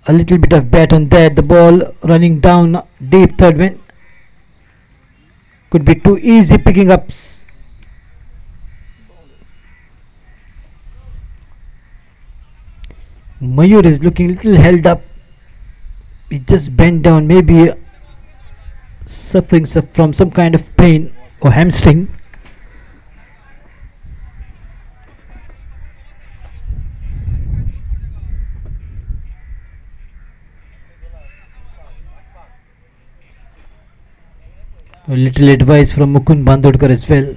Speaker 1: A little bit of bat on that. The ball running down deep third man. Could be too easy picking ups. Mayur is looking little held up. He just bent down, maybe suffering from some kind of pain or hamstring. A little advice from Mukund Bandodkar as well.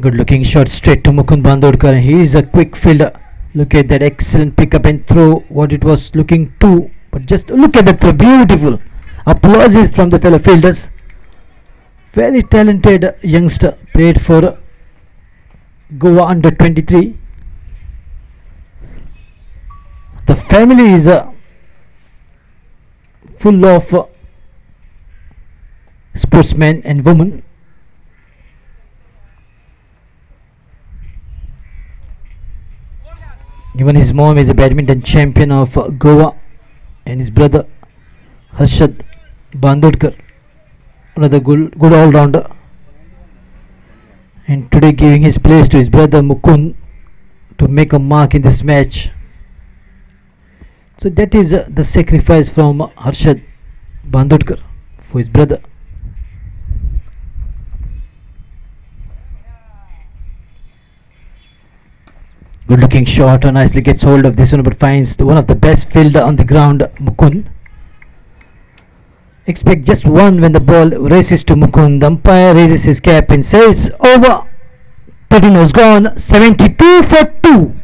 Speaker 1: Good looking shot straight to Mukund Bandodkar. He is a quick fielder. Look at that excellent pick up and throw. What it was looking to, but just look at that throw. Beautiful. Applauses from the fellow fielders. Very talented youngster. Played for Goa under 23. The family is full of sportsmen and women. Even his mom is a badminton champion of Goa, and his brother Harshad Bandodkar, another good all-rounder, and today giving his place to his brother Mukund to make a mark in this match. So that is the sacrifice from Harshad Bandodkar for his brother. Good looking shot, nicely gets hold of this one, but finds one of the best fielder on the ground, Mukund. Expect just one when the ball races to Mukund. The umpire raises his cap and says over. 13 was gone. 72 for 2.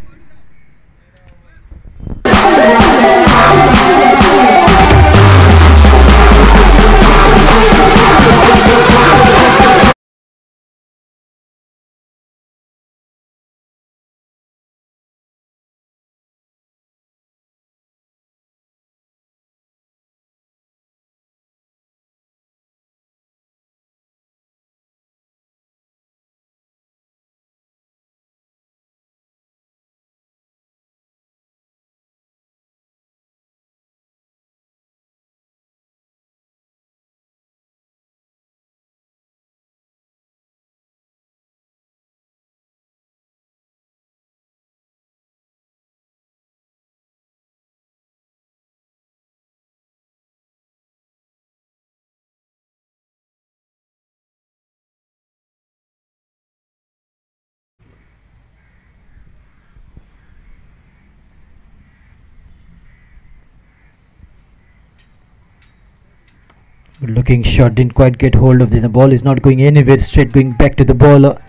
Speaker 1: Good looking shot, didn't quite get hold of this. The ball is not going anywhere, straight going back to the bowler.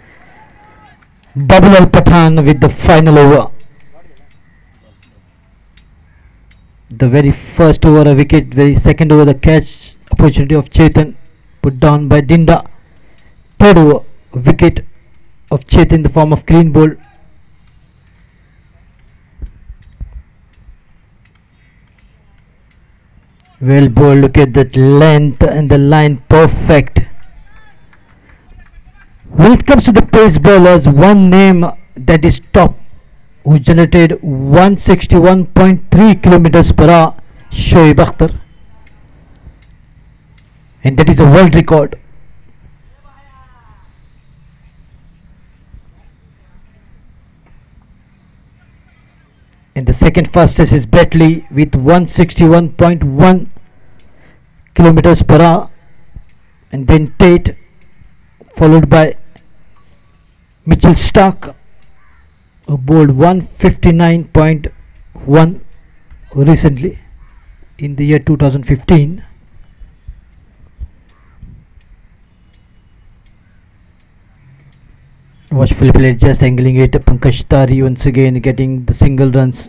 Speaker 1: Babul Al Pathan with the final over. The very first over a wicket, very second over the catch opportunity of Chetan put down by Dinda. Third over wicket of Chetan in the form of clean ball. Well bowled, look at that length and the line, perfect. When it comes to the pace bowlers, one name that is top, who generated 161.3 kilometers per hour, Shoaib Akhtar, and that is a world record. And the second fastest is Betley with 161.1 kilometers per hour, and then Tate, followed by Mitchell Stark, who bowled 159.1 recently in the year 2015. Watchful play, just angling it. Pankaj Tari once again getting the single runs.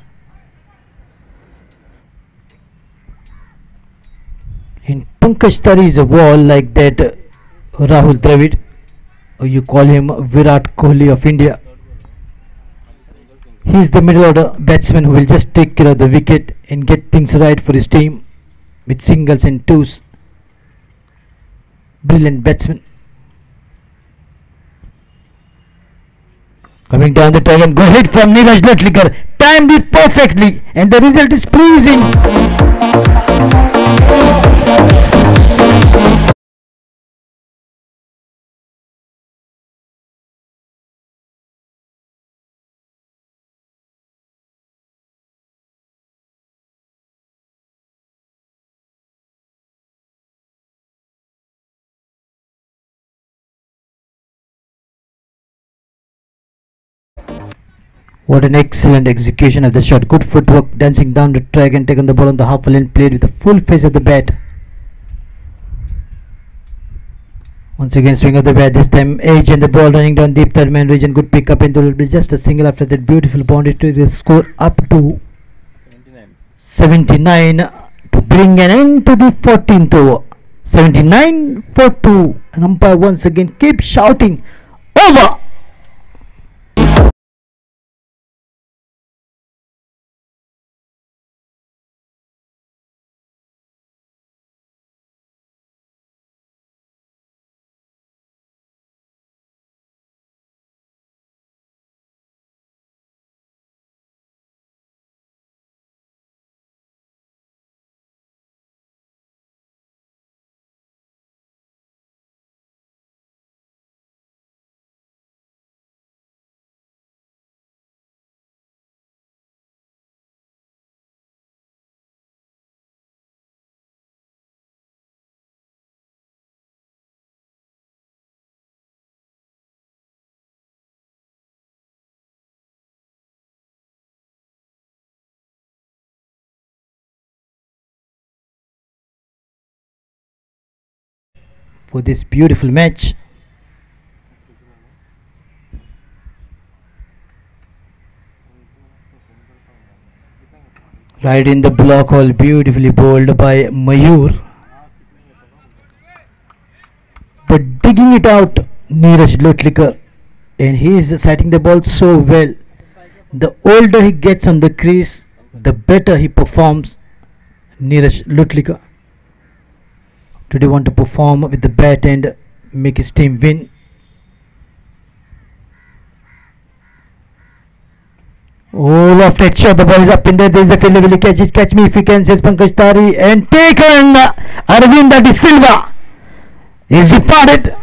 Speaker 1: And Pankaj Tari is a wall like that Rahul Dravid, or you call him Virat Kohli of India. He is the middle order batsman who will just take care of the wicket and get things right for his team with singles and twos. Brilliant batsman. Coming down the track and go hit from Neeraj Lotlekar. Timed it perfectly and the result is pleasing. What an excellent execution of the shot. Good footwork, dancing down the track and taking the ball on the half lane, played with the full face of the bat. Once again, swing of the bat, this time edge and the ball running down deep third man region. Good pick up, and there will be just a single after that beautiful boundary to the score up to 79 to bring an end to the 14th over. 79 for 2. And umpire once again keep shouting, over! For this beautiful match. Right in the block hole, beautifully bowled by Mayur. But digging it out, Neeraj Lotlikar. And he is setting the ball so well. The older he gets on the crease, the better he performs. Neeraj Lotlikar. Today want to perform with the bat and make his team win. Oh, lofted shot, the ball is up in there. There is a fielder, will he catch it? Catch me if he can, says Pankaj Tari. And taken! Arvinda De Silva is departed.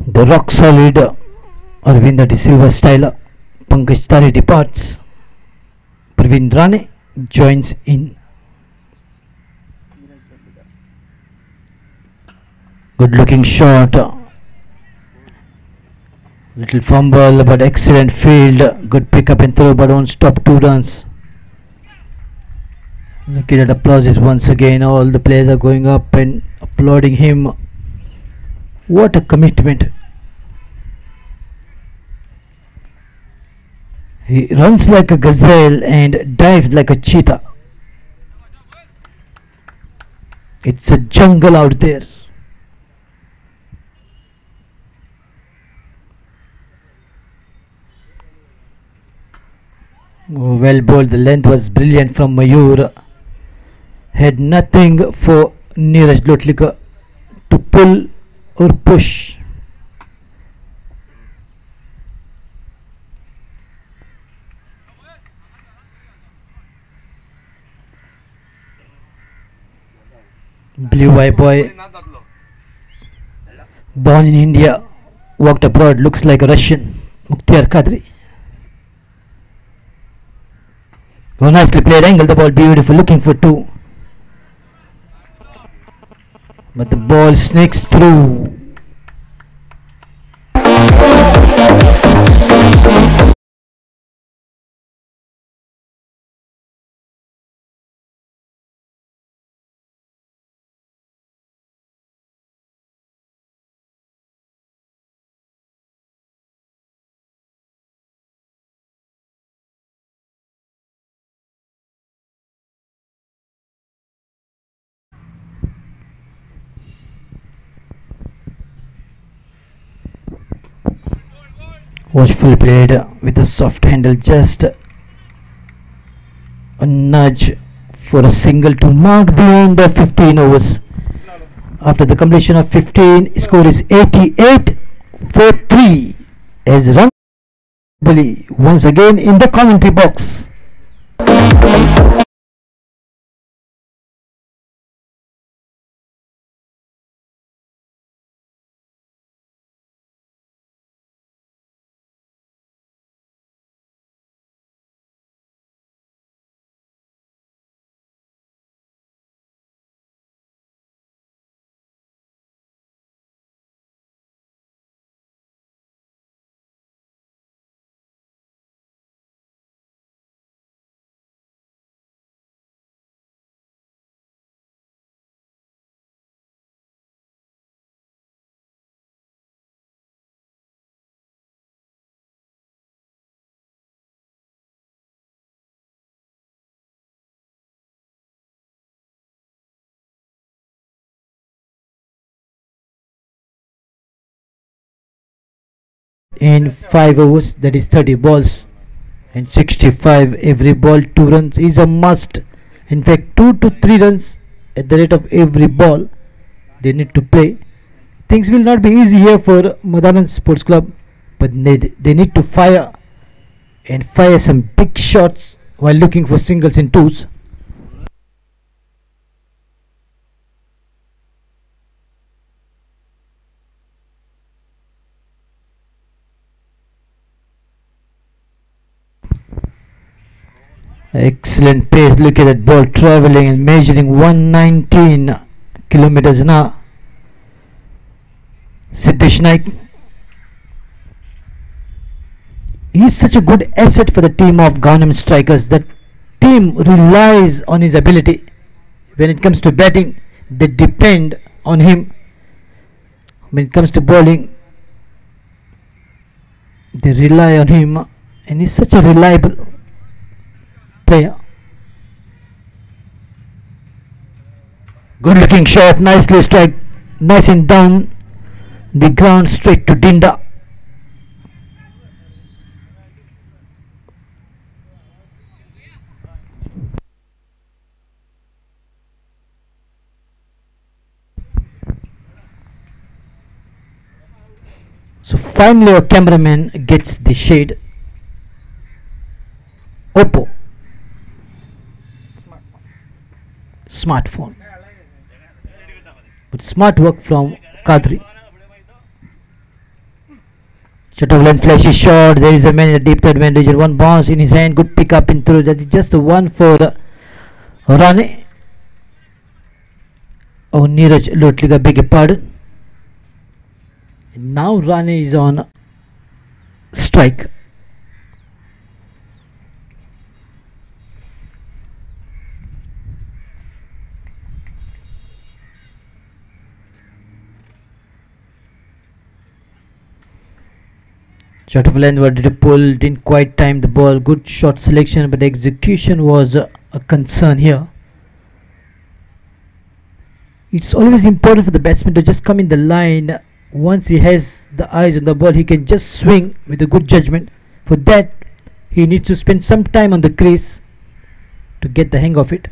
Speaker 1: The rock solid Arvinda De Silva style. Pankaj Tari departs. Praveen Rane joins in. Good looking shot. Little fumble but excellent field. Good pick up and throw but won't stop 2 runs. Look at that applause once again. All the players are going up and applauding him. What a commitment. He runs like a gazelle and dives like a cheetah. It's a jungle out there. Oh, well bowled. The length was brilliant from Mayur. Had nothing for Neeraj Lotlikar to pull or push. Blue eye boy Born in India, worked abroad, looks like a Russian. Mukhtar Kadri. Well, nicely played angle, the ball beautiful, looking for two. But the ball snakes through. Watchfully played with a soft handle, just a nudge for a single to mark the end of 15 overs. After the completion of 15, score is 88 for 3 as Rangoli once again in the commentary box. In 5 overs, that is 30 balls and 65, every ball 2 runs is a must. In fact, 2 to 3 runs at the rate of every ball they need to play. Things will not be easy here for Madanand Sports Club, but they need to fire and fire some big shots while looking for singles and twos. Excellent pace. Look at that ball traveling and measuring 119 kilometers an hour. Siddesh Naik. He is such a good asset for the team of Ghanem strikers. The team relies on his ability. When it comes to batting, they depend on him. When it comes to bowling, they rely on him, and he's such a reliable player. Good looking shot, nicely struck, nice and down the ground straight to Dinda. So finally a cameraman gets the shade. Oppo smartphone, but smart work from Kadri. Chatterland flashy shot. There is a man in the deep third man region. One bounce in his hand. Good pick up in through. That is just the one for Rane. Oh, Neeraj Lotliga, beg your pardon. And now Rane is on strike. Chatterland wanted to pull, didn't quite time the ball. Good shot selection, but execution was a concern here. It's always important for the batsman to just come in the line. Once he has the eyes on the ball, he can just swing with a good judgment. For that, he needs to spend some time on the crease to get the hang of it.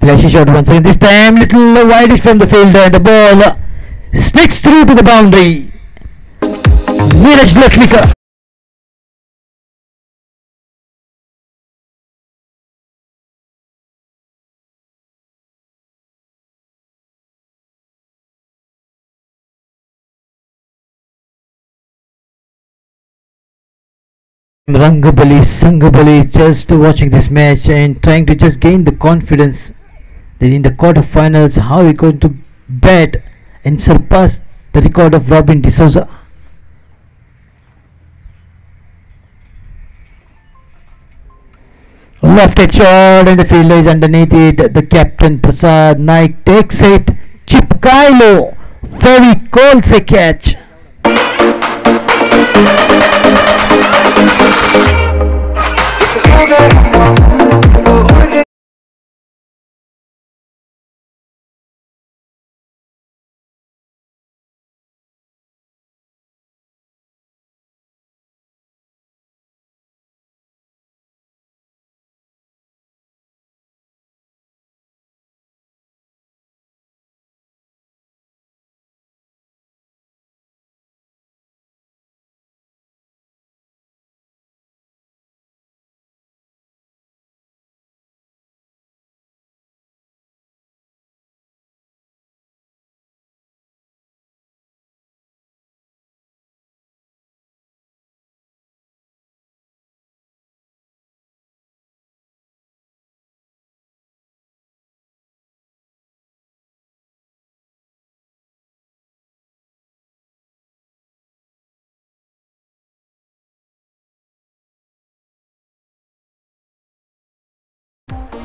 Speaker 1: Flashy shot once again. This time, little wideish from the fielder, and the ball sneaks through to the boundary. Neeraj Lotliga. Rangabali, Sangabali just watching this match and trying to just gain the confidence that in the quarterfinals how he going to bat and surpass the record of Robin D'Souza. Lofted shot and the fielder is underneath it. The captain Prasad Naik takes it. Chipkailo. Very cold se catch.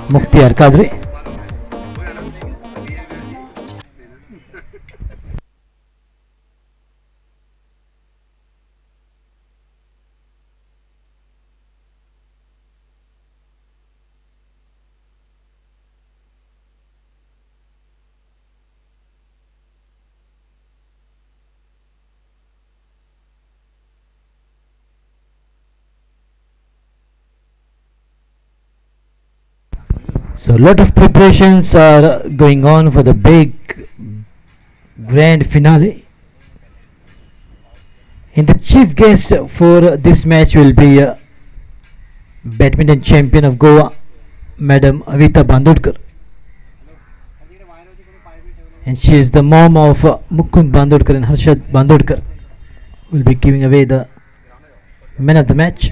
Speaker 1: Mukhtiar Kadri. So a lot of preparations are going on for the big grand finale. And the chief guest for this match will be badminton champion of Goa, Madam Avita Bandodkar. And she is the mom of Mukund Bandodkar and Harshad Bandodkar. Will be giving away the man of the match.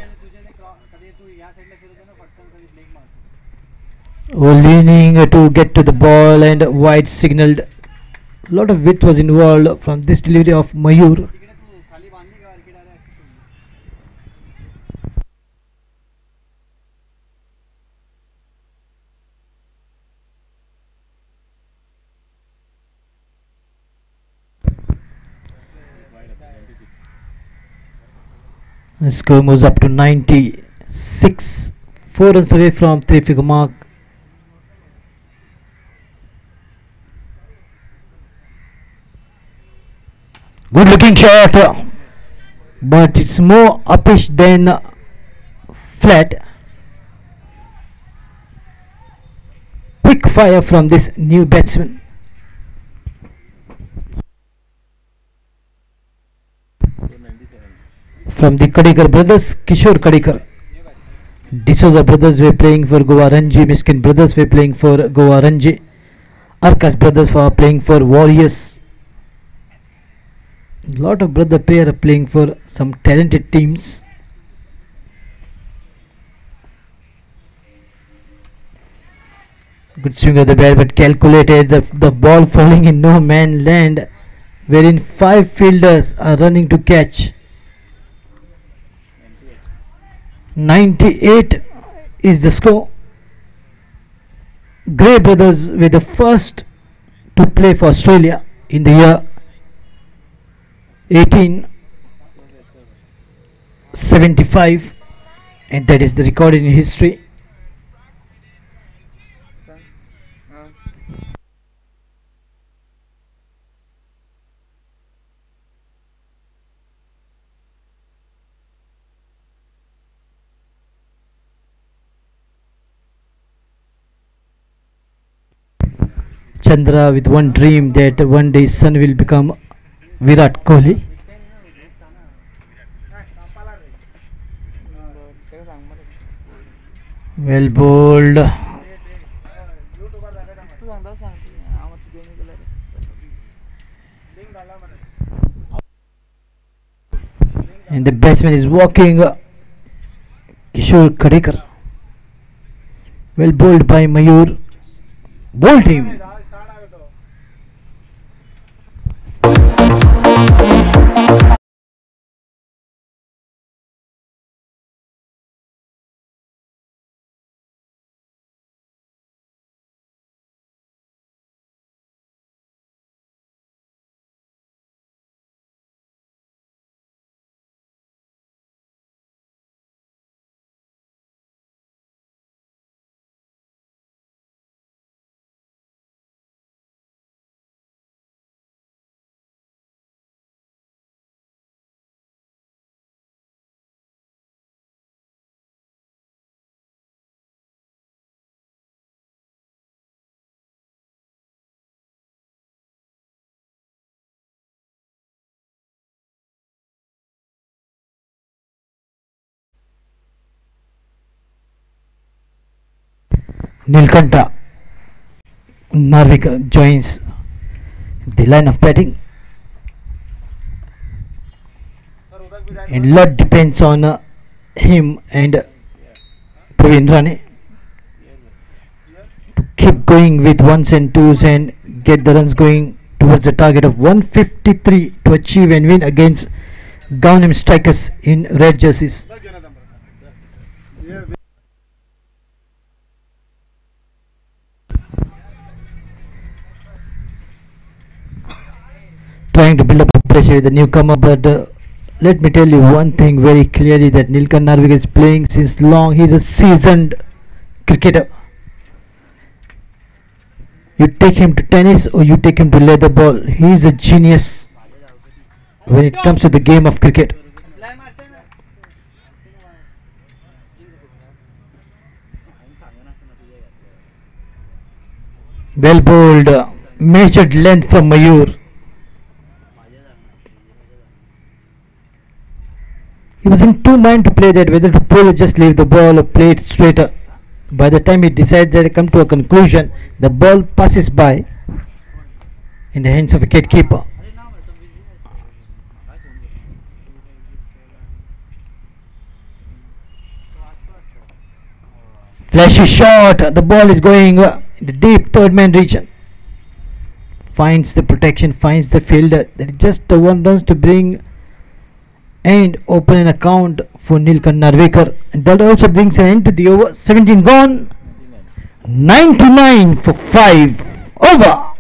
Speaker 1: Leaning to get to the ball and wide signaled. A lot of width was involved from this delivery of Mayur. The score moves up to 96, 4 runs away from 3-figure mark. Good looking shot, but it's more uppish than flat. Quick fire from this new batsman. From the Kadikar brothers, Kishore Kadikar. D'Souza brothers were playing for Goa Ranji. Miskin brothers were playing for Goa Ranji. Arkas brothers were playing for Warriors. A lot of brother pair are playing for some talented teams. Good swing of the bat, but calculated. The ball falling in no man land, wherein 5 fielders are running to catch. 98 is the score. Gray brothers were the first to play for Australia in the year 1875, and that is the record in history. Chandra with one dream that one day his son will become Virat Kohli. Well bowled. And the batsman is walking Kishore Kadekar. Well bowled by Mayur. Bowled him. Nilkanta Narvik joins the line of batting, and lot depends on him and Praveen Rane to keep going with ones and twos and get the runs going towards the target of 153 to achieve and win against Gaunim Strikers in red jerseys. Trying to build up a pressure with the newcomer, but let me tell you one thing very clearly, that Nilkan Narvik is playing since long. He's a seasoned cricketer. You take him to tennis or you take him to leather ball, he's a genius when it comes to the game of cricket. Well bowled, measured length from Mayur. He was in two minds to play that, whether to pull or just leave the ball or play it straighter. By the time he decided to come to a conclusion, the ball passes by in the hands of a wicket-keeper. Flashy shot, the ball is going in the deep third man region. Finds the protection, finds the fielder. That is just the one runs to bring and open an account for Nilkan Narvekar, and that also brings an end to the over. 17 gone, 99 for 5 over.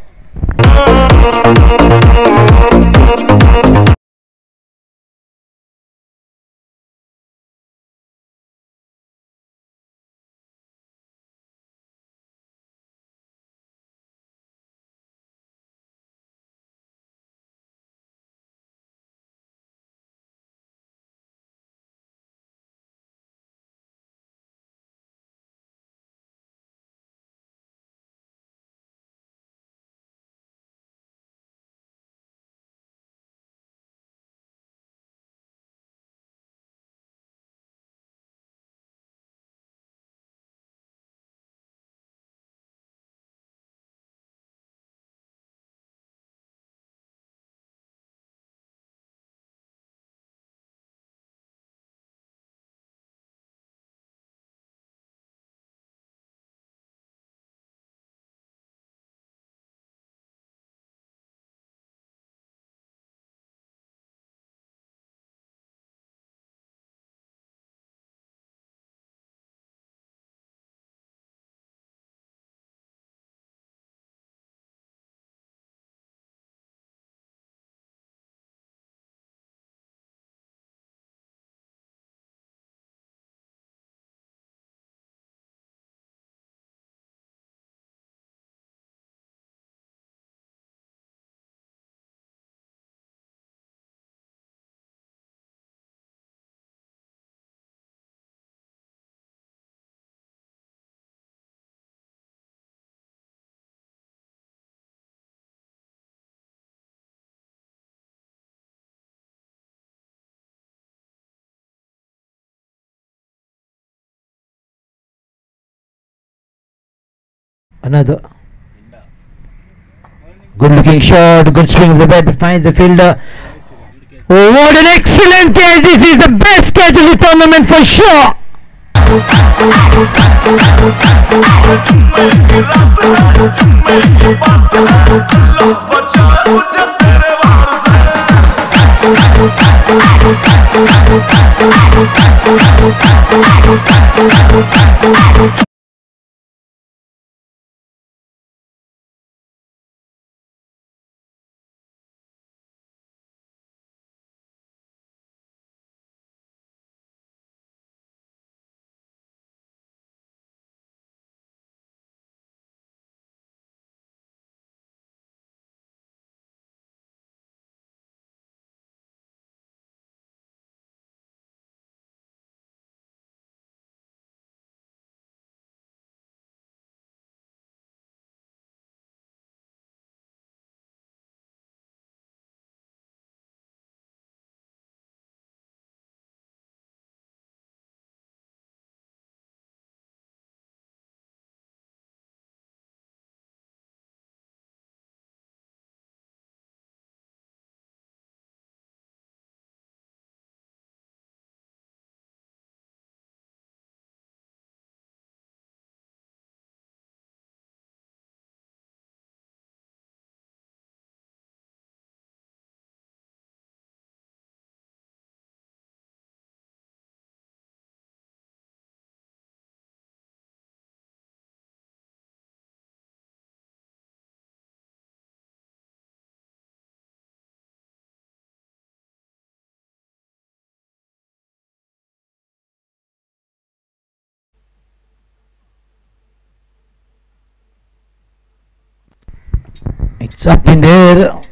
Speaker 1: Another good looking shot, good swing of the bat, finds the fielder. Oh, what an excellent catch! This is the best catch of the tournament for sure. It's up in the air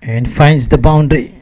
Speaker 1: and finds the boundary.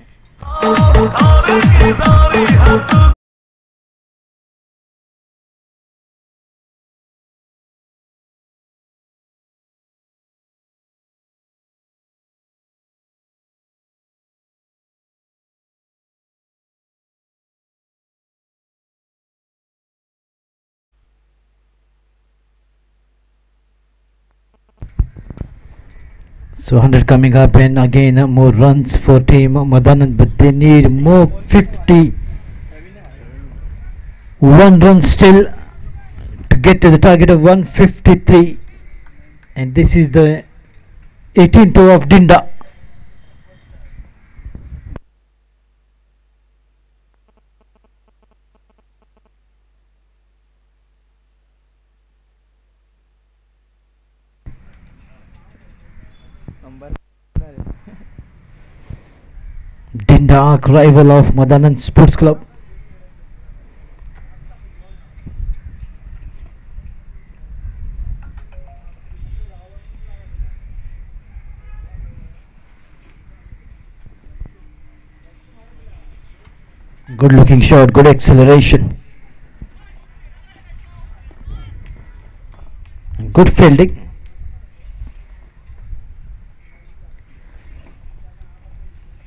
Speaker 1: So 100 coming up, and again more runs for team Madanand, but they need more. 51 runs still to get to the target of 153, and this is the 18th over of Dinda. Dinda, arch rival of Madanand Sports Club. Good looking shot, good acceleration, good fielding.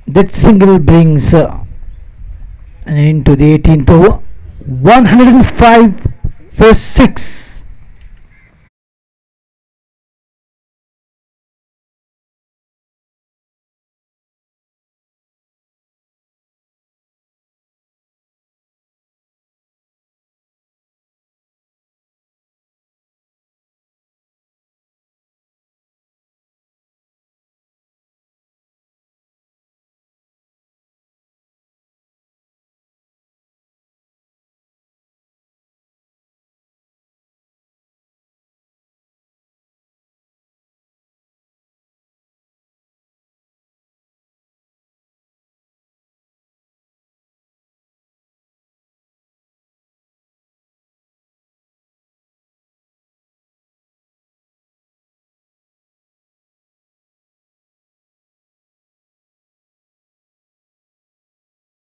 Speaker 1: That single brings an end to the 18th over. 105 for 6.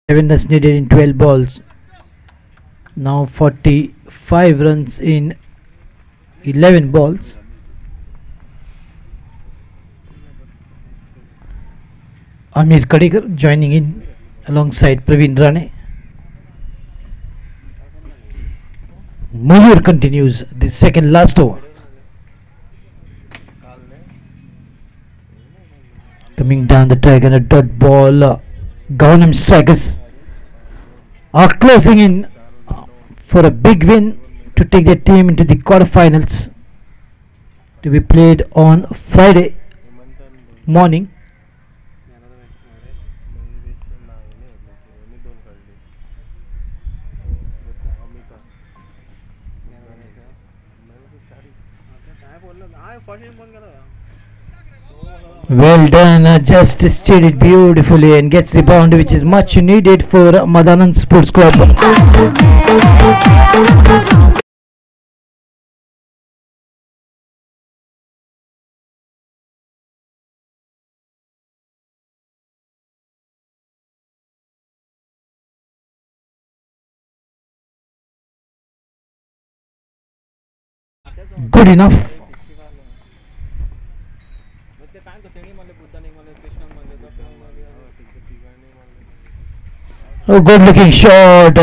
Speaker 1: Seven runs needed in 12 balls. Now 45 runs in 11 balls. Amir Kadikar joining in alongside Praveen Rane. Mayur continues the second last over. Coming down the track and a dot ball. Gaunam strikers are closing in for a big win to take their team into the quarterfinals to be played on Friday morning. Well done, just steered beautifully and gets the boundary which is much needed for Madanand Sports Club. Good enough. Oh, good looking shot.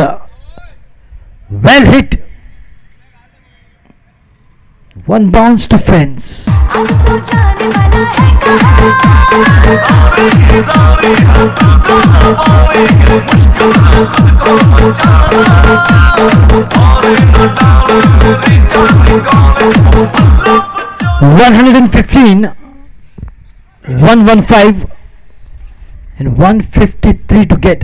Speaker 1: Well hit. One bounce to fence. $115, 115, and 153 to get.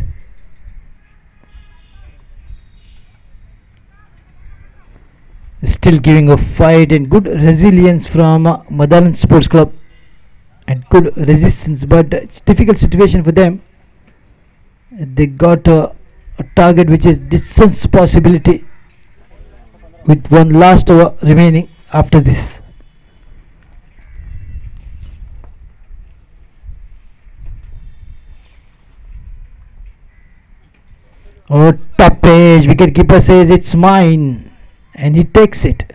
Speaker 1: Still giving a fight and good resilience from Madanand Sports Club and good resistance, but it's difficult situation for them. They got a target which is distance possibility with one last over remaining after this. Oh, top page, wicketkeeper says it's mine, and he takes it.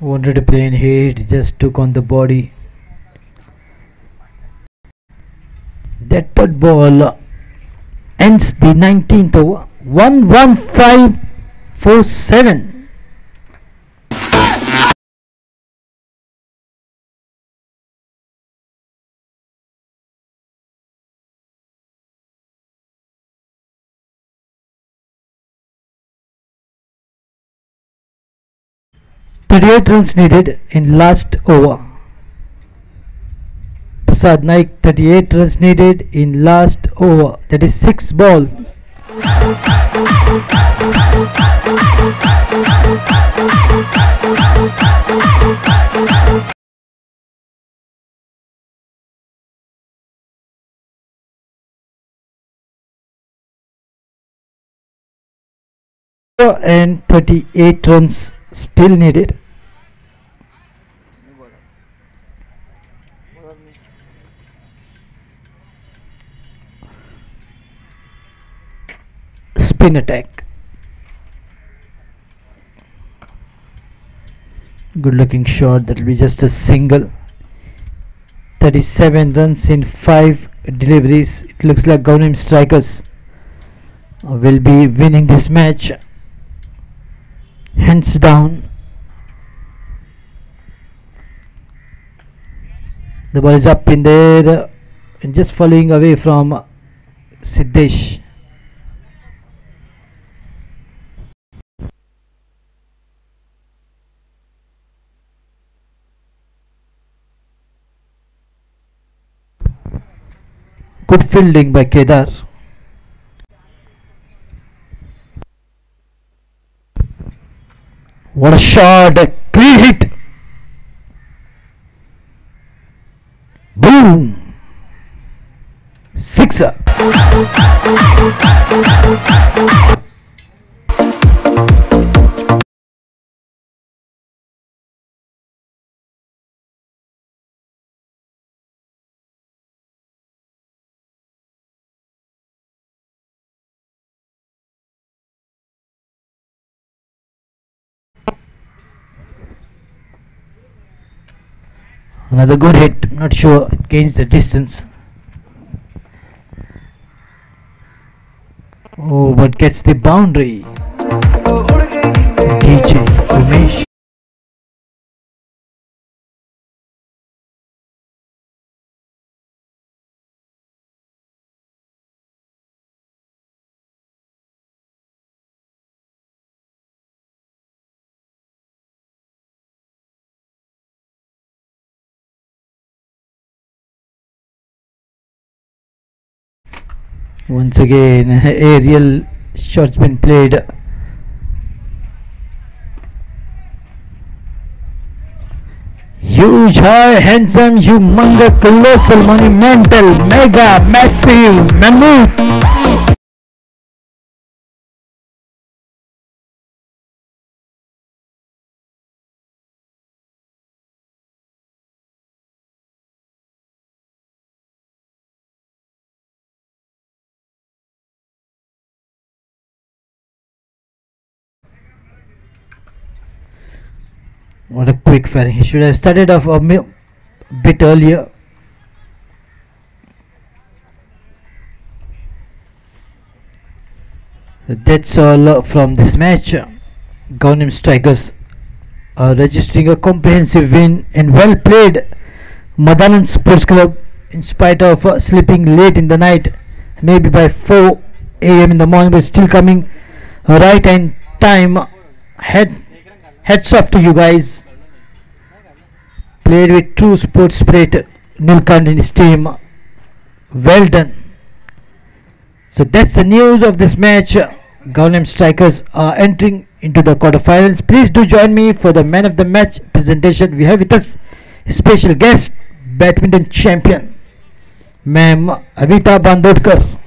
Speaker 1: Wanted to play in hit, just took on the body. That third ball ends the 19th over. 11547. Thirty-eight runs needed in last over. Prasad Naik, 38 runs needed in last over. That is 6 balls. And 38 runs still needed. Spin attack. Good looking shot. That will be just a single. 37 runs in 5 deliveries. It looks like Government Strikers will be winning this match hands down. The ball is up in there and just following away from Siddesh. Good fielding by Kedar. What a shot! A clean hit! Boom! Sixer! Another good hit, not sure it gains the distance. Oh, but gets the boundary. DJ Umesh. Once again, aerial shots been played. Huge, high, handsome, humongous, colossal, monumental, mega, massive, mammoth. What a quick firing. He should have started off a bit earlier. So that's all from this match. Gaunim Strikers are registering a comprehensive win and well played. Madanand Sports Club, in spite of sleeping late in the night, maybe by 4 a.m. in the morning, but still coming right in time. Heads off to you guys. Played with true sports spirit, Nilkant and his team. Well done. So that's the news of this match. Gaunim Strikers are entering into the quarterfinals. Please do join me for the man of the match presentation. We have with us a special guest, badminton champion, Ma'am Avita Bandodkar.